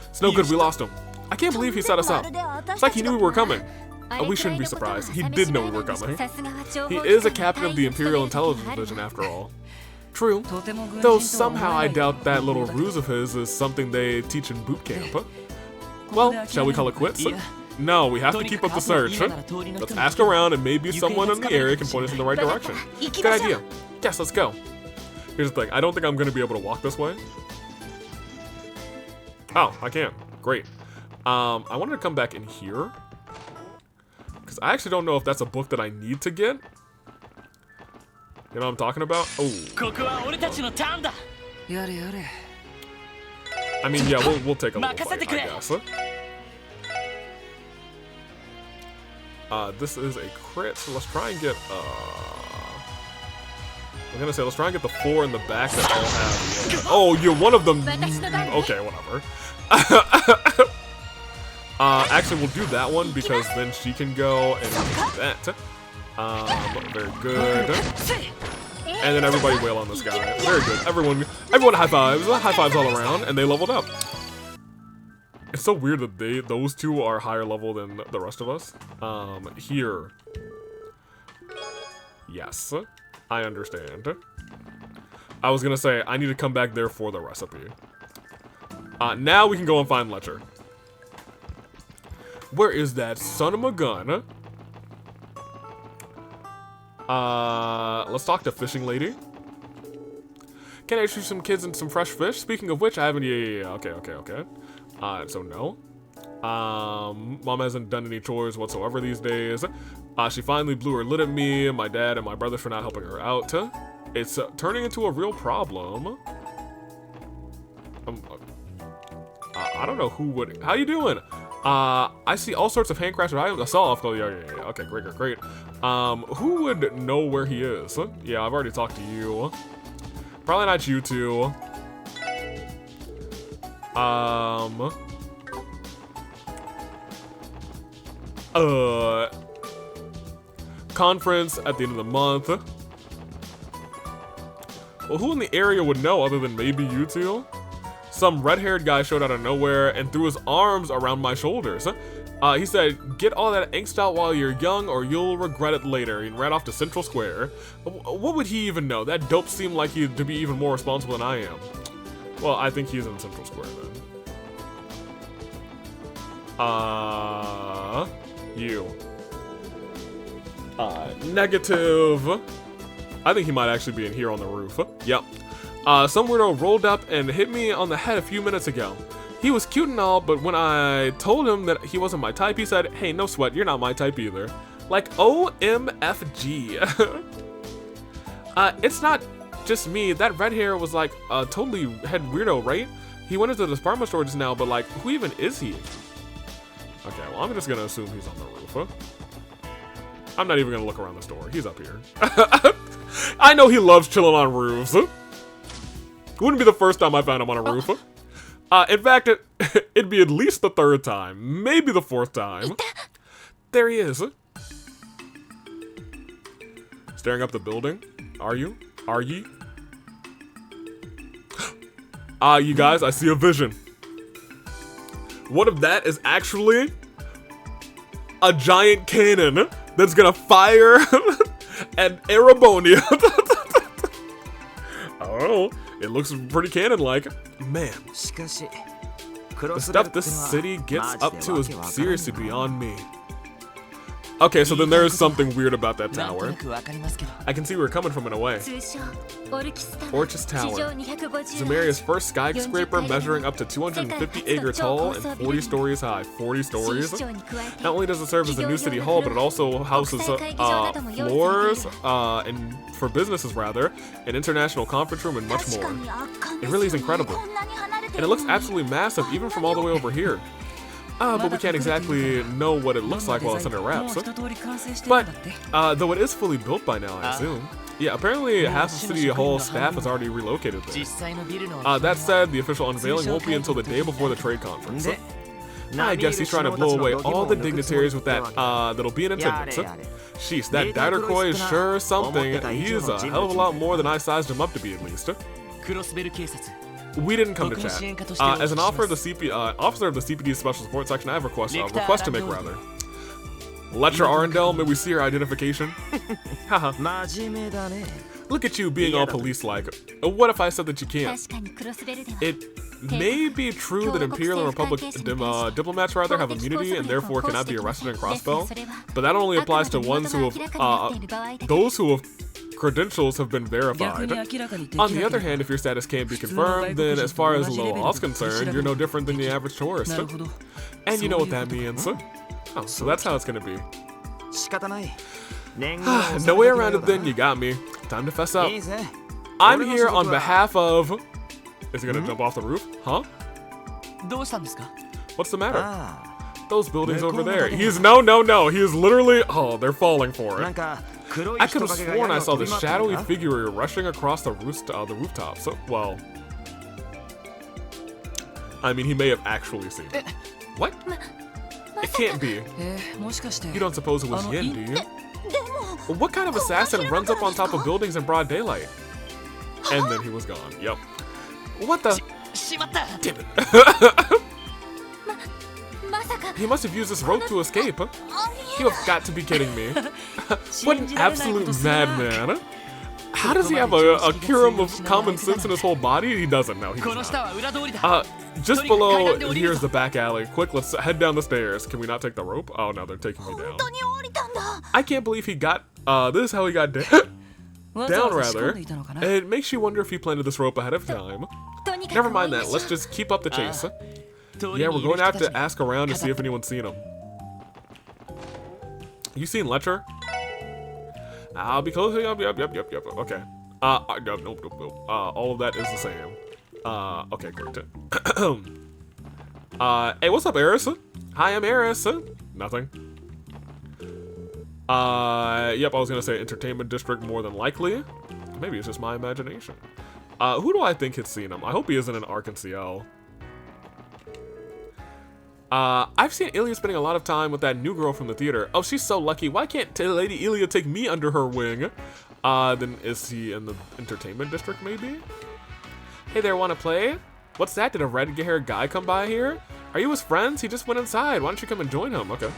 It's no good, we lost him. I can't believe he set us up. It's like he knew we were coming. We shouldn't be surprised. He did know we were coming. He is a captain of the Imperial Intelligence Division after all. True. Though somehow I doubt that little ruse of his is something they teach in boot camp. Well, shall we call it quits? No, we have to keep up the search. Let's ask around and maybe someone in the area can point us in the right direction. Good idea. Yes, let's go. Here's the thing, I don't think I'm going to be able to walk this way. Oh, I can. Great. I wanted to come back in here. Because I actually don't know if that's a book that I need to get. You know what I'm talking about? Oh. I mean, yeah, we'll take a little fight, I guess. This is a crit, so let's try and get, I'm gonna say, let's try and get the 4 in the back that all have, yeah. Oh, you're one of them. Okay, whatever. Actually, we'll do that one, because then she can go and we can do that. Very good. And then everybody wail on this guy. Very good. Everyone high fives. High fives all around, and they leveled up. It's so weird that those two are higher level than the rest of us. Here. Yes. I understand. I was gonna say, I need to come back there for the recipe. Now we can go and find Letcher. Where is that son of a gun? Let's talk to Fishing Lady. Can I shoot some kids and some fresh fish? Speaking of which, I haven't... Yeah. Okay. So no. Mom hasn't done any chores whatsoever these days. She finally blew her lid at me, my dad, and my brothers for not helping her out. It's turning into a real problem. I don't know who would... How you doing? I see all sorts of handcrafted items. I saw off. Yeah. Okay, great. Who would know where he is? Yeah, I've already talked to you. Probably not you two. Conference at the end of the month. Well, who in the area would know other than maybe you two? Some red-haired guy showed out of nowhere and threw his arms around my shoulders. He said, "Get all that angst out while you're young or you'll regret it later," and ran off to Central Square. What would he even know? That dope seemed like he'd to be even more responsible than I am. Well, I think he's in Central Square then. You. Negative. I think he might actually be in here on the roof. Yep. Some weirdo rolled up and hit me on the head a few minutes ago. He was cute and all, but when I told him that he wasn't my type, he said, "Hey, no sweat, you're not my type either." Like, OMFG. It's not just me. That red hair was like a totally head weirdo, right? He went into the department store just now, but like, who even is he? Okay, well, I'm just gonna assume he's on the roof. I'm not even gonna look around this door. He's up here. I know he loves chilling on roofs. Wouldn't be the first time I found him on a roof. In fact, it'd be at least the 3rd time, maybe the 4th time. There he is. Staring up the building. Are you? Are ye? You guys, I see a vision. What if that is actually a giant cannon that's gonna fire an Arabonia? I don't know. It looks pretty cannon-like. Man, the stuff this city gets up to is seriously beyond me. Okay, so then there's something weird about that tower. I can see where we're coming from in a way. Orchis Tower. Zamaria's first skyscraper measuring up to 250 acres tall and 40 stories high. 40 stories? Not only does it serve as a new city hall, but it also houses floors and for businesses rather, an international conference room and much more. It really is incredible. And it looks absolutely massive even from all the way over here. But we can't exactly know what it looks like while it's under wraps. But, though it is fully built by now, I assume. Yeah, apparently half the City Hall staff is already relocated there. That said, the official unveiling won't be until the day before the trade conference. I guess he's trying to blow away all the dignitaries with that, that'll be in attendance. Sheesh, that Daiderkoi is sure something. He is a hell of a lot more than I sized him up to be, at least. We didn't come to chat. As an officer of the CPD's Special Support Section, I have a request to make, rather. Lecture Arundel, may we see your identification? Haha. Look at you being all police-like. What if I said that you can't? It may be true that Imperial and Republic diplomats rather have immunity and therefore cannot be arrested in Crossbell, but that only applies to ones who have, those who have credentials have been verified. On the other hand, if your status can't be confirmed, then as far as the law is concerned, you're no different than the average tourist. And you know what that means. Oh, so that's how it's gonna be. No way around it then, you got me. Time to fess up. I'm here on behalf of... Is he gonna jump off the roof? Huh? What's the matter? Those buildings over there. He's... No. He is literally... Oh, they're falling for it. I could have sworn I saw this shadowy figure rushing across the rooftop. So, well... I mean, he may have actually seen it. What? It can't be. You don't suppose it was Yin, do you? What kind of assassin runs up on top of buildings in broad daylight? And then he was gone. Yep. What the? Damn it. He must have used this rope to escape. You have got to be kidding me. What an absolute madman. How does he have a curum of common sense in his whole body? He doesn't know. He does not. Just below, here's the back alley. Quick, let's head down the stairs. Can we not take the rope? Oh no, they're taking me down. I can't believe he got, this is how he got down, rather. It makes you wonder if he planted this rope ahead of time. Never mind that, let's just keep up the chase. Yeah, we're going out to ask around to see if anyone's seen him. You seen Letcher? I'll be close. Yep. Okay. Nope. All of that is the same. Okay, great. Hey, what's up, Eris? Hi, I'm Eris. Nothing. Yep, I was gonna say entertainment district more than likely. Maybe it's just my imagination. Who do I think has seen him? I hope he isn't in Arkansas. I've seen Elie spending a lot of time with that new girl from the theater. Oh, she's so lucky. Why can't Lady Elie take me under her wing? Then is he in the entertainment district, maybe? Hey there, wanna play? What's that? Did a red-haired guy come by here? Are you his friends? He just went inside. Why don't you come and join him? Okay.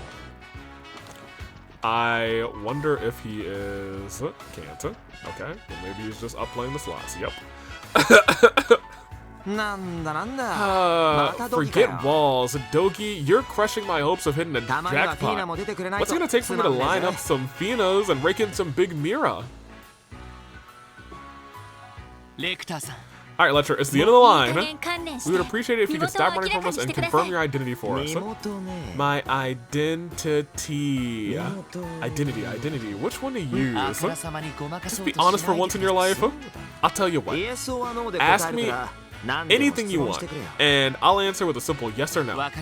I wonder if he is... Can't. Okay. Well, maybe he's just up playing the slots. Yep. Forget walls. Dogi, you're crushing my hopes of hitting a jackpot. What's it gonna take for me to line up some Finas and rake in some big Mira? Alright, Letcher, it's the end of the line. We would appreciate it if you could stop running from us and confirm your identity for us. My identity. Identity. Which one to use? Just be honest for once in your life. I'll tell you what. Ask me anything you want, and I'll answer with a simple yes or no. Fine,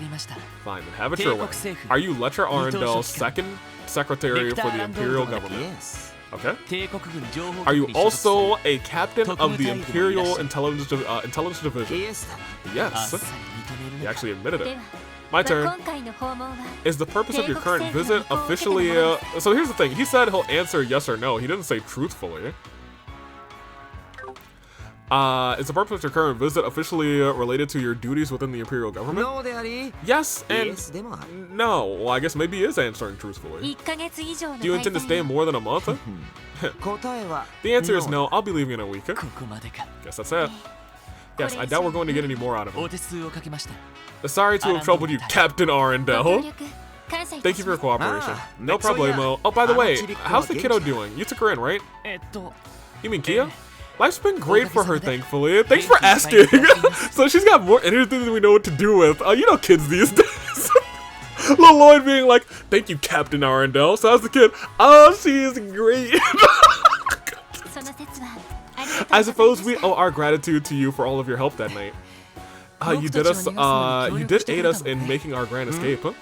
then have it your way. Are you Letcher Arendel's second secretary for the Imperial government? Okay. Are you also a captain of the Imperial Intelligence Division? Yes. He actually admitted it. My turn. Is the purpose of your current visit officially... So here's the thing. He said he'll answer yes or no. He didn't say truthfully. Is the purpose of your current visit officially related to your duties within the Imperial government? Yes and no. Well, I guess maybe he is answering truthfully. Do you intend to stay more than a month? The answer is no. I'll be leaving in a week. Guess that's it. Yes, I doubt we're going to get any more out of him. Sorry to have troubled you, Captain Arundel. Thank you for your cooperation. No problemo. Oh, by the way, how's the kiddo doing? You took her in, right? You mean Kia? Life's been great for her, thankfully. Thanks for asking. So she's got more energy than we know what to do with. You know kids these days. Little Lloyd being like, thank you, Captain Arundel. So how's the kid? Oh, she is great. I suppose we owe our gratitude to you for all of your help that night. You did aid us in making our grand escape, huh?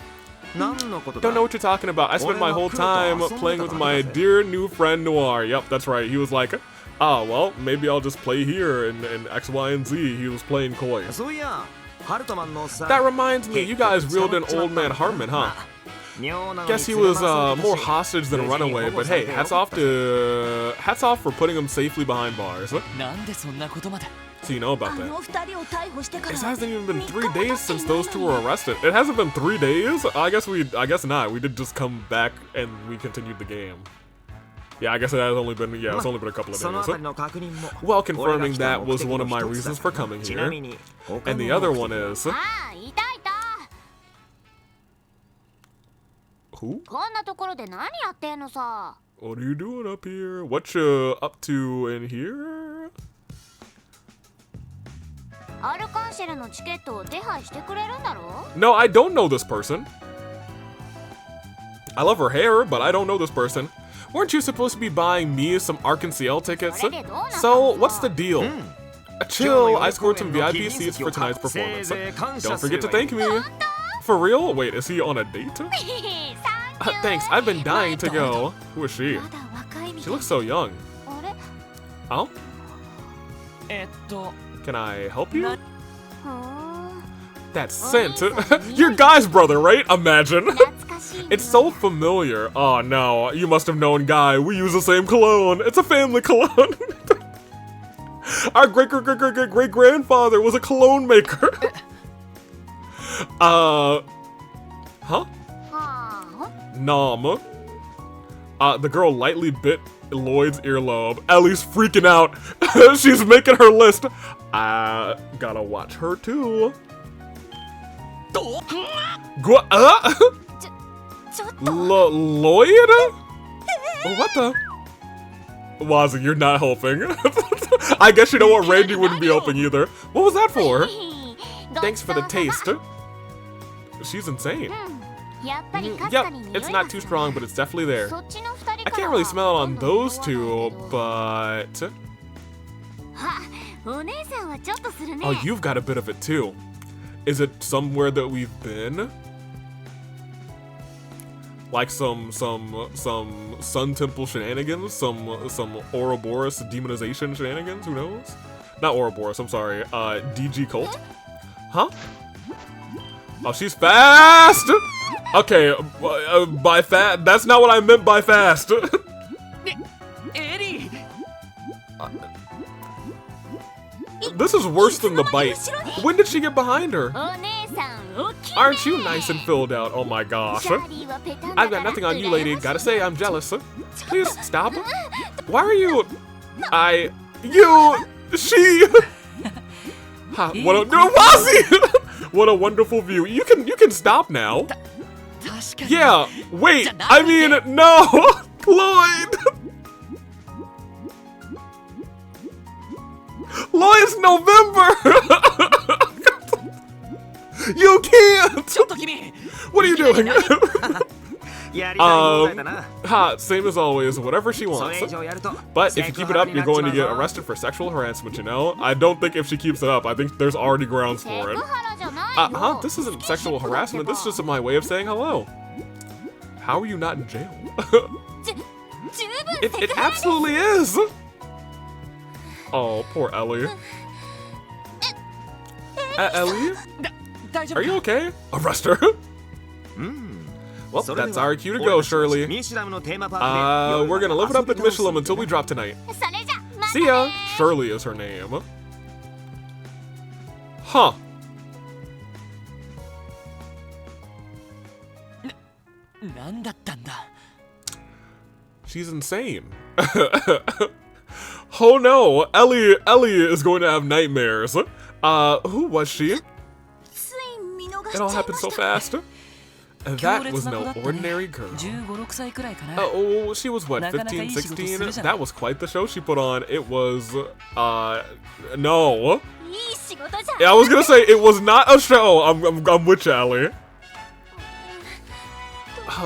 Don't know what you're talking about. I spent my whole time playing with my dear new friend Noir. Yep, that's right. He was like, oh, well, maybe I'll just play here in X, Y, and Z. He was playing coy. That reminds me, you guys reeled in Old Man Hartman, huh? Guess he was more hostage than a runaway, but hey, hats off for putting him safely behind bars. So you know about that. It hasn't even been 3 days since those two were arrested. It hasn't been 3 days? I guess not. We did just come back and we continued the game. Yeah, I guess it has only been, it's only been a couple of days. Well, confirming that was one of my reasons for coming here. And the other one is... Who? What are you doing up here? What you up to in here? No, I don't know this person. I love her hair, but I don't know this person. Weren't you supposed to be buying me some Arc-and-Ciel tickets? So, what's the deal? Chill, I scored some VIP seats for tonight's performance. Don't forget to thank me. For real? Wait, is he on a date? Thanks, I've been dying to go. Who is she? She looks so young. Oh? Can I help you? That scent. Your guy's brother, right? Imagine. It's so familiar. Oh no, you must have known Guy. We use the same cologne. It's a family cologne. Our great-great-great-great-grandfather was a cologne maker. Huh? Nom. The girl lightly bit Lloyd's earlobe. Ellie's freaking out. She's making her list. I gotta watch her too. Lloyd? What the? Wazzy, you're not helping. I guess you know what, Randy wouldn't be helping either. What was that for? Thanks for the taste. She's insane. Yep, it's not too strong, but it's definitely there. I can't really smell it on those two, but... Oh, you've got a bit of it too. Is it somewhere that we've been? Like some Sun Temple shenanigans? Some Ouroboros demonization shenanigans? Who knows? Not Ouroboros, I'm sorry. DG Cult? Huh? Oh, she's fast! Okay, by fast, that's not what I meant by fast. Elie! This is worse than the bite. When did she get behind her? Aren't you nice and filled out? Oh my gosh. I've got nothing on you, lady. Gotta say, I'm jealous. Please stop. Why are you... She... What a... No, Wazzy! What a wonderful view. You can stop now. Yeah, wait, I mean, no! Lloyd! Lloyd's November! You can't! What are you doing? Same as always, whatever she wants. But if you keep it up, you're going to get arrested for sexual harassment, you know? I don't think if she keeps it up, I think there's already grounds for it. This isn't sexual harassment, this is just my way of saying hello. How are you not in jail? It absolutely is! Oh, poor Elie. Elie? Are you okay? Arrest her? Well, that's our cue to go, Shirley. We're gonna live it up at Michelin until we drop tonight. See ya! Shirley is her name. Huh. She's insane. Oh no, Elie is going to have nightmares. Who was she? It all happened so fast. That was no ordinary girl. Oh, she was what, 15, 16? That was quite the show she put on. It was, no. Yeah, I was gonna say, it was not a show. I'm with you, Elie.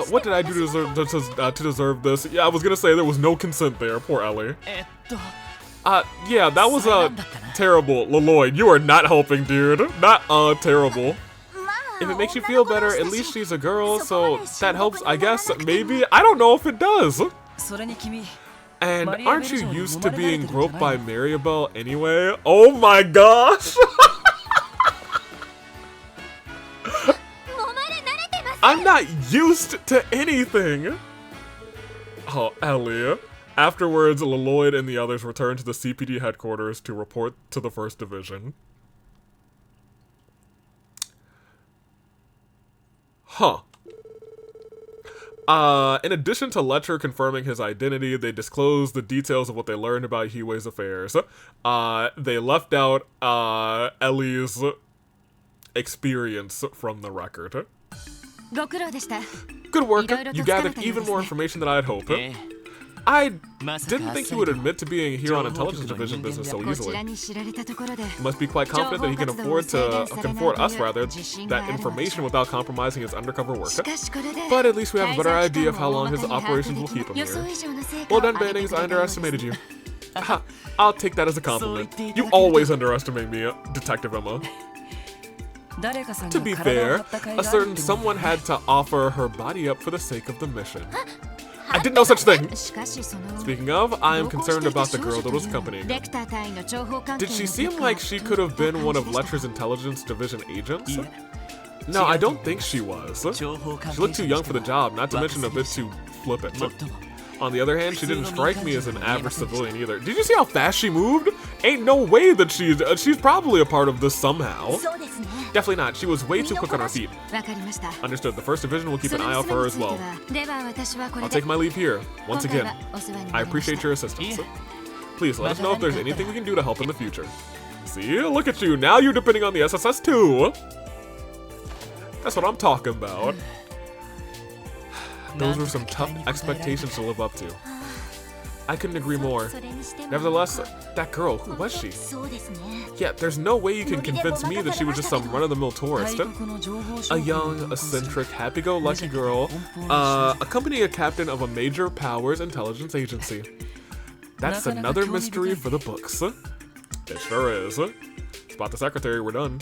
What did I do to deserve this? Yeah, I was gonna say there was no consent there. Poor Elie. Yeah, that was terrible. Lloyd, you are not helping, dude. Not terrible. If it makes you feel better, at least she's a girl, so that helps, I guess. Maybe. I don't know if it does. And aren't you used to being groped by Maribel anyway? Oh my gosh! I'm not used to anything! Oh, Elie. Afterwards, Lloyd and the others returned to the CPD headquarters to report to the 1st Division. Huh. In addition to Letcher confirming his identity, they disclosed the details of what they learned about Hiwei's affairs. They left out, Ellie's experience from the record. Good work. You gathered even more information than I had hoped. I didn't think he would admit to being here on Intelligence Division business so easily. He must be quite confident that he can afford us that information without compromising his undercover work. But at least we have a better idea of how long his operations will keep him here. Well done, Bannings. I underestimated you. I'll take that as a compliment. You always underestimate me, Detective Emma. To be fair, a certain someone had to offer her body up for the sake of the mission. I didn't know such thing! Speaking of, I am concerned about the girl that was accompanying him. Did she seem like she could have been one of Letcher's Intelligence Division agents? No, I don't think she was. She looked too young for the job, not to mention a bit too flippant. On the other hand, she didn't strike me as an average civilian either. Did you see how fast she moved? Ain't no way that she's probably a part of this somehow. Definitely not. She was way too quick on her feet. Understood. The 1st Division will keep an eye out for her as well. I'll take my leave here. Once again, I appreciate your assistance. Please let us know if there's anything we can do to help in the future. See? Look at you. Now you're depending on the SSS too. That's what I'm talking about. Those were some tough expectations to live up to. I couldn't agree more. Nevertheless, that girl, who was she? Yeah, there's no way you can convince me that she was just some run-of-the-mill tourist. A young, eccentric, happy-go-lucky girl, accompanying a captain of a major powers intelligence agency. That's another mystery for the books. It sure is. Spot the secretary, we're done.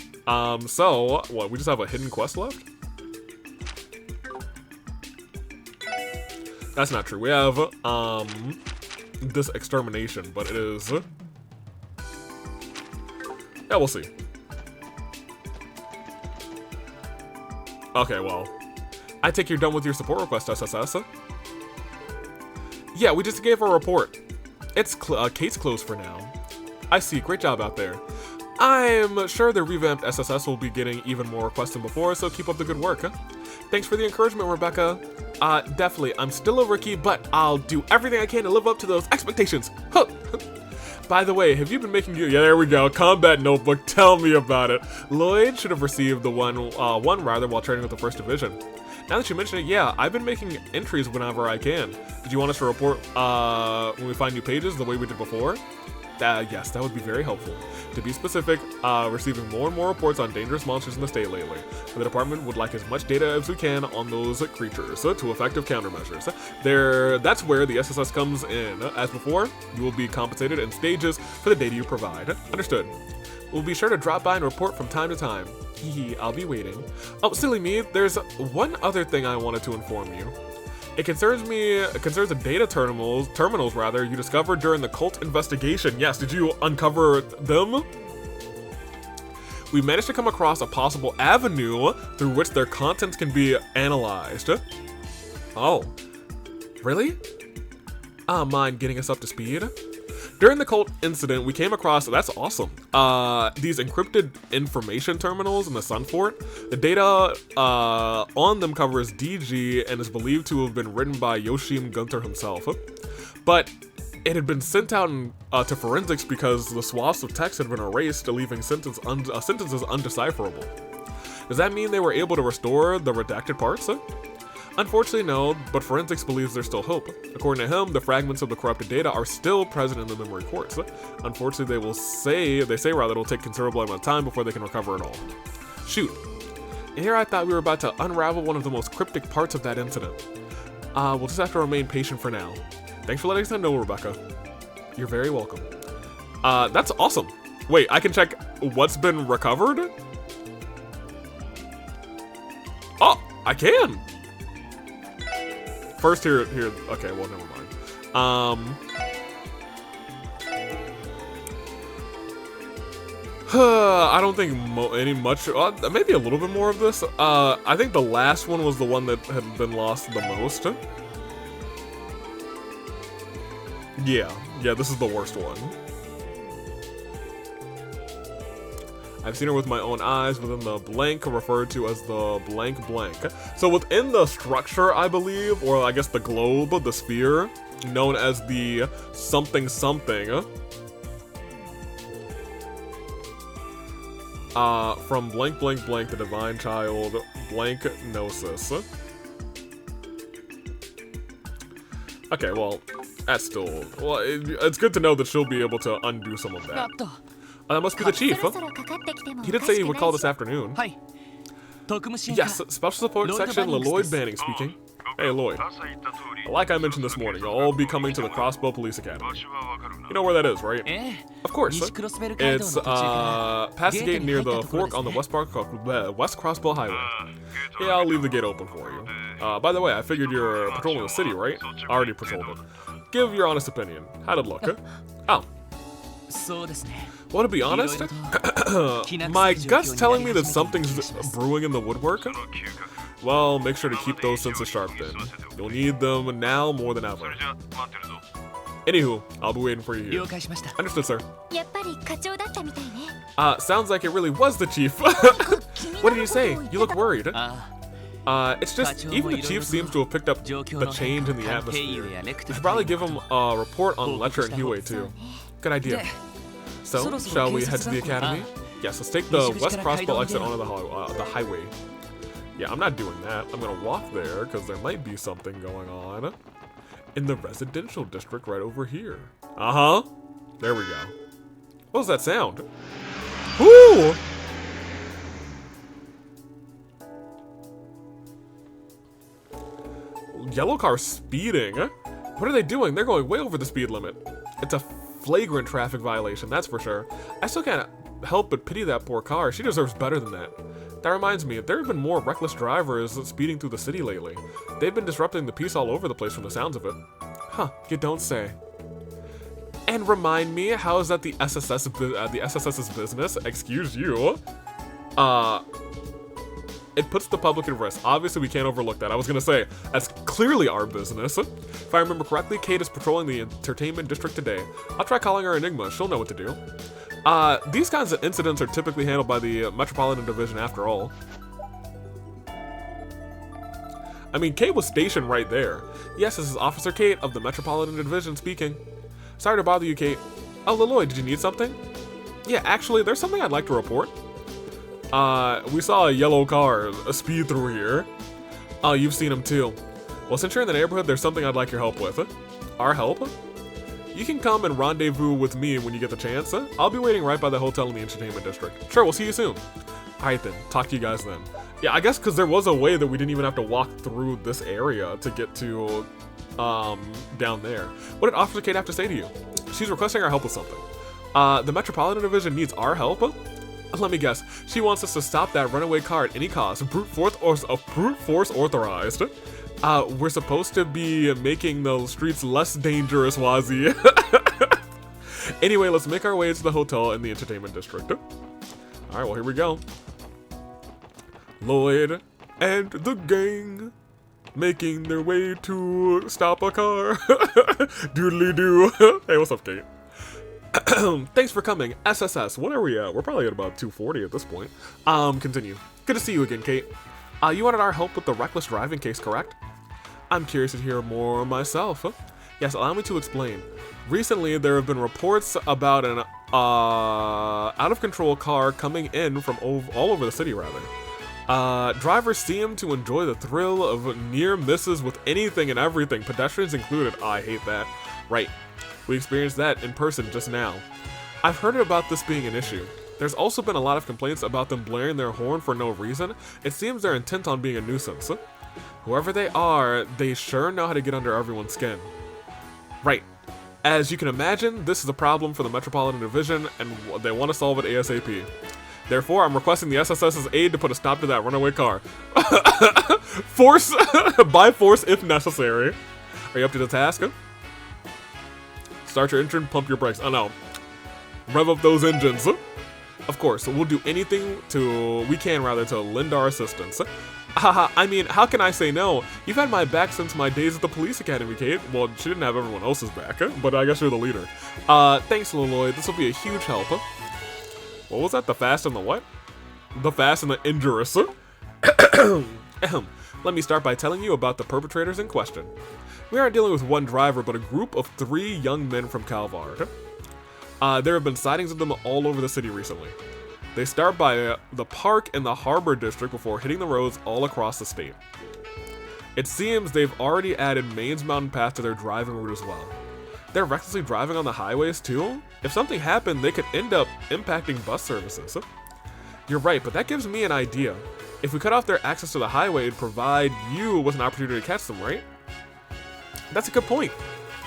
So, what, we just have a hidden quest left? That's not true. We have, this extermination, but it is... Yeah, we'll see. Okay, well. I take you're done with your support request, SSS. Yeah, we just gave her a report. It's case closed for now. I see. Great job out there. I'm sure the revamped SSS will be getting even more requests than before, so keep up the good work. Thanks for the encouragement, Rebecca. Definitely. I'm still a rookie, but I'll do everything I can to live up to those expectations. Huh. By the way, have you been making your... Yeah, there we go. Combat notebook. Tell me about it. Lloyd should have received the one rather while training with the 1st Division. Now that you mention it, yeah, I've been making entries whenever I can. Did you want us to report when we find new pages the way we did before? Yes, that would be very helpful. To be specific, receiving more and more reports on dangerous monsters in the state lately. The department would like as much data as we can on those creatures to effective countermeasures. That's where the SSS comes in. As before, you will be compensated in stages for the data you provide. Understood. We'll be sure to drop by and report from time to time. I'll be waiting. Oh, silly me, there's one other thing I wanted to inform you. It concerns the data terminals you discovered during the cult investigation. Yes, did you uncover them? We managed to come across a possible avenue through which their contents can be analyzed. Oh, really? Mind getting us up to speed? During the cult incident, we came across, that's awesome, these encrypted information terminals in the Sun Fort. The data on them covers DG and is believed to have been written by Yoshim Gunter himself. But it had been sent out to forensics because the swaths of text had been erased, leaving sentences undecipherable. Does that mean they were able to restore the redacted parts? Unfortunately, no, but forensics believes there's still hope. According to him, the fragments of the corrupted data are still present in the memory quartz. Unfortunately, they say rather it'll take considerable amount of time before they can recover it all. Shoot. And here I thought we were about to unravel one of the most cryptic parts of that incident. We'll just have to remain patient for now. Thanks for letting us know, Rebecca. You're very welcome. That's awesome. Wait, I can check what's been recovered? Oh, I can! First here, okay, well, never mind. I don't think much, maybe a little bit more of this. I think the last one was the one that had been lost the most. Yeah, this is the worst one. I've seen her with my own eyes within the blank referred to as the blank blank. So within the structure, I believe, or I guess the globe, the sphere, known as the something something, from blank blank blank, the divine child, blank gnosis. Okay, well, that's still, well, it's good to know that she'll be able to undo some of that. That must be the chief, huh? He did say he would call this afternoon. Yes, Special Support Section, Lloyd Banning speaking. Hey, Lloyd. Like I mentioned this morning, you'll all be coming to the Crossbow Police Academy. You know where that is, right? Of course. It's past the gate near the fork on the West Crossbow Highway. Yeah, I'll leave the gate open for you. By the way, I figured you're patrolling the city, right? Already patrolled it. Give your honest opinion. How'd it look? Oh. Well, to be honest, my gut's telling me that something's brewing in the woodwork. Well, make sure to keep those senses sharp then. You'll need them now more than ever. Anywho, I'll be waiting for you here. Understood, sir. Sounds like it really was the chief. What did you say? You look worried. It's just, even the chief seems to have picked up the change in the atmosphere. We should probably give him a report on Lecter and Huey too. Good idea. So, shall we head to the academy? Yes, let's take the West Crossbow exit onto the highway. Yeah, I'm not doing that. I'm gonna walk there, because there might be something going on in the residential district right over here. Uh-huh. There we go. What was that sound? Ooh! Yellow car speeding? What are they doing? They're going way over the speed limit. It's a flagrant traffic violation, that's for sure. I still can't help but pity that poor car. She deserves better than that. That reminds me, there have been more reckless drivers speeding through the city lately. They've been disrupting the peace all over the place from the sounds of it. Huh, you don't say. And remind me, how is that the SSS's business? Excuse you. It puts the public at risk. Obviously, we can't overlook that. I was gonna say, that's clearly our business. If I remember correctly, Kate is patrolling the entertainment district today. I'll try calling her Enigma. She'll know what to do. These kinds of incidents are typically handled by the Metropolitan Division after all. I mean, Kate was stationed right there. Yes, this is Officer Kate of the Metropolitan Division speaking. Sorry to bother you, Kate. Oh, Lloyd, did you need something? Yeah, actually, there's something I'd like to report. We saw a yellow car speed through here. Oh, you've seen him too. Well, since you're in the neighborhood, there's something I'd like your help with. Our help? You can come and rendezvous with me when you get the chance. I'll be waiting right by the hotel in the entertainment district. Sure, we'll see you soon. Alright then, talk to you guys then. Yeah, I guess because there was a way that we didn't even have to walk through this area to get to, down there. What did Officer Kate have to say to you? She's requesting our help with something. The Metropolitan Division needs our help? Let me guess. She wants us to stop that runaway car at any cost. Brute force authorized. We're supposed to be making the streets less dangerous, Wazzy. Anyway, let's make our way to the hotel in the entertainment district. Alright, well, here we go. Lloyd and the gang making their way to stop a car. Doodly-doo. Hey, what's up, Kate? Thanks for coming. SSS, what are we at? We're probably at about 240 at this point. Continue. Good to see you again, Kate. You wanted our help with the reckless driving case, correct? I'm curious to hear more myself. Yes, allow me to explain. Recently, there have been reports about an out-of-control car coming in from all over the city, rather. Drivers seem to enjoy the thrill of near misses with anything and everything, pedestrians included. I hate that. Right. We experienced that in person just now. I've heard about this being an issue. There's also been a lot of complaints about them blaring their horn for no reason. It seems they're intent on being a nuisance. Whoever they are, they sure know how to get under everyone's skin. Right. As you can imagine, this is a problem for the Metropolitan Division, and they want to solve it ASAP. Therefore, I'm requesting the SSS's aid to put a stop to that runaway car. Force, by force if necessary. Are you up to the task? Start your engine, pump your brakes. Oh no. Rev up those engines. Of course, we'll do anything we can to lend our assistance. Haha, I mean, how can I say no? You've had my back since my days at the police academy, Kate. Well, she didn't have everyone else's back, but I guess you're the leader. Thanks, Leloy. This will be a huge help. What was that? The fast and the what? The fast and the injurious. Let me start by telling you about the perpetrators in question. We aren't dealing with one driver, but a group of 3 young men from Calvard. There have been sightings of them all over the city recently. They start by the park and the harbor district before hitting the roads all across the state. It seems they've already added Maine's Mountain Path to their driving route as well. They're recklessly driving on the highways too? If something happened, they could end up impacting bus services. You're right, but that gives me an idea. If we cut off their access to the highway, it'd provide you with an opportunity to catch them, right? That's a good point.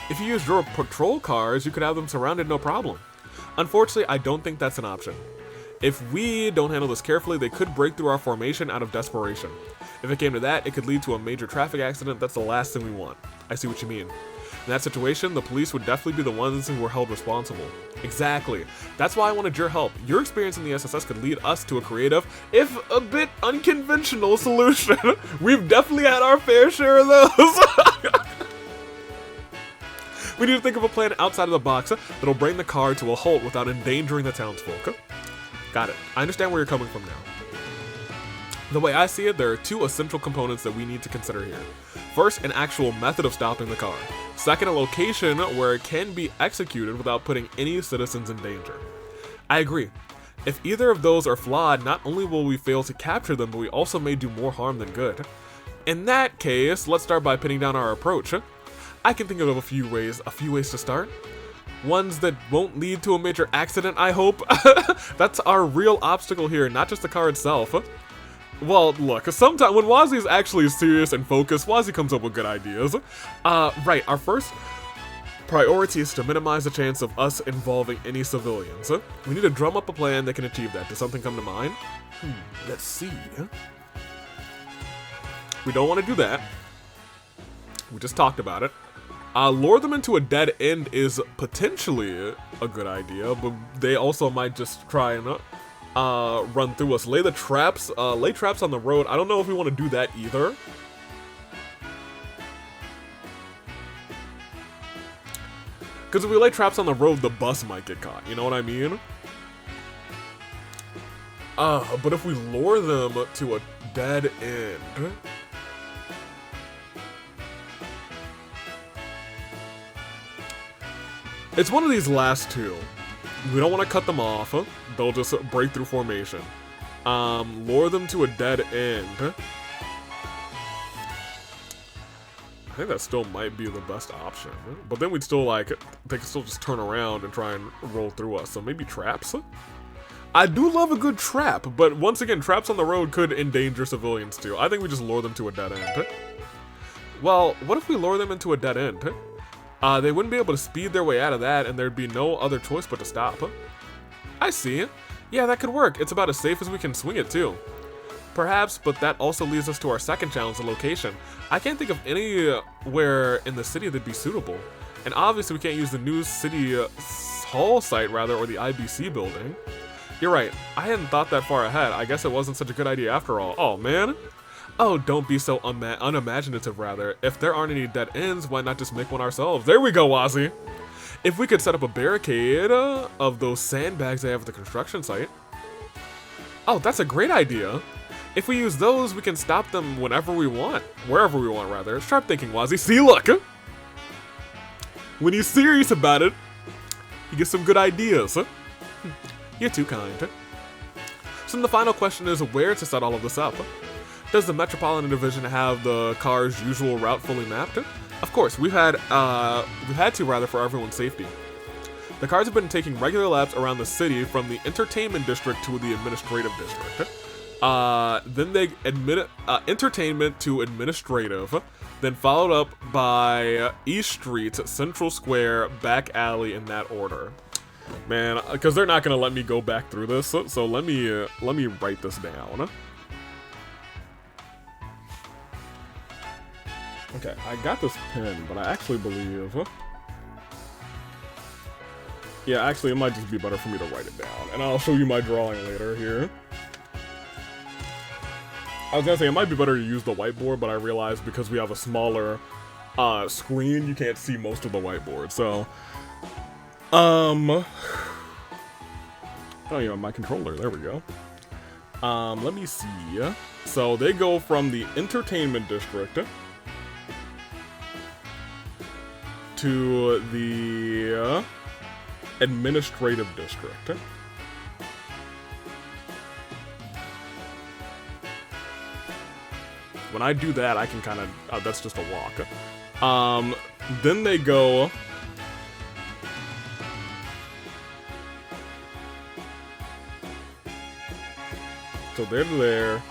If you used your patrol cars, you could have them surrounded no problem. Unfortunately, I don't think that's an option. If we don't handle this carefully, they could break through our formation out of desperation. If it came to that, it could lead to a major traffic accident. That's the last thing we want. I see what you mean. In that situation, the police would definitely be the ones who were held responsible. Exactly. That's why I wanted your help. Your experience in the SSS could lead us to a creative, if a bit unconventional solution. We've definitely had our fair share of those. We need to think of a plan outside of the box that'll bring the car to a halt without endangering the townsfolk. Got it. I understand where you're coming from now. The way I see it, there are 2 essential components that we need to consider here. First, an actual method of stopping the car. Second, a location where it can be executed without putting any citizens in danger. I agree. If either of those are flawed, not only will we fail to capture them, but we also may do more harm than good. In that case, let's start by pinning down our approach. I can think of a few ways to start. Ones that won't lead to a major accident, I hope. That's our real obstacle here, not just the car itself. Well, look, sometimes when Wazzy's actually serious and focused, Wazzy comes up with good ideas. Right, our first priority is to minimize the chance of us involving any civilians. We need to drum up a plan that can achieve that. Does something come to mind? Let's see. We don't want to do that. We just talked about it. Lure them into a dead end is potentially a good idea, but they also might just try and run through us. Lay traps on the road. I don't know if we want to do that either. Because if we lay traps on the road, the bus might get caught. You know what I mean? But if we lure them to a dead end... It's one of these last 2. We don't want to cut them off. They'll just break through formation. Lure them to a dead end. I think that still might be the best option. But then we'd still they could still just turn around and try and roll through us. So maybe traps? I do love a good trap, but once again, traps on the road could endanger civilians too. I think we just lure them to a dead end. Well, what if we lure them into a dead end? They wouldn't be able to speed their way out of that, and there'd be no other choice but to stop. I see. Yeah, that could work. It's about as safe as we can swing it, too. Perhaps, but that also leads us to our second challenge, the location. I can't think of anywhere in the city that'd be suitable. And obviously, we can't use the new city hall site, or the IBC building. You're right. I hadn't thought that far ahead. I guess it wasn't such a good idea after all. Oh, man. Oh, don't be so unimaginative, rather. If there aren't any dead ends, why not just make one ourselves? There we go, Wazzy. If we could set up a barricade of those sandbags they have at the construction site. Oh, that's a great idea. If we use those, we can stop them whenever we want. Wherever we want, rather. Sharp thinking, Wazzy. See, look. When he's serious about it, he gets some good ideas. You're too kind. So then the final question is where to set all of this up. Does the Metropolitan Division have the car's usual route fully mapped? Of course, we've had to for everyone's safety. The cars have been taking regular laps around the city from the entertainment district to the administrative district. Then they admit entertainment to administrative, then followed up by East Street, Central Square, back alley in that order. Man, because they're not gonna let me go back through this, so let me write this down. Okay, I got this pen, but I actually believe. Yeah, actually, it might just be better for me to write it down, and I'll show you my drawing later here. I was gonna say it might be better to use the whiteboard, but I realized because we have a smaller screen, you can't see most of the whiteboard. So, oh, yeah, my controller. There we go. Let me see. So they go from the entertainment district to the administrative district. When I do that, I can kind of, that's just a walk. Then they go, so they're there,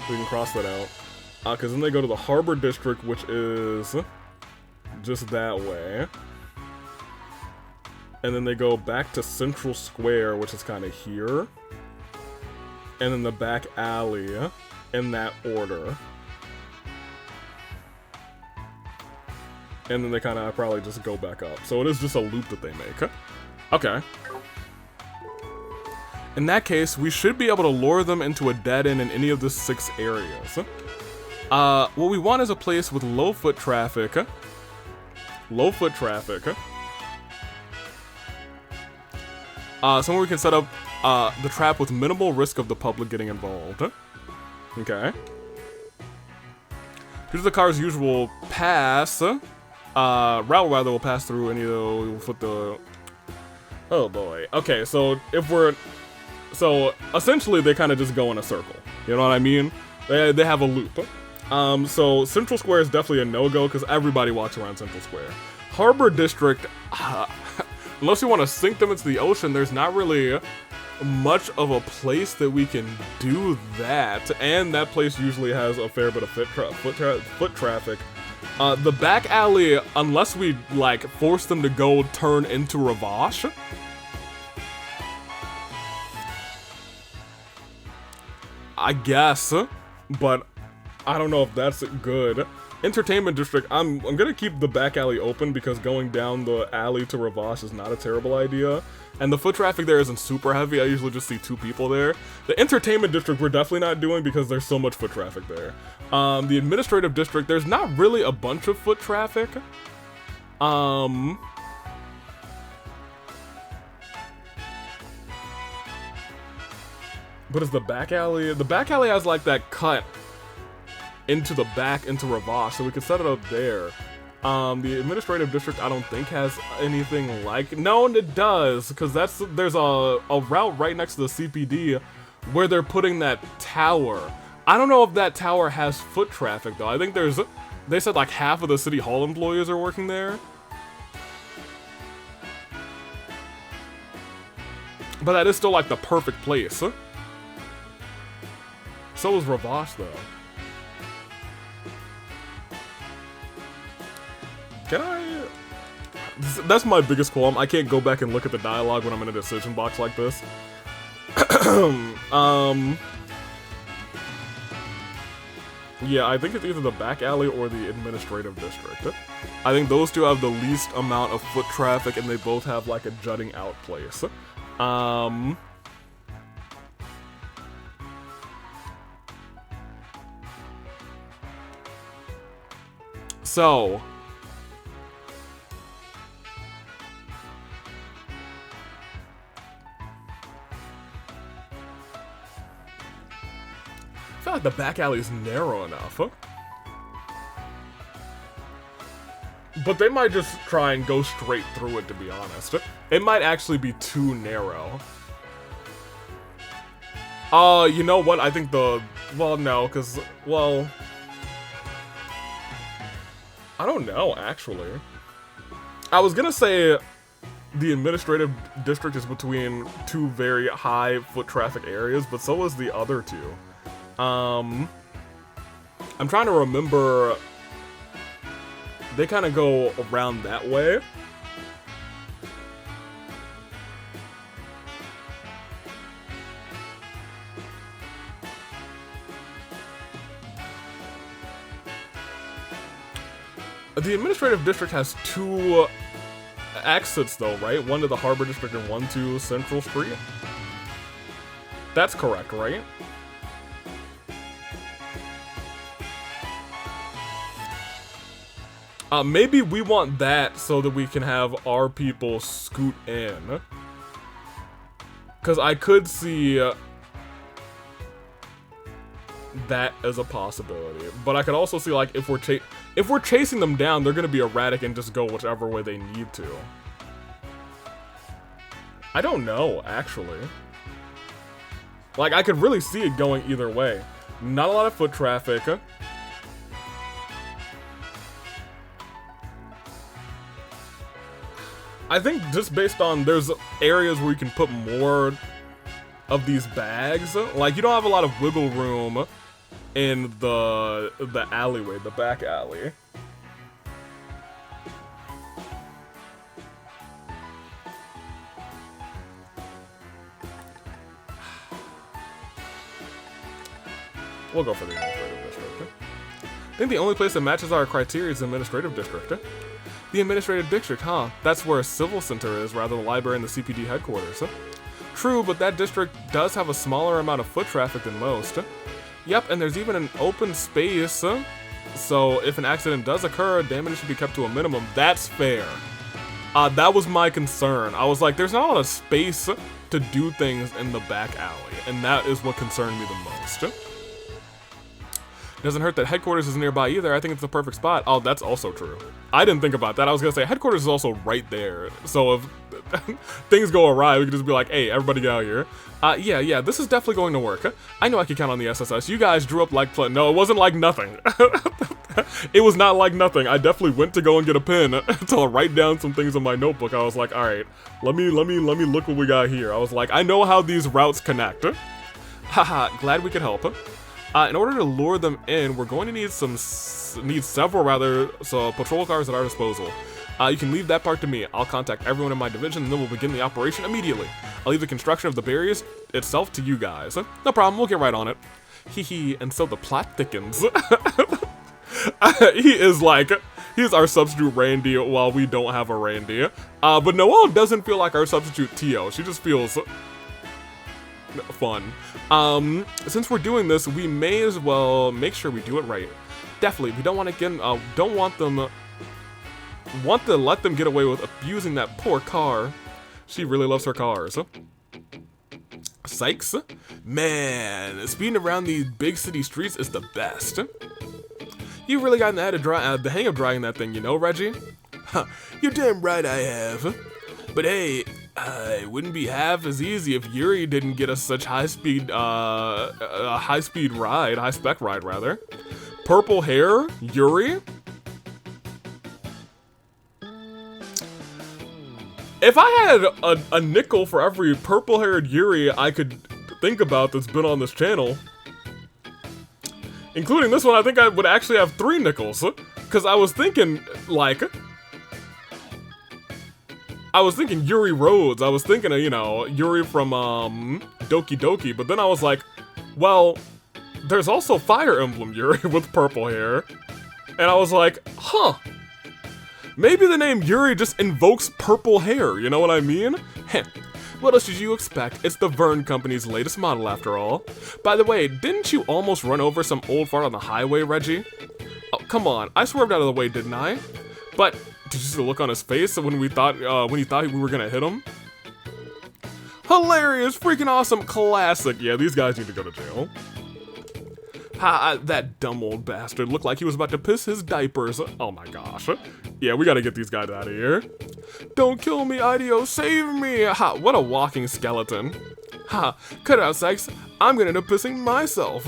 we can cross that out. Because then they go to the Harbor District, which is just that way. And then they go back to Central Square, which is kind of here. And then the back alley in that order. And then they kind of probably just go back up. So it is just a loop that they make. Okay. In that case, we should be able to lure them into a dead end in any of the 6 areas. What we want is a place with low foot traffic. Low foot traffic. Somewhere we can set up the trap with minimal risk of the public getting involved. Okay. Here's the car's usual pass. Route rather will pass through any of the, we'll put the, oh boy. Okay, so if we're, so essentially they kind of just go in a circle. You know what I mean? They have a loop. So Central Square is definitely a no-go because everybody walks around Central Square. Harbor District, unless you want to sink them into the ocean, there's not really much of a place that we can do that. And that place usually has a fair bit of foot traffic. The back alley, unless we, like, force them to go turn into Ravache. I guess, but I don't know if that's good. Entertainment District, I'm gonna keep the back alley open because going down the alley to Ravache is not a terrible idea. And the foot traffic there isn't super heavy, I usually just see 2 people there. The Entertainment District we're definitely not doing because there's so much foot traffic there. The Administrative District, there's not really a bunch of foot traffic. But is the back alley has like that cut into the back into Ravache, so we could set it up there. The Administrative District I don't think has anything like, no, it does, because there's a route right next to the CPD where they're putting that tower. I don't know if that tower has foot traffic though. I think they said like half of the City Hall employees are working there. But that is still like the perfect place. So is Ravache though. Can I? That's my biggest qualm. I can't go back and look at the dialogue when I'm in a decision box like this. Yeah, I think it's either the back alley or the administrative district. I think those two have the least amount of foot traffic and they both have like a jutting out place. So I feel like the back alley is narrow enough. But they might just try and go straight through it, to be honest. It might actually be too narrow. You know what? I think well, no, because, well, I don't know, actually. I was gonna say the administrative district is between two very high foot traffic areas, but so is the other two. I'm trying to remember. They kind of go around that way. The administrative district has two exits though, right? One to the Harbor District and one to Central Street. That's correct, right? Maybe we want that so that we can have our people scoot in. Because I could see that as a possibility. But I could also see, like, if we're chasing them down, they're gonna be erratic and just go whichever way they need to. I don't know, actually. Like, I could really see it going either way. Not a lot of foot traffic. I think just based on there's areas where you can put more of these bags. Like, you don't have a lot of wiggle room in the alleyway, the back alley. We'll go for the administrative district. I think the only place that matches our criteria is the administrative district. The administrative district, huh? That's where a civil center is, rather than the library and the CPD headquarters. True, but that district does have a smaller amount of foot traffic than most. Yep, and there's even an open space, so if an accident does occur, damage should be kept to a minimum. That's fair. That was my concern. I was like, there's not a lot of space to do things in the back alley, and that is what concerned me the most. Doesn't hurt that headquarters is nearby either. I think it's the perfect spot. Oh, that's also true. I didn't think about that. I was gonna say headquarters is also right there. So if things go awry, we could just be like, hey, everybody get out here. Yeah, this is definitely going to work. I know I can count on the SSS. You guys drew up like no, it wasn't like nothing. It was not like nothing. I definitely went to go and get a pen to write down some things in my notebook. I was like, all right, let me look what we got here. I was like, I know how these routes connect. Haha, glad we could help. In order to lure them in, we're going to need several patrol cars at our disposal. You can leave that part to me. I'll contact everyone in my division, and then we'll begin the operation immediately. I'll leave the construction of the barriers itself to you guys. No problem, we'll get right on it. Hee, and so the plot thickens. He's our substitute Randy while we don't have a Randy. But Noelle doesn't feel like our substitute Tio. She just feels fun. Since we're doing this, we may as well make sure we do it right. Definitely, we don't want to let them get away with abusing that poor car. She really loves her cars. Sykes? Man, speeding around these big city streets is the best. You really got in the hang of driving that thing, you know, Reggie? Huh, you're damn right I have. But hey, it wouldn't be half as easy if Yuri didn't get us such high-spec ride, rather. Purple hair? Yuri? If I had a nickel for every purple-haired Yuri I could think about that's been on this channel, including this one, I think I would actually have 3 nickels. Because I was thinking, like, Yuri Rhodes. I was thinking of, you know, Yuri from Doki Doki. But then I was like, well, there's also Fire Emblem Yuri with purple hair. And I was like, huh. Maybe the name Yuri just invokes purple hair, you know what I mean? Heh. What else did you expect? It's the Vern Company's latest model after all. By the way, didn't you almost run over some old fart on the highway, Reggie? Oh, come on, I swerved out of the way, didn't I? But did you see the look on his face when he thought we were gonna hit him? Hilarious, freaking awesome, classic. Yeah, these guys need to go to jail. Ha, that dumb old bastard looked like he was about to piss his diapers. Oh my gosh. Yeah, we gotta get these guys out of here. Don't kill me, IDO, save me! Ha, what a walking skeleton. Ha, cut it out, Sykes. I'm gonna end up pissing myself.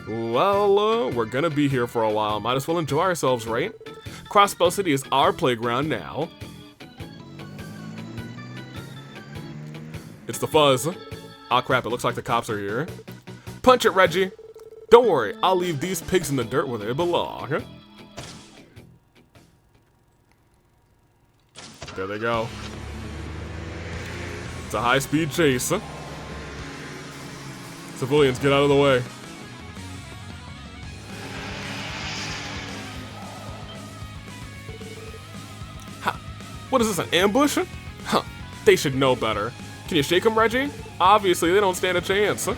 Well, we're gonna be here for a while. Might as well enjoy ourselves, right? Crossbow City is our playground now. It's the fuzz. Aw, crap, it looks like the cops are here. Punch it, Reggie. Don't worry, I'll leave these pigs in the dirt where they belong. There they go. It's a high-speed chase. Civilians, get out of the way. Ha! What is this, an ambush? Huh, they should know better. Can you shake them, Reggie? Obviously, they don't stand a chance.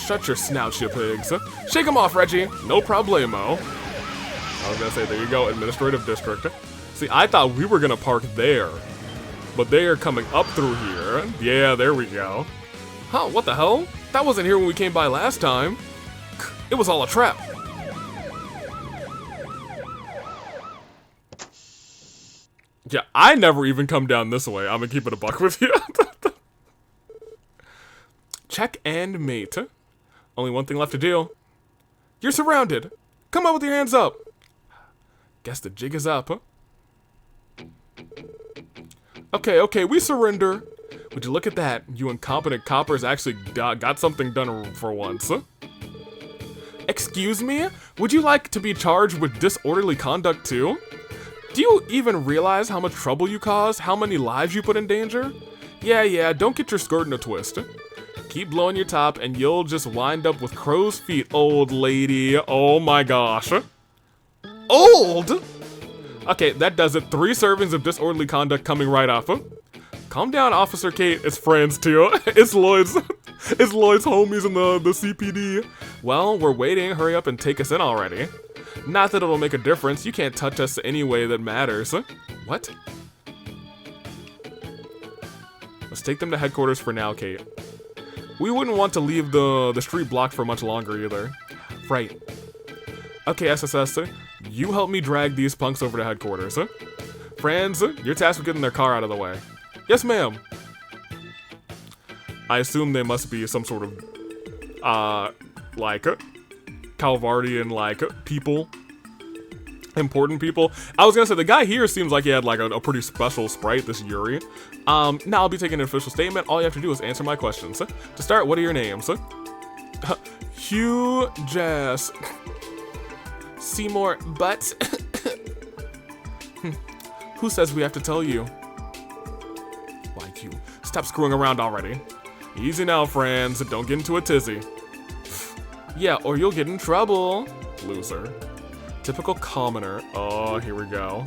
Shut your snout, you pigs. Shake them off, Reggie. No problemo. I was gonna say, there you go, administrative district. See, I thought we were gonna park there, but they are coming up through here. Yeah, there we go. Huh, what the hell? That wasn't here when we came by last time. It was all a trap. Yeah, I never even come down this way. I'm gonna keep it a buck with you. Check and mate. Only one thing left to do. You're surrounded. Come on with your hands up. Guess the jig is up, huh? Okay, we surrender. Would you look at that? You incompetent coppers actually got something done for once, huh? Excuse me? Would you like to be charged with disorderly conduct too? Do you even realize how much trouble you caused? How many lives you put in danger? Yeah, don't get your skirt in a twist. Keep blowing your top and you'll just wind up with crow's feet, old lady. Oh my gosh. Old? Okay, that does it. 3 servings of disorderly conduct coming right off. Calm down, Officer Kate. It's friends too. It's Lloyd's homies in the CPD. Well, we're waiting. Hurry up and take us in already. Not that it'll make a difference. You can't touch us any way that matters. What? Let's take them to headquarters for now, Kate. We wouldn't want to leave the street blocked for much longer either. Right. Okay, SSS, you help me drag these punks over to headquarters. Franz, you're tasked with getting their car out of the way. Yes, ma'am. I assume they must be some sort of, like, Calvardian, like, people. Important people. I was gonna say, the guy here seems like he had, like, a pretty special sprite, this Yuri. Now I'll be taking an official statement. All you have to do is answer my questions. To start, what are your names? Hugh Jazz. Seymour Butts. Who says we have to tell you? Why, Hugh, stop screwing around already. Easy now, friends. Don't get into a tizzy. Yeah, or you'll get in trouble. Loser. Typical commoner. Oh, here we go.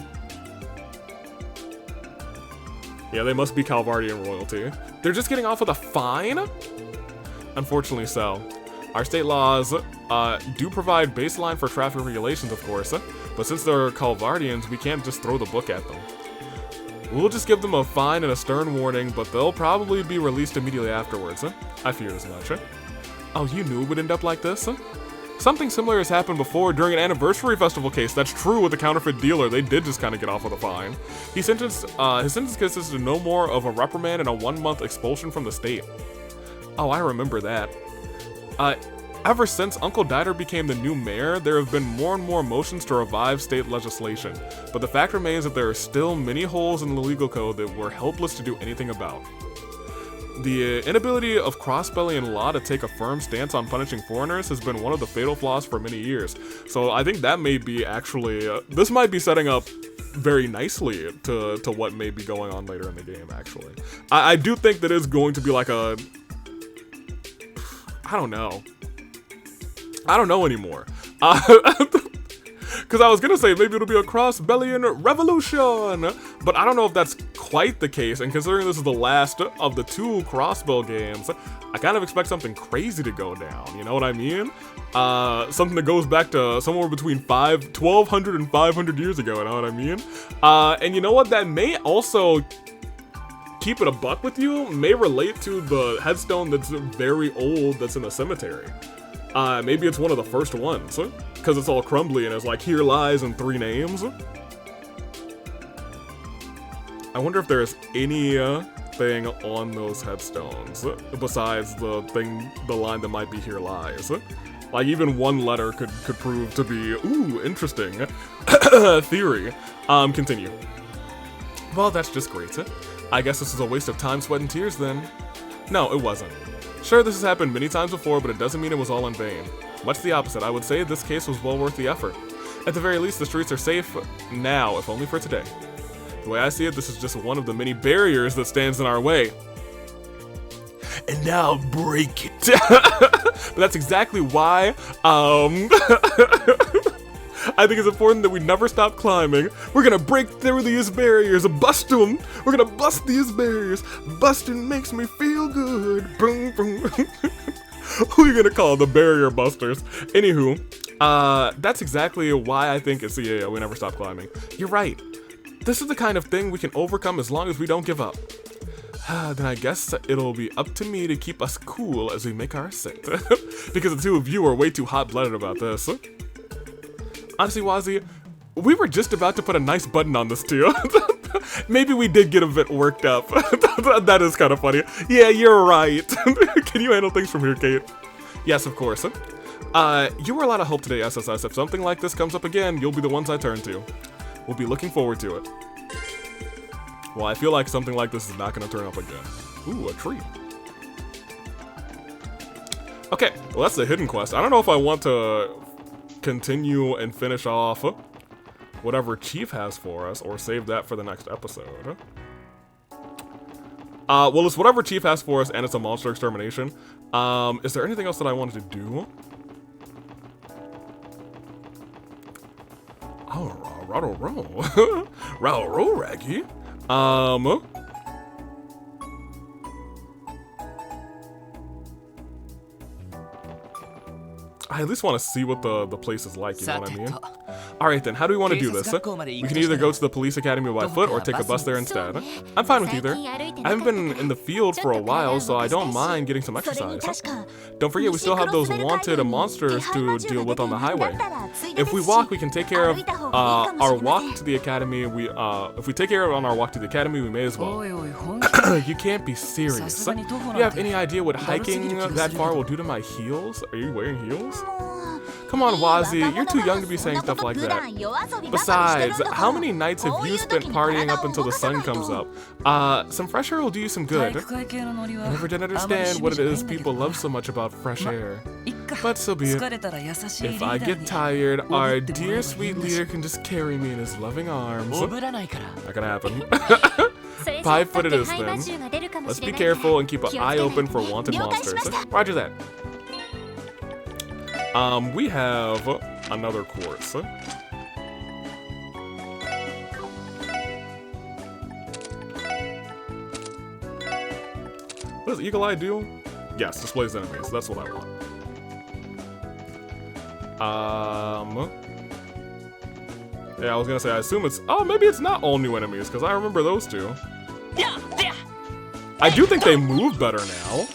Yeah, they must be Calvardian royalty. They're just getting off with a fine? Unfortunately so. Our state laws do provide baseline for traffic regulations, of course, but since they're Calvardians, we can't just throw the book at them. We'll just give them a fine and a stern warning, but they'll probably be released immediately afterwards. I fear as much. Oh, you knew it would end up like this? Something similar has happened before during an anniversary festival case. That's true with the counterfeit dealer. They did just kind of get off with a fine. His sentence consisted of no more of a reprimand and a 1-month expulsion from the state. Oh, I remember that. Ever since Uncle Dieter became the new mayor, there have been more and more motions to revive state legislation. But the fact remains that there are still many holes in the legal code that we're helpless to do anything about. The inability of cross-Bellian law to take a firm stance on punishing foreigners has been one of the fatal flaws for many years. So I think that may be actually, this might be setting up very nicely to what may be going on later in the game, actually. I do think that is going to be like a, I don't know anymore. Because I was gonna say maybe it'll be a cross-Bellian revolution, but I don't know if that's quite the case, and considering this is the last of the 2 Crossbell games, I kind of expect something crazy to go down, you know what I mean? Something that goes back to somewhere between 1200 and 500 years ago, you know what I mean? And you know what, that may also keep it a buck with you, may relate to the headstone that's very old that's in the cemetery. Maybe it's one of the first ones, because it's all crumbly and it's like, here lies and 3 names. I wonder if there's anything on those headstones besides the line that might be here lies. Like, even one letter could prove to be, ooh, interesting theory. Continue. Well, that's just great. I guess this is a waste of time, sweat, and tears then. No, it wasn't. Sure, this has happened many times before, but it doesn't mean it was all in vain. Much the opposite. I would say this case was well worth the effort. At the very least, the streets are safe now, if only for today. The way I see it, this is just one of the many barriers that stands in our way. And now break it. But that's exactly why, I think it's important that we never stop climbing. We're gonna break through these barriers, bust them. We're gonna bust these barriers. Busting makes me feel good. Boom, boom. Who are you gonna call the barrier busters? Anywho, that's exactly why I think it's we never stop climbing. You're right. This is the kind of thing we can overcome as long as we don't give up. Then I guess it'll be up to me to keep us cool as we make our ascent. Because the two of you are way too hot-blooded about this. Honestly, Wazzy, we were just about to put a nice button on this too. Maybe we did get a bit worked up. That is kind of funny. Yeah, you're right. Can you handle things from here, Kate? Yes, of course. You were a lot of help today, SSS. If something like this comes up again, you'll be the ones I turn to. We'll be looking forward to it. Well, I feel like something like this is not going to turn up again. Ooh, a tree. Okay, well, that's the hidden quest. I don't know if I want to continue and finish off whatever Chief has for us, or save that for the next episode. Well, it's whatever Chief has for us, and it's a monster extermination. Is there anything else that I wanted to do? Oh, row, Raggy. I at least want to see what the place is like, you know what I mean? Alright then, how do we want to do this? We can either go to the police academy by foot or take a bus there instead. I'm fine with either. I haven't been in the field for a while, so I don't mind getting some exercise. Don't forget, we still have those wanted monsters to deal with on the highway. If we walk, we can take care of our walk to the academy. If we take care of it on our walk to the academy, we may as well. You can't be serious. Do you have any idea what hiking that far will do to my heels? Are you wearing heels? Come on, Wazzy, you're too young to be saying stuff like that. Besides, how many nights have you spent partying up until the sun comes up? Some fresh air will do you some good. I never did understand what it is people love so much about fresh air. But so be it. If I get tired, our dear sweet leader can just carry me in his loving arms. Not gonna happen. 5 foot it is then. Let's be careful and keep an eye open for wanted monsters. Roger that. We have another quartz. What does Eagle Eye do? Yes, displays enemies. That's what I want. Yeah, I was gonna say, I assume it's... Oh, maybe it's not all new enemies, because I remember those two. I do think they move better now.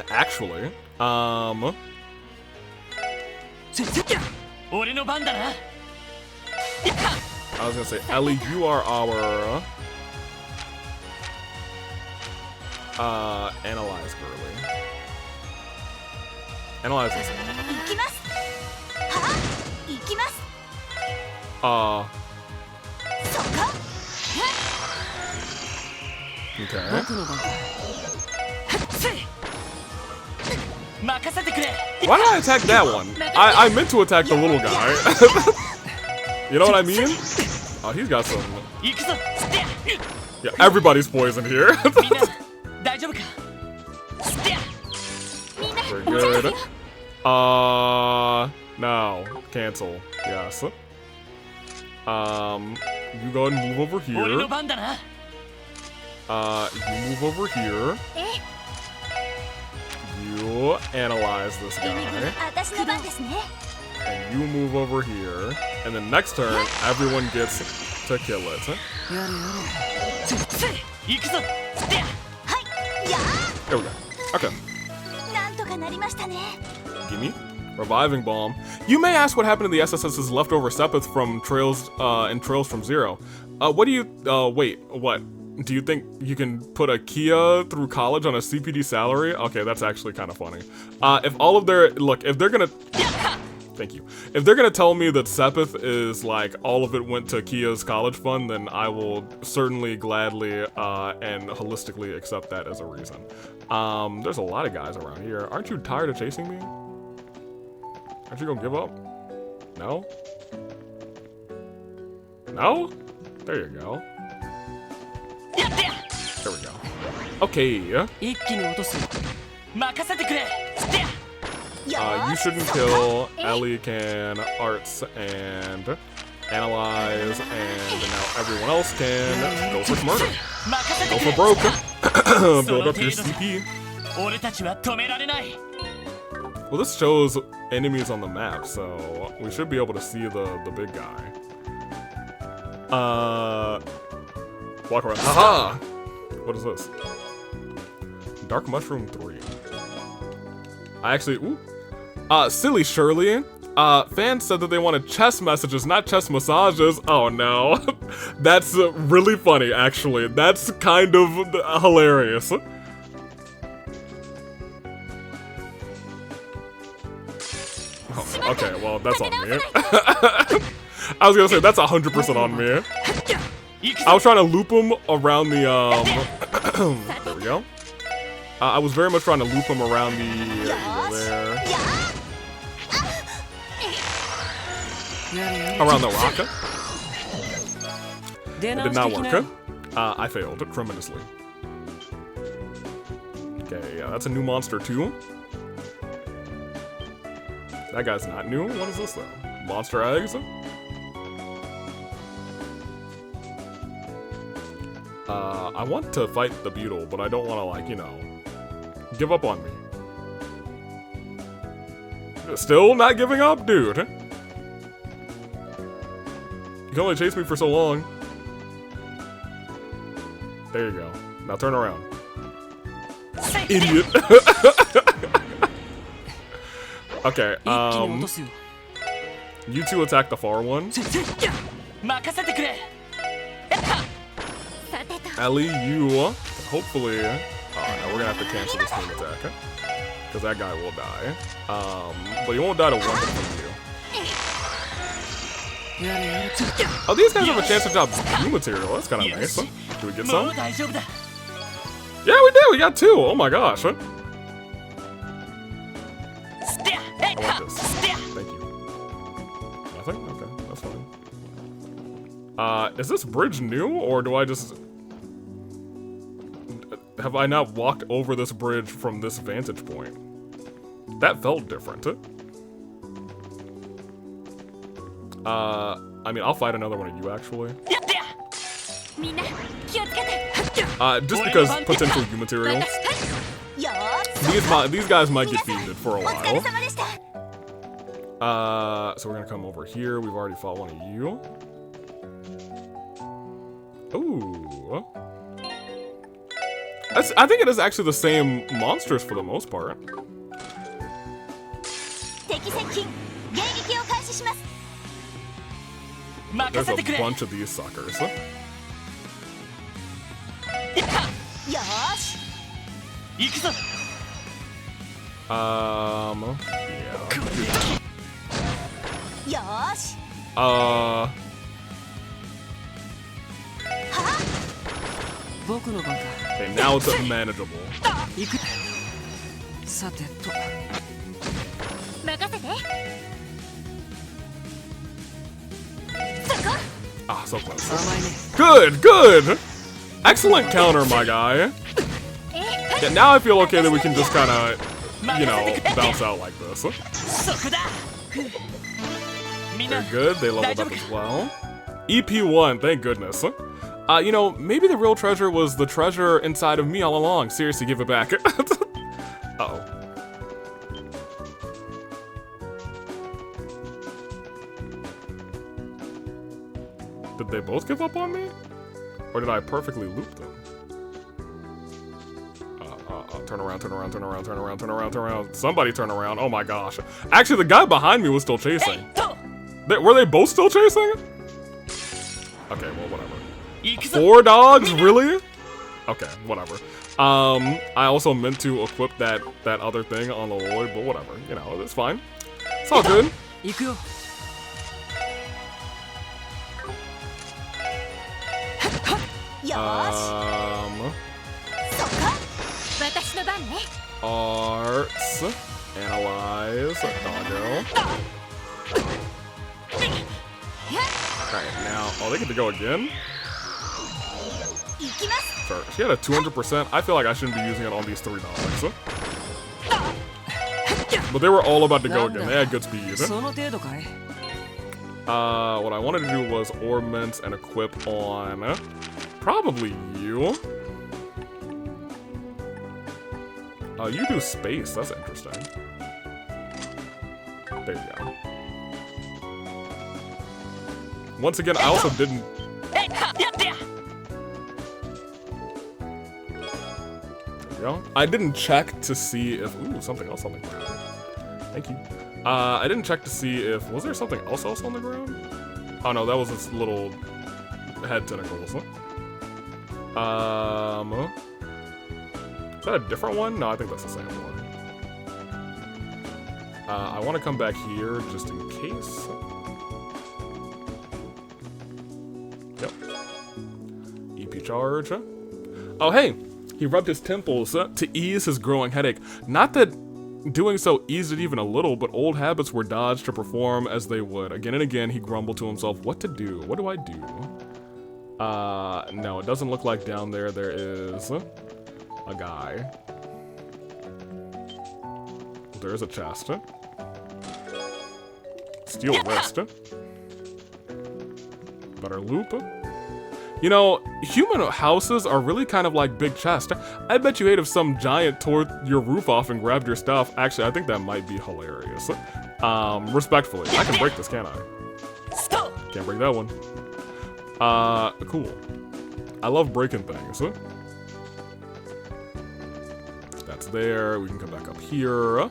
Actually, I was gonna say, Elie, you are our analyze girly. Analyze this one. Okay. Why did I attack that one? I meant to attack the little guy. You know what I mean? Oh, he's got some... Yeah, everybody's poisoned here. Very good. No. Cancel. Yes. You go ahead and move over here. You move over here. You analyze this guy. And you move over here. And then next turn, everyone gets to kill it. 行くぞ。で、はいや There we go. Okay. ーなんとかなりましたね Gimme. Reviving Bomb. You may ask what happened to the SSS's leftover Sepith from Trails, and Trails from Zero. What do you, wait, what? Do you think you can put a Kia through college on a CPD salary? Okay, that's actually kind of funny. If all of their, look, if they're gonna, thank you. If they're gonna tell me that Sepith is like, all of it went to Kia's college fund, then I will certainly gladly, and holistically accept that as a reason. There's a lot of guys around here. Aren't you tired of chasing me? Aren't you gonna give up? No? No? There you go. やって。 There we go. Okay. 一気に落とす。任せてくれ。で。 You shouldn't kill. Elie can arts and analyze, and now everyone else can go for murder. 任せ Go てく for れ。 broke. Build up your CP. 俺たちは止められない。 Well, this shows enemies on the map, so we should be able to see the big guy. Walk around. Haha! What is this? Dark Mushroom 3. I actually, ooh. Silly Shirley. Fans said that they wanted chess messages, not chess massages. Oh no. That's really funny, actually. That's kind of hilarious. Oh, okay, well, that's on me. I was gonna say, that's 100% on me. I was trying to loop him around the, there we go. I was very much trying to loop him around the, there. Around the rock. It did not work. I failed tremendously. Okay, yeah, that's a new monster too. That guy's not new. What is this though? Monster eggs? I want to fight the beetle, but I don't want to, like, you know, give up on me. Still not giving up, dude. You can only chase me for so long. There you go. Now turn around. Idiot. Okay, you two attack the far one. Elie, you hopefully. Oh no, we're gonna have to cancel this team attack, because that guy will die. But he won't die to one hit from you. Oh, these guys have a chance to drop blue material. That's kind of nice. Do we get some? Yeah, we did. We got two. Oh my gosh. I want this. Thank you. Nothing? Okay, that's fine. Is this bridge new, or do I just... Have I not walked over this bridge from this vantage point? That felt different. I mean, I'll fight another one of you, actually. Just because potential U material. These guys might get defeated for a while. So we're gonna come over here. We've already fought one of you. Ooh. I think it is actually the same monsters for the most part. There's a bunch of these suckers. Yeah. Okay, now it's manageable. Ah, so close. Good, good! Excellent counter, my guy. Yeah, now I feel okay that we can just kind of, you know, bounce out like this. They're good, they leveled up as well. EP1, thank goodness. You know, maybe the real treasure was the treasure inside of me all along. Seriously, give it back. Uh-oh. Did they both give up on me? Or did I perfectly loop them? Turn around, turn around, turn around, turn around, turn around, turn around. Somebody turn around. Oh my gosh. Actually, the guy behind me was still chasing. Were they both still chasing? Okay, well, whatever. 4 dogs? Really? Okay, whatever. I also meant to equip that other thing on the Lloyd, but whatever. You know, it's fine. It's all good. Arts, analyze, doggo. Alright, now, oh, they get to go again? Sure, she had a 200%. I feel like I shouldn't be using it on these 3 dogs. But they were all about to go again. They had good speed. What I wanted to do was ornaments and equip on probably you. You do space. That's interesting. There you go. Once again, I also didn't. There you go. I didn't check to see if. Ooh, something else on the ground. Thank you. I didn't check to see if. Was there something else on the ground? Oh no, that was its little head tentacles. Is that a different one? No, I think that's the same one. I want to come back here just in case. Yep. EP charge. Oh, hey! He rubbed his temples to ease his growing headache. Not that doing so eased it even a little, but old habits were dodged to perform as they would. Again and again, he grumbled to himself, what to do? What do I do? No, it doesn't look like down there is a guy. There is a chest. Steel wrist. Better loop. You know, human houses are really kind of like big chests. I bet you hate if some giant tore your roof off and grabbed your stuff. Actually, I think that might be hilarious. Respectfully, I can break this, can't I? Can't break that one. Cool. I love breaking things. That's there. We can come back up here.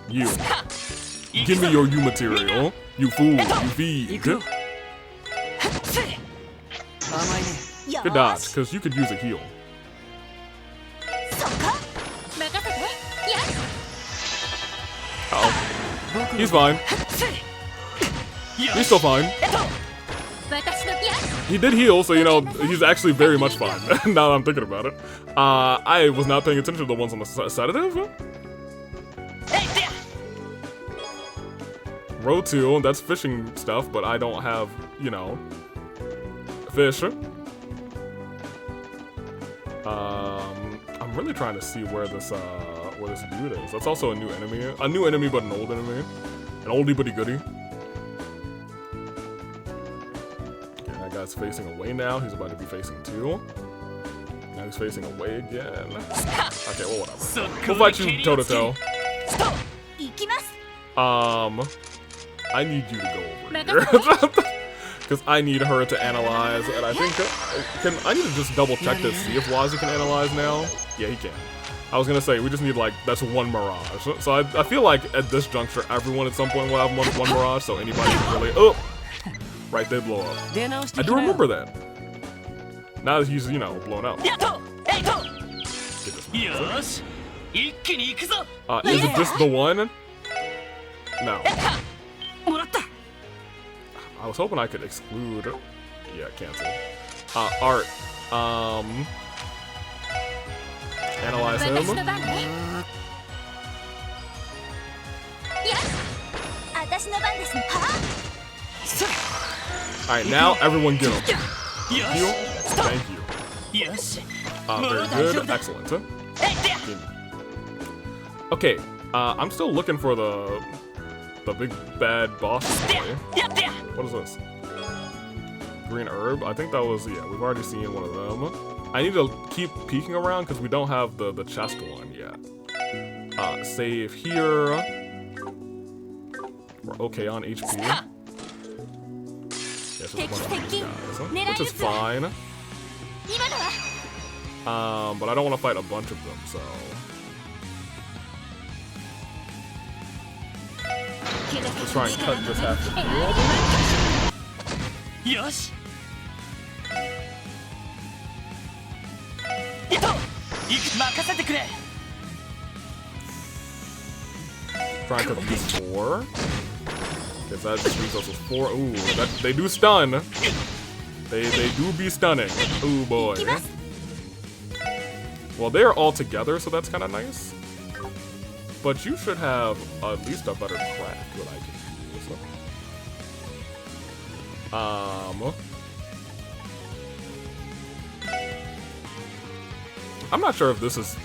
You. Give me your you material. You fool. You feed. Good dodge, because you could use a heal. Uh-oh. He's fine. He's still fine. He did heal, so you know, he's actually very much fine, now that I'm thinking about it. I was not paying attention to the ones on the sedative. Row 2, that's fishing stuff, but I don't have, you know, fish. I'm really trying to see where this dude is. That's also a new enemy. A new enemy, but an old enemy. An oldie but a goodie. Okay, that guy's facing away now. He's about to be facing 2. Now he's facing away again. Okay, well, whatever. We'll fight you toe-to-toe. I need you to go over here. Because I need her to analyze, and I think I need to just double check to see if Wazi can analyze now. Yeah, he can. I was gonna say, we just need like, that's one mirage. So I feel like at this juncture, everyone at some point will have one mirage, so anybody can really, oh! Right, they blow up. I do remember that. Now that he's, you know, blown up. Is it just the one? No. I was hoping I could exclude. Yeah, cancel. Art. Analyze him. Alright, now everyone get him. Heal. Thank you. Very good. Excellent. Okay, I'm still looking for the big bad boss boy. What is this? Green herb? I think that was, yeah, we've already seen one of them. I need to keep peeking around because we don't have the chest one yet. Save here. We're okay on HP. Yeah, it's just a bunch of these guys, which is fine. But I don't want to fight a bunch of them, so. Let's try and cut this half the field. よしいと任せてくれ Try and cut these 4. Because that just leaves us with 4. Ooh, they do stun. They do be stunning. Ooh boy. Well, they are all together, so that's kind of nice. But you should have at least a better craft that I can use. I'm not sure if this is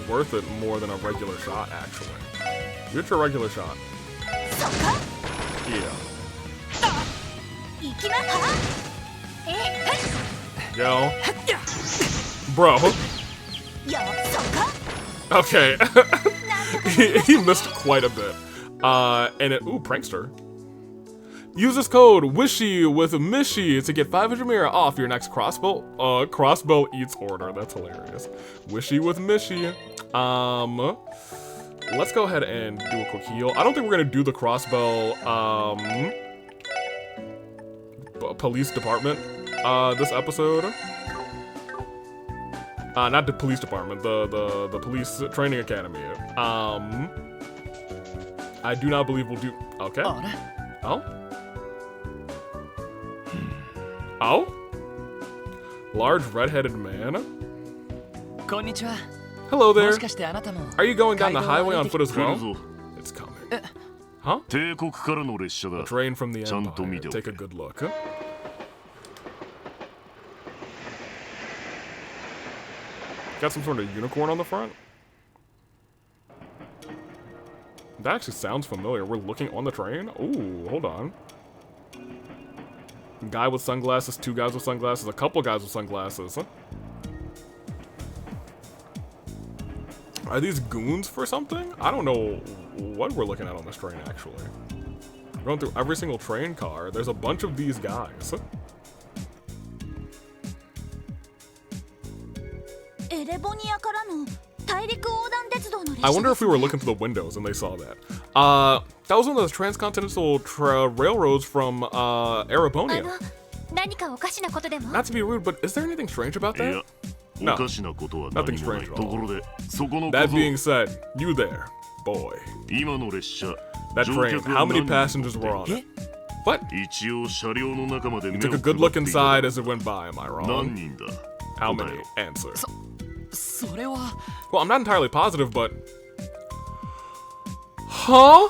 worth it more than a regular shot, actually. Get your regular shot. Yeah. Yo. Bro. Okay. he missed quite a bit. And it, ooh, prankster. Use this code WISHY with Mishy to get 500 Mira off your next crossbow eats order. That's hilarious. WISHY with Mishy. Let's go ahead and do a quick heal. I don't think we're gonna do the crossbow police department this episode. Not the police department, the police training academy. I do not believe we'll do. Okay. Oh. Oh? Large red-headed man? Konnichiwa. Hello there. もしかしてあなたも Are you going down the highway on foot as well? It's coming. Huh? 帝国からの列車だ。 Train from the ちゃんと見 Empire. てお Take け a good look. Got some sort of unicorn on the front? That actually sounds familiar. We're looking on the train? Ooh, hold on. Guy with sunglasses, 2 guys with sunglasses, a couple guys with sunglasses. Are these goons for something? I don't know what we're looking at on this train, actually. Going through every single train car. There's a bunch of these guys. I wonder if we were looking through the windows and they saw that. That was one of those transcontinental railroads from Arabonia. Not to be rude, but is there anything strange about that? No. Nothing strange at all. That being said, you there, boy. That train, how many passengers were on it? What? You took a good look inside as it went by, am I wrong? How many? Answer. それは Well, I'm not entirely positive, but... Huh?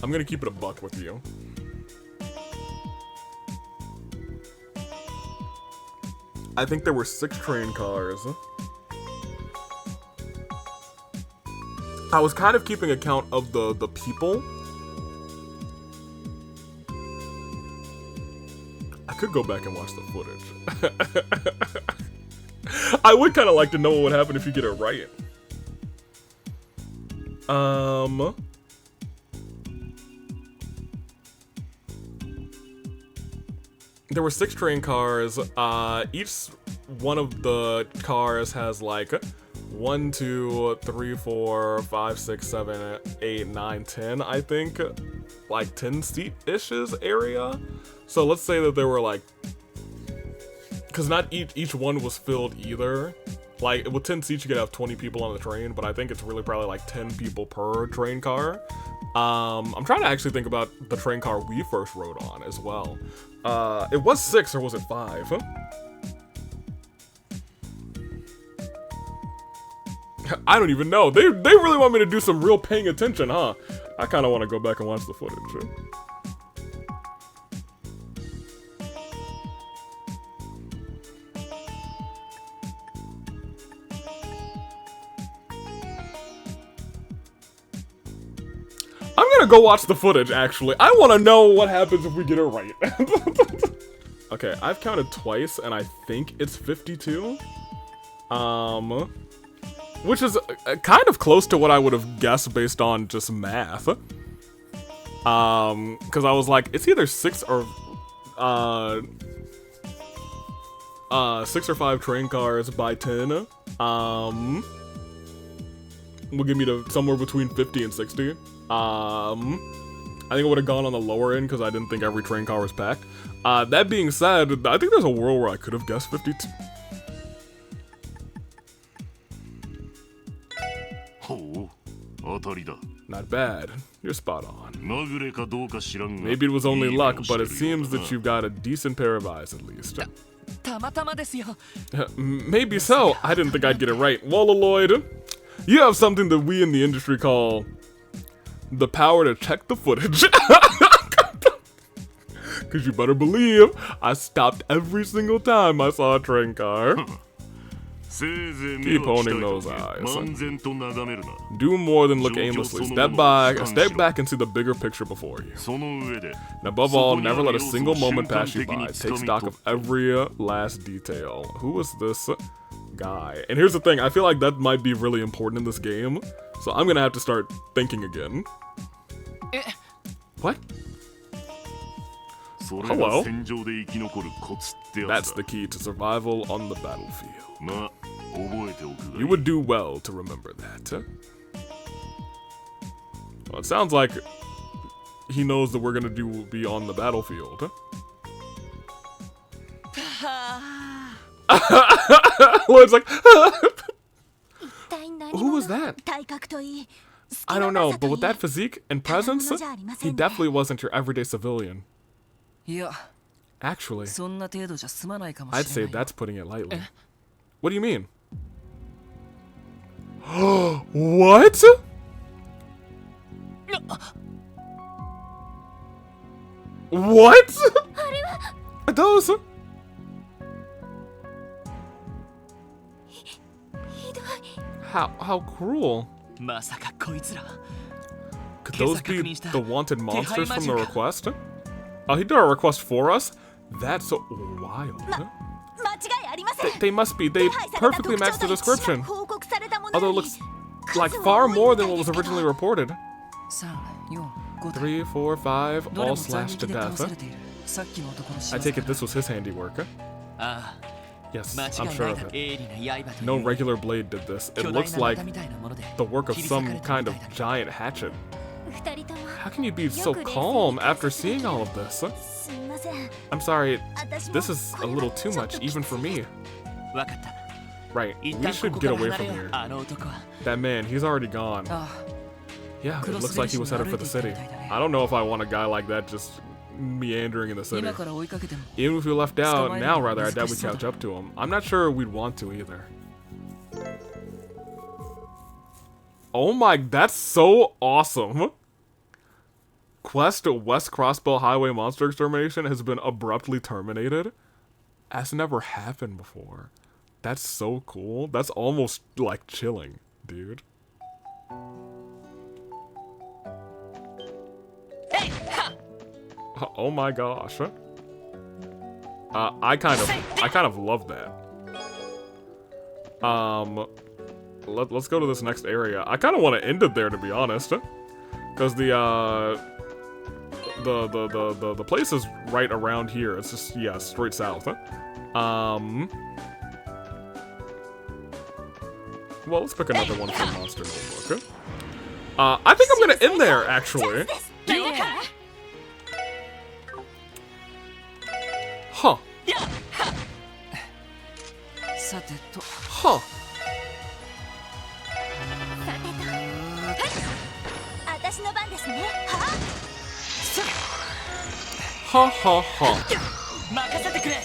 I'm gonna keep it a buck with you. I think there were 6 train cars. I was kind of keeping account of the people. I could go back and watch the footage. I would kind of like to know what would happen if you get it right. There were 6 train cars. Each one of the cars has like 1, 2, 3, 4, 5, 6, 7, 8, 9, 10, I think. Like 10 seat-ishes area. So let's say that there were like... Because not each one was filled either. Like, with 10 seats you could have 20 people on the train, but I think it's really probably like 10 people per train car. I'm trying to actually think about the train car we first rode on as well. It was 6 or was it 5? I don't even know. They really want me to do some real paying attention, huh? I kind of want to go back and watch the footage. I'm gonna go watch the footage, actually. I want to know what happens if we get it right. Okay, I've counted twice, and I think it's 52. Which is kind of close to what I would have guessed based on just math. Because I was like, it's either 6 or 6 or 5 train cars by 10. Will give me to somewhere between 50 and 60. I think it would have gone on the lower end because I didn't think every train car was packed. That being said, I think there's a world where I could have guessed 52. Not bad. You're spot on. Maybe it was only luck, but it seems that you've got a decent pair of eyes at least. たまたまですよ。 Maybe so. I didn't think I'd get it right. Well, Lloyd, you have something that we in the industry call the power to check the footage. Because you better believe I stopped every single time I saw a train car. Keep honing those eyes. Do more than look aimlessly. Step back and see the bigger picture before you. And above all, never let a single moment pass you by. Take stock of every last detail. Who is this guy? And here's the thing, I feel like that might be really important in this game. So I'm gonna have to start thinking again. What? Hello? That's the key to survival on the battlefield. You would do well to remember that. Well, it sounds like he knows that we're gonna be on the battlefield. Lloyd's like, who was that? I don't know, but with that physique and presence, he definitely wasn't your everyday civilian. いや、 Actually, そんな程度じゃ済まないかもし I'd れ say ないよ。 that's putting it lightly. What do you mean? What? What? Are those? How cruel. まさかこいつら。 Could those be the wanted monsters from the request? Oh, he did our request for us? That's wild. They must be. They perfectly match the description. Although it looks like far more than what was originally reported. 3、4、5 3, 4, 5, どれ all も斬 slashed 撃 to で倒 death. されている。さっきの男の仕 I 業 take it かな。 this was his handiwork. あ Yes, あ、 I'm 間違い sure ない of だ。 it. 鋭利な刃と No いう regular blade did this. It 巨大 looks な like 股みたいなもので the work of 切り裂か some れた kind み of たいだ。 giant hatchet. How can you be so calm after seeing all of this? I'm sorry, this is a little too much, even for me. わかった。 Right, 一 we 旦こ should こ get から away 離れ from よう。 here. あの男は。 That man, he's already gone. あ Yeah, it looks like he was headed for the city. クロスベルジの歩いていったみたいだね。 I don't know if I want a guy like that just meandering in the あ city. 今から追いかけても。 Even if we left out, 捕まえる now のは rather, I doubt 難 we'd しそうだ。 catch up to him. I'm not sure we'd want to either. Oh my, that's so awesome. Quest West Crossbow Highway Monster Extermination has been abruptly terminated. That's never happened before. That's so cool. That's almost like chilling, dude. Oh my gosh. I kind of love that. Let's go to this next area. I kind of want to end it there, to be honest, because the place is right around here. It's just, yeah, straight south. Well, let's pick another one from Monster Notebook. I think I'm gonna end there, actually. Huh. さてと。 Huh. 私の番ですね。は Ha ha ha. 任せてくれ。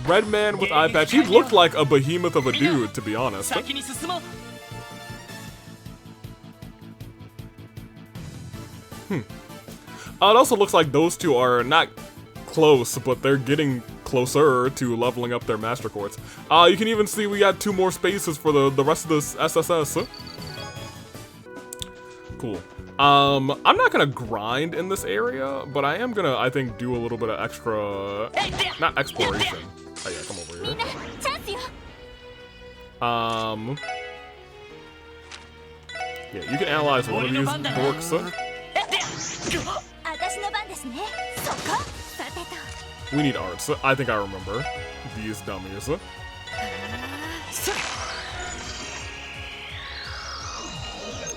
Red man with eye patch. He looked like a behemoth of a dude, to be honest. 先に進もう。 It also looks like those two are not close, but they're getting closer to leveling up their master quartz. You can even see we got 2 more spaces for the rest of this SSS. Cool. I'm not gonna grind in this area, but I am gonna, I think, do a little bit of extra, not exploration. Oh yeah, come over みん here. なチャンスよ Yeah, you can analyze one of these dorks. 私の番ですねそこさてと We need arts. I think I remember these dummies.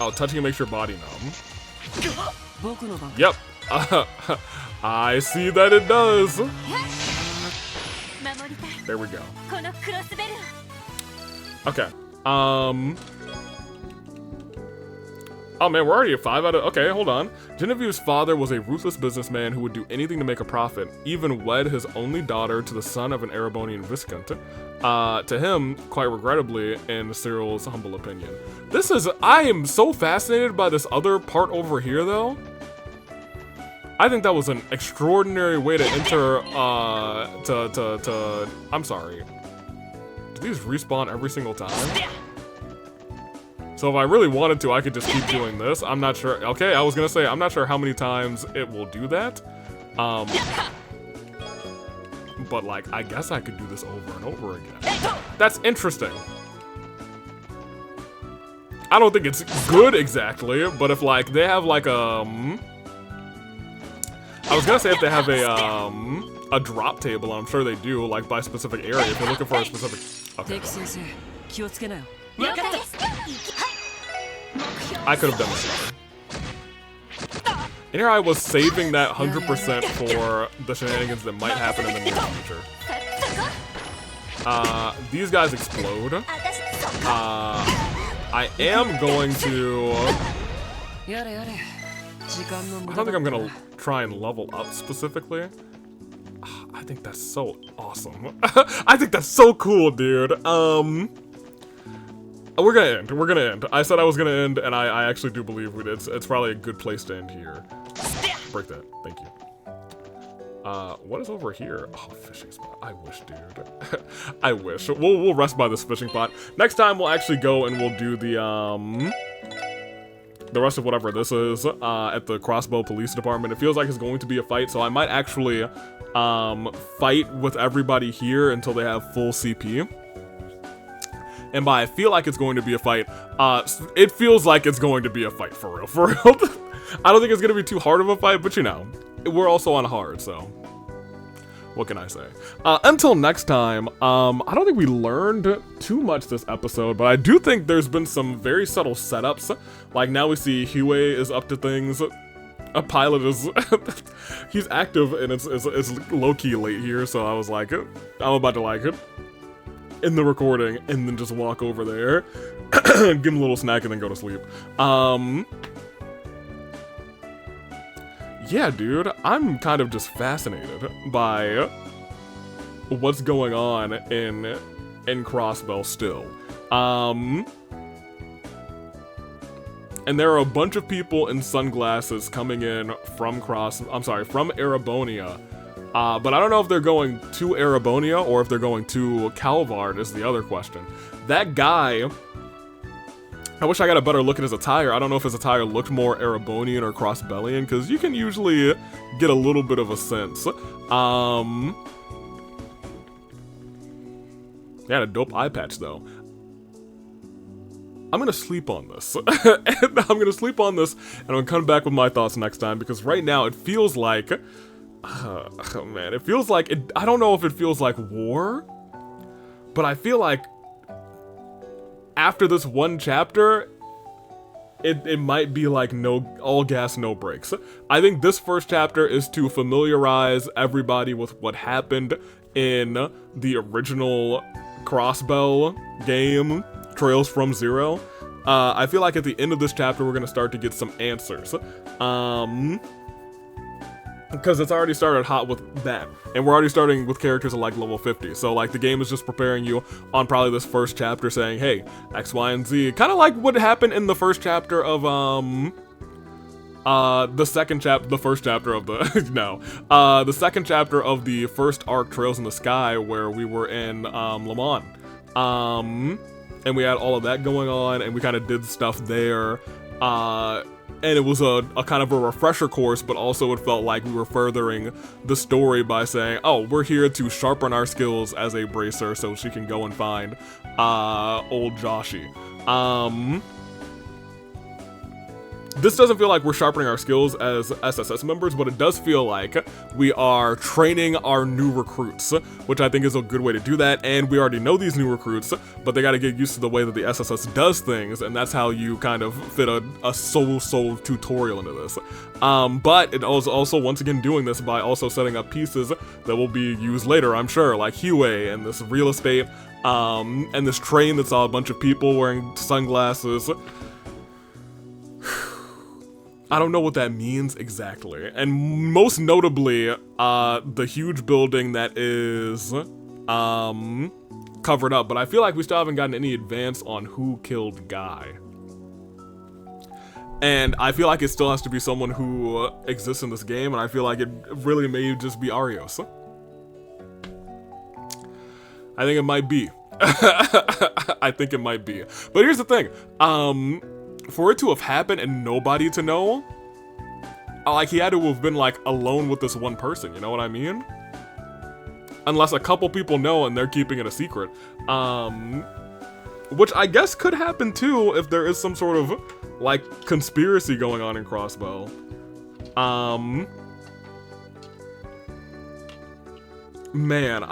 Oh, touching it makes your body numb. 僕の番 Yep. I see that it does. 守りたい There we go. このクロスベル Okay. Oh man, we're already at 5 out of... Okay, hold on. Genevieve's father was a ruthless businessman who would do anything to make a profit, even wed his only daughter to the son of an Erebonian Viscount. To him, quite regrettably, in Cyril's humble opinion. This is... I am so fascinated by this other part over here, though. I think that was an extraordinary way to enter, I'm sorry. Do these respawn every single time? So if I really wanted to, I could just keep doing this. I'm not sure. Okay, I was gonna say, I'm not sure how many times it will do that. But like, I guess I could do this over and over again. That's interesting. I don't think it's good exactly, but if like, they have like, I was gonna say if they have a drop table, I'm sure they do, like by specific area, if you're looking for a specific... Okay. 敵先生気をつけなよ了分かっ解ですはい目標 I could have done this better. And here I was saving that 100% for the shenanigans that might happen in the near future. そこ These guys explode. 私そこ I am going to... やれやれ時間の無 I 駄 don't think だ I'm gonna try and level up specifically. I think that's so awesome. I think that's so cool, dude. We're gonna end. I said I was gonna end, and I actually do believe we did. It's probably a good place to end here. Break that. Thank you. What is over here? Oh, fishing spot. I wish, dude. I wish. We'll rest by this fishing spot. Next time we'll actually go and we'll do the rest of whatever this is at the Crossbow Police Department. It feels like it's going to be a fight, so I might actually fight with everybody here until they have full CP. And by I feel like it's going to be a fight, it feels like it's going to be a fight for real, for real. I don't think it's going to be too hard of a fight, but you know, we're also on hard, so what can I say? Until next time, I don't think we learned too much this episode, but I do think there's been some very subtle setups. Like now we see Hue is up to things. A pilot is, he's active and it's low-key late here, so I was like, I'm about to like it. In the recording, and then just walk over there, give him a little snack, and then go to sleep. Yeah, dude, I'm kind of just fascinated by what's going on in Crossbell still. And there are a bunch of people in sunglasses coming in from Erebonia. But I don't know if they're going to Erebonia or if they're going to Calvard is the other question. That guy, I wish I got a better look at his attire. I don't know if his attire looked more Erebonian or Crossbellian, because you can usually get a little bit of a sense. He had a dope eye patch though. I'm gonna sleep on this. And I'm gonna sleep on this, and I'm gonna come back with my thoughts next time, because right now it feels like... oh man, it feels like... I don't know if it feels like war, but I feel like after this one chapter, it might be like all gas, no brakes. I think this first chapter is to familiarize everybody with what happened in the original Crossbell game, Trails from Zero. I feel like at the end of this chapter, we're gonna start to get some answers. Because it's already started hot with that, and we're already starting with characters at like level 50, so like the game is just preparing you on probably this first chapter saying, hey, X, Y, and Z, kind of like what happened in the first chapter of, the second chapter of the first arc, Trails in the Sky, where we were in, Le Mans. And we had all of that going on, and we kind of did stuff there, and it was a kind of a refresher course, but also it felt like we were furthering the story by saying, oh, we're here to sharpen our skills as a bracer so she can go and find old Joshi. This doesn't feel like we're sharpening our skills as SSS members, but it does feel like we are training our new recruits, which I think is a good way to do that. And we already know these new recruits, but they got to get used to the way that the SSS does things, and that's how you kind of fit a soul tutorial into this. But it was also once again doing this by also setting up pieces that will be used later, I'm sure, like Hue and this real estate, and this train that saw a bunch of people wearing sunglasses. I don't know what that means exactly. And most notably, the huge building that is covered up, but I feel like we still haven't gotten any advance on who killed Guy. And I feel like it still has to be someone who exists in this game, and I feel like it really may just be Arios. I think it might be. I think it might be. But here's the thing. For it to have happened and nobody to know, like, he had to have been, like, alone with this one person, you know what I mean? Unless a couple people know and they're keeping it a secret. Which I guess could happen, too, if there is some sort of, like, conspiracy going on in Crossbow. Man,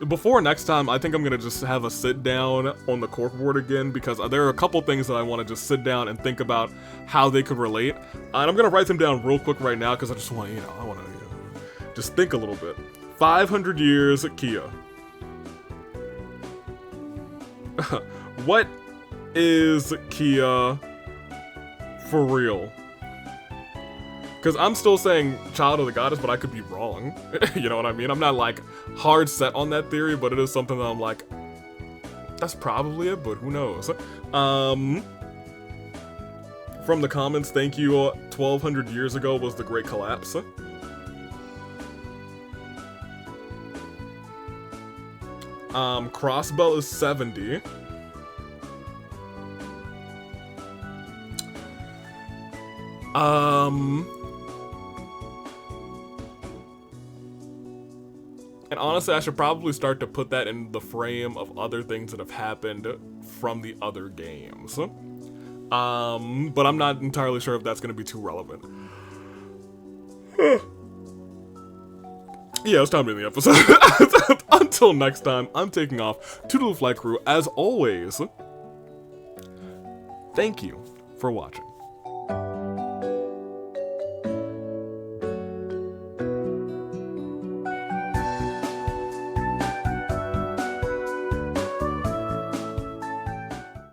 before next time, I think I'm gonna just have a sit down on the corkboard again, because there are a couple things that I want to just sit down and think about how they could relate. And I'm gonna write them down real quick right now, because I just want to, I want to just think a little bit. 500 years Kia. What is Kia for real? Because I'm still saying Child of the Goddess, but I could be wrong. You know what I mean? I'm not, like, hard set on that theory, but it is something that I'm like, that's probably it, but who knows? From the comments, thank you. 1,200 years ago was the Great Collapse. Crossbell is 70. And honestly, I should probably start to put that in the frame of other things that have happened from the other games. But I'm not entirely sure if that's going to be too relevant. Yeah, it's time to end the episode. Until next time, I'm taking off. Toodaloo Flight Crew, as always, thank you for watching.